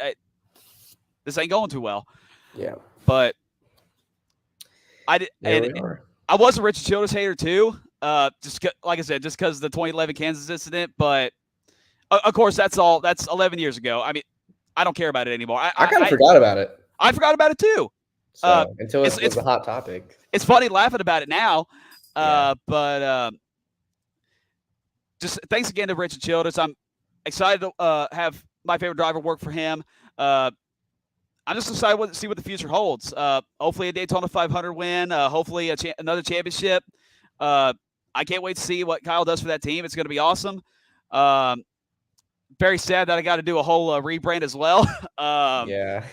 this ain't going too well. Yeah, but I did. I was a Richard Childress hater too. Just like I said, just because of the 2011 Kansas incident. But of course, that's 11 years ago. I mean, I don't care about it anymore. I kind of forgot about it. I forgot about it too. So, until it was a hot topic. It's funny laughing about it now. But just thanks again to Richard Childress. I'm excited to have my favorite driver work for him. I'm just excited to see what the future holds. Hopefully a Daytona 500 win. Hopefully another championship. I can't wait to see what Kyle does for that team. It's going to be awesome. Very sad that I got to do a whole rebrand as well. Yeah,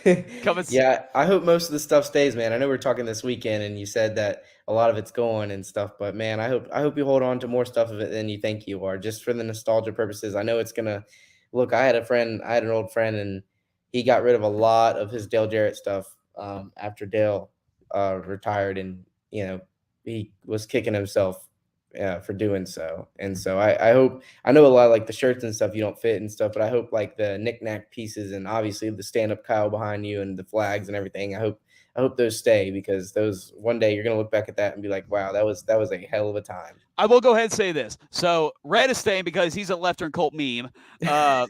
I hope most of the stuff stays, man. I know we're talking this weekend, and you said that a lot of it's going and stuff, but man, I hope you hold on to more stuff of it than you think you are, just for the nostalgia purposes. I know it's gonna look. I had an old friend, and he got rid of a lot of his Dale Jarrett stuff after Dale retired, and he was kicking himself for doing so. And so I hope, I know a lot of like the shirts and stuff you don't fit and stuff, but I hope like the knick-knack pieces and obviously the stand-up Kyle behind you and the flags and everything, I hope those stay, because those one day you're going to look back at that and be like, wow, that was a hell of a time. I will go ahead and say this. So Red is staying because he's a left turn Colt meme. The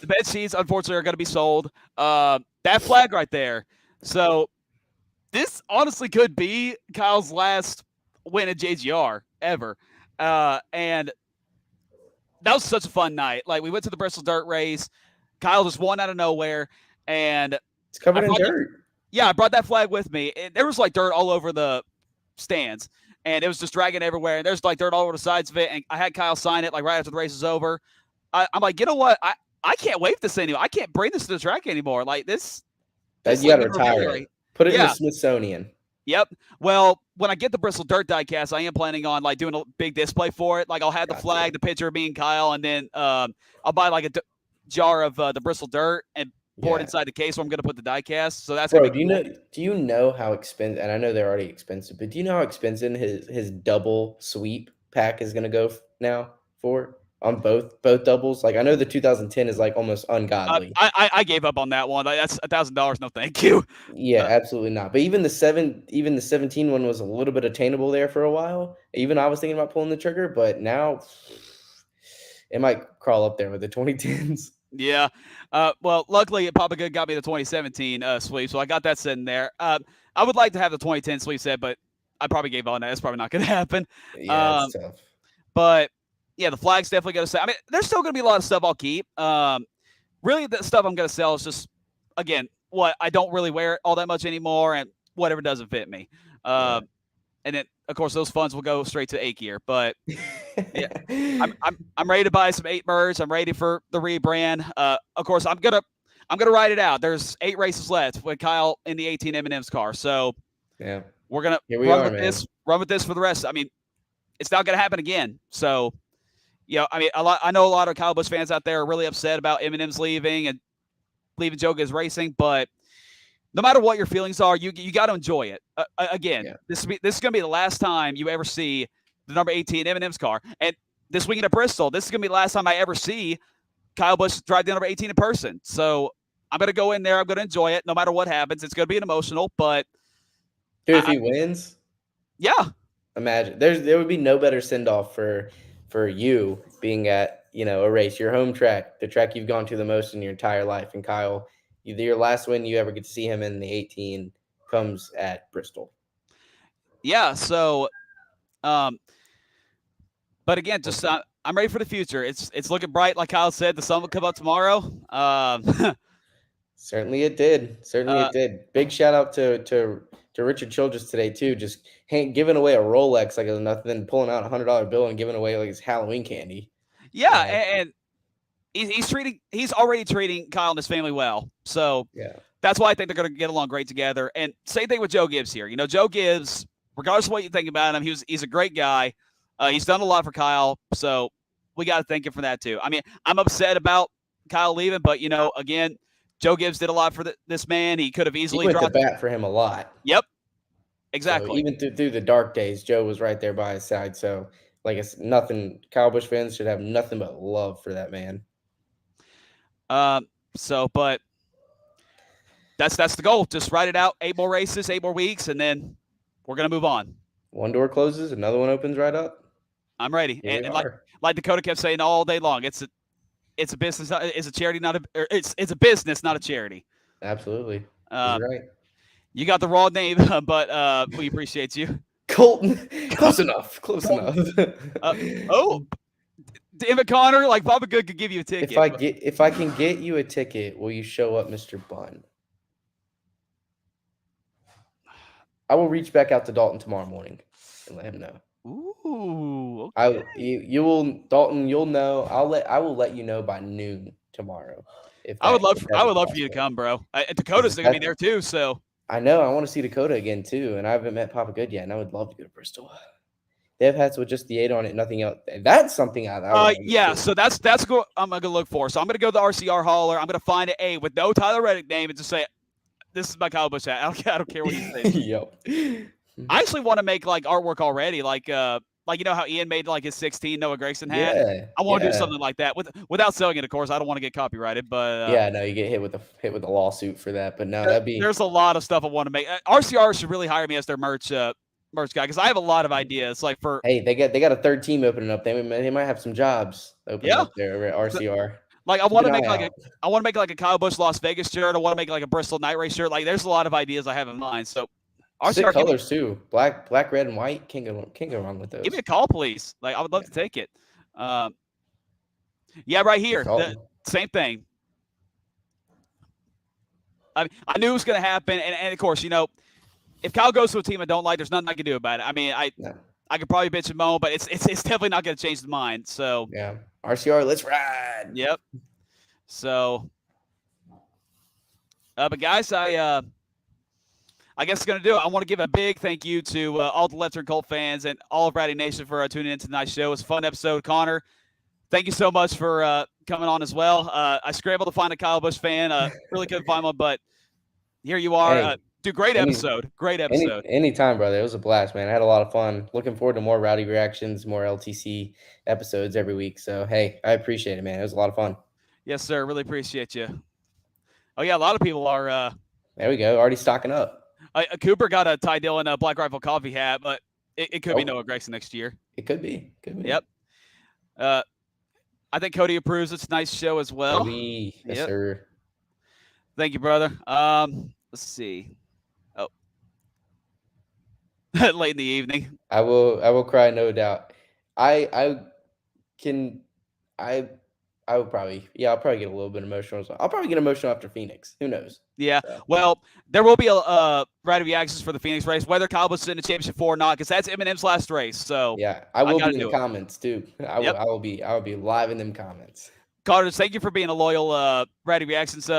bed sheets, unfortunately, are going to be sold. That flag right there. So this honestly could be Kyle's last win at JGR ever. And that was such a fun night. Like, we went to the Bristol dirt race. Kyle just won out of nowhere. And it's covered in dirt. I brought that flag with me. And there was like dirt all over the stands. And it was just dragging everywhere. And there's like dirt all over the sides of it. And I had Kyle sign it like right after the race is over. I'm like, you know what? I can't wave this anymore. I can't bring this to the track anymore. Like this you got to retire it. Put it in the Smithsonian. Yep. Well, when I get the Bristol dirt diecast, I am planning on like doing a big display for it. Like, I'll have the flag, the picture of me and Kyle, and then I'll buy like a jar of the Bristol dirt and pour it inside the case where I'm going to put the diecast. So that's do you know how expensive? And I know they're already expensive, but do you know how expensive his double sweep pack is going to go now for? On both doubles? Like, I know the 2010 is like almost ungodly. I gave up on that one. Like, that's $1,000. No, thank you. Yeah, absolutely not. But even the 17 one was a little bit attainable there for a while. Even I was thinking about pulling the trigger, but now it might crawl up there with the 2010s. Yeah. Well, luckily, Papa Good got me the 2017 sweep, so I got that sitting there. I would like to have the 2010 sweep set, but I probably gave up on that. It's probably not going to happen. Yeah, it's tough. But yeah, the flag's definitely going to sell. I mean, there's still going to be a lot of stuff I'll keep. Really, the stuff I'm going to sell is just, again, what I don't really wear all that much anymore, and whatever doesn't fit me. And then, of course, those funds will go straight to 8 Gear. But yeah, I'm ready to buy some 8 merge. I'm ready for the rebrand. Of course, I'm gonna ride it out. There's 8 races left with Kyle in the 18 M&M's car. So yeah, we're gonna run with this for the rest. I mean, it's not gonna happen again. So. I mean, I know a lot of Kyle Busch fans out there are really upset about M&M's leaving and leaving Joe Gibbs Racing, but no matter what your feelings are, you got to enjoy it. This is going to be the last time you ever see the number 18 M&M's car. And this weekend at Bristol, this is going to be the last time I ever see Kyle Busch drive the number 18 in person. So I'm going to go in there. I'm going to enjoy it no matter what happens. It's going to be an emotional, but dude, if he wins, imagine there would be no better send-off for you being at, a race, your home track, the track you've gone to the most in your entire life. And Kyle, your last win you ever get to see him in the 18 comes at Bristol. Yeah. So, but again, just I'm ready for the future. It's looking bright. Like Kyle said, the sun will come up tomorrow. Certainly it did. It did. Big shout out to Richard Childress today too. Just giving away a Rolex like it was nothing, pulling out $100 bill and giving away like his Halloween candy. Yeah, and he's already treating Kyle and his family well. So that's why I think they're going to get along great together. And same thing with Joe Gibbs here. Joe Gibbs, regardless of what you think about him, he's a great guy. He's done a lot for Kyle, so we got to thank him for that too. I mean, I'm upset about Kyle leaving, but again, Joe Gibbs did a lot for this man. He could have easily dropped the bat for him a lot. Yep, exactly. So even through the dark days, Joe was right there by his side. So it's nothing. Kyle Busch fans should have nothing but love for that man. But that's the goal. Just write it out. 8 more races, 8 more weeks, and then we're gonna move on. One door closes, another one opens right up. I'm ready. And like Dakota kept saying all day long, it's a business. It's a charity, it's a business, not a charity. Absolutely. You're right. You got the raw name, but we appreciate you. Colton. Close enough. Close enough. Emmett Connor, like Papa Good could give you a ticket. If I can get you a ticket, will you show up, Mr. Bunn? I will reach back out to Dalton tomorrow morning and let him know. Ooh. Okay. You will, Dalton. You'll know. I will let you know by noon tomorrow. I would love for you to come, bro. Dakota's gonna be there too. So I know. I want to see Dakota again too, and I haven't met Papa Good yet, and I would love to go to Bristol. They have hats with just the 8 on it, nothing else. That's something I so that's what I'm gonna look for. So I'm gonna go to the RCR hauler. I'm gonna find an 8 with no Tyler Reddick name and just say, "This is my Kyle Busch hat." I don't care what he says. Yep. I actually want to make like artwork already, like how Ian made like his 16 Noah Gragson hat. Yeah, I want to do something like that without selling it. Of course, I don't want to get copyrighted, but no, you get hit with a lawsuit for that. But no, there's a lot of stuff I want to make. RCR should really hire me as their merch guy because I have a lot of ideas. Like they got a third team opening up. They might have some jobs opening up there at RCR. Like I want to make like a Kyle Busch Las Vegas shirt. I want to make like a Bristol Night Race shirt. Like there's a lot of ideas I have in mind. So RCR colors too. Black, red, and white. Can't go wrong with those. Give me a call, please. Like I would love to take it. Right here. Same thing. I knew it was going to happen, and of course, if Kyle goes to a team I don't like, there's nothing I can do about it. I mean, I could probably bitch and moan, but it's definitely not going to change the mind. So RCR, let's ride. Yep. So, but guys, I guess it's going to do it. I want to give a big thank you to all the Left Turn Colt fans and all of Rowdy Nation for tuning in to tonight's show. It was a fun episode. Connor, thank you so much for coming on as well. I scrambled to find a Kyle Busch fan. Really couldn't find one, but here you are. Hey. Great episode. Great episode. Anytime, brother. It was a blast, man. I had a lot of fun. Looking forward to more Rowdy reactions, more LTC episodes every week. So, hey, I appreciate it, man. It was a lot of fun. Yes, sir. Really appreciate you. Oh, yeah. A lot of people are. There we go. Already stocking up. Cooper got a Ty Dillon Black Rifle coffee hat, but it could be Noah Gragson next year. It could be. Yep. I think Cody approves. It's a nice show as well. Cody. Yes, sir. Thank you, brother. Let's see. Late in the evening. I will cry, no doubt. I'll probably get a little bit emotional. I'll probably get emotional after Phoenix. Who knows? Yeah. So. Well, there will be a Rowdy reactions for the Phoenix race, whether Kyle Busch is in the championship 4 or not, because that's Eminem's last race. So yeah, I will be in the comments too. I will be live in them comments. Carter, thank you for being a loyal Rowdy reactions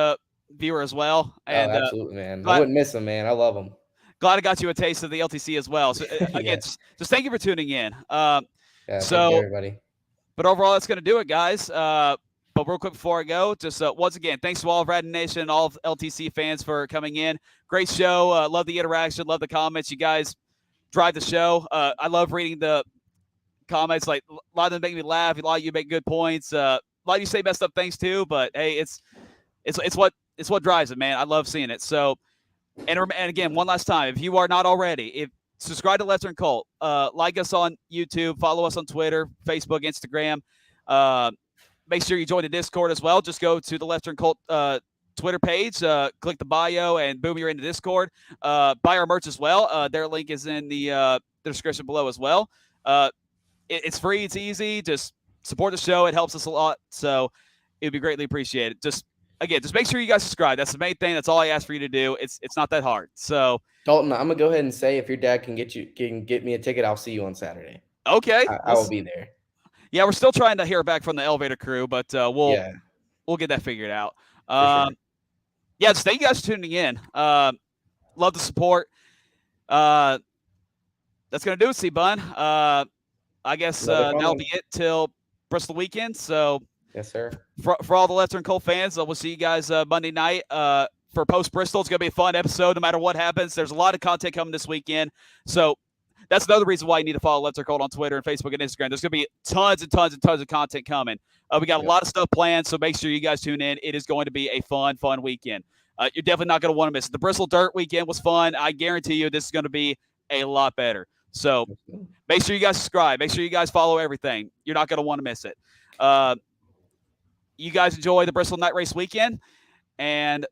viewer as well. And absolutely, man. I wouldn't miss them, man. I love them. Glad I got you a taste of the LTC as well. So again, just thank you for tuning in. Thank you, everybody. But overall, that's going to do it, guys. But real quick before I go, just once again, thanks to all of Rowdy Nation and all of LTC fans for coming in. Great show. Love the interaction. Love the comments. You guys drive the show. I love reading the comments. Like a lot of them make me laugh. A lot of you make good points. A lot of you say messed up things too. But hey, it's what drives it, man. I love seeing it. So. And again, one last time, if you are not already, subscribe to Left Turn Colt, like us on YouTube, follow us on Twitter, Facebook, Instagram. Make sure you join the Discord as well. Just go to the Left Turn Colt Twitter page, click the bio, and boom, you're in the Discord. Buy our merch as well. Their link is in the description below as well. It's free. It's easy. Just support the show. It helps us a lot. So it would be greatly appreciated. Again, just make sure you guys subscribe. That's the main thing. That's all I ask for you to do. It's not that hard. So Dalton, I'm gonna go ahead and say if your dad can get me a ticket, I'll see you on Saturday. Okay, I will be there. Yeah, we're still trying to hear back from the elevator crew, but we'll we'll get that figured out. sure. Yeah, just thank you guys for tuning in. Love the support. That's gonna do it, C Bunn. I guess that'll be it till Bristol weekend. So yes, sir. For all the Left Turn Cole fans, we'll see you guys Monday night for post Bristol. It's gonna be a fun episode, no matter what happens. There's a lot of content coming this weekend, so that's another reason why you need to follow Left Turn Cole on Twitter and Facebook and Instagram. There's gonna be tons and tons and tons of content coming. We got a lot of stuff planned, so make sure you guys tune in. It is going to be a fun weekend. You're definitely not going to want to miss it. The Bristol Dirt weekend was fun. I guarantee you this is going to be a lot better. So make sure you guys subscribe. Make sure you guys follow everything. You're not going to want to miss it. You guys enjoy the Bristol Night Race weekend. And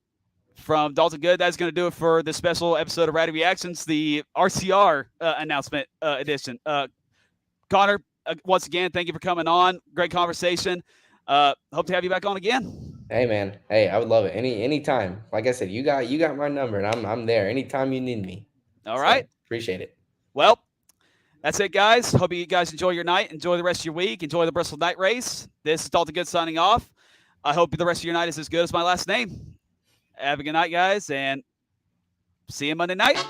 from Dalton Good, that's going to do it for this special episode of Rowdy Reactions, the RCR announcement edition. Connor, once again, thank you for coming on. Great conversation. Hope to have you back on again. Hey man, hey, I would love it. Anytime. Like I said, you got my number, and I'm there anytime you need me. All right, appreciate it. Well, that's it, guys. Hope you guys enjoy your night. Enjoy the rest of your week. Enjoy the Bristol Night Race. This is Dalton Good signing off. I hope the rest of your night is as good as my last name. Have a good night, guys, and see you Monday night.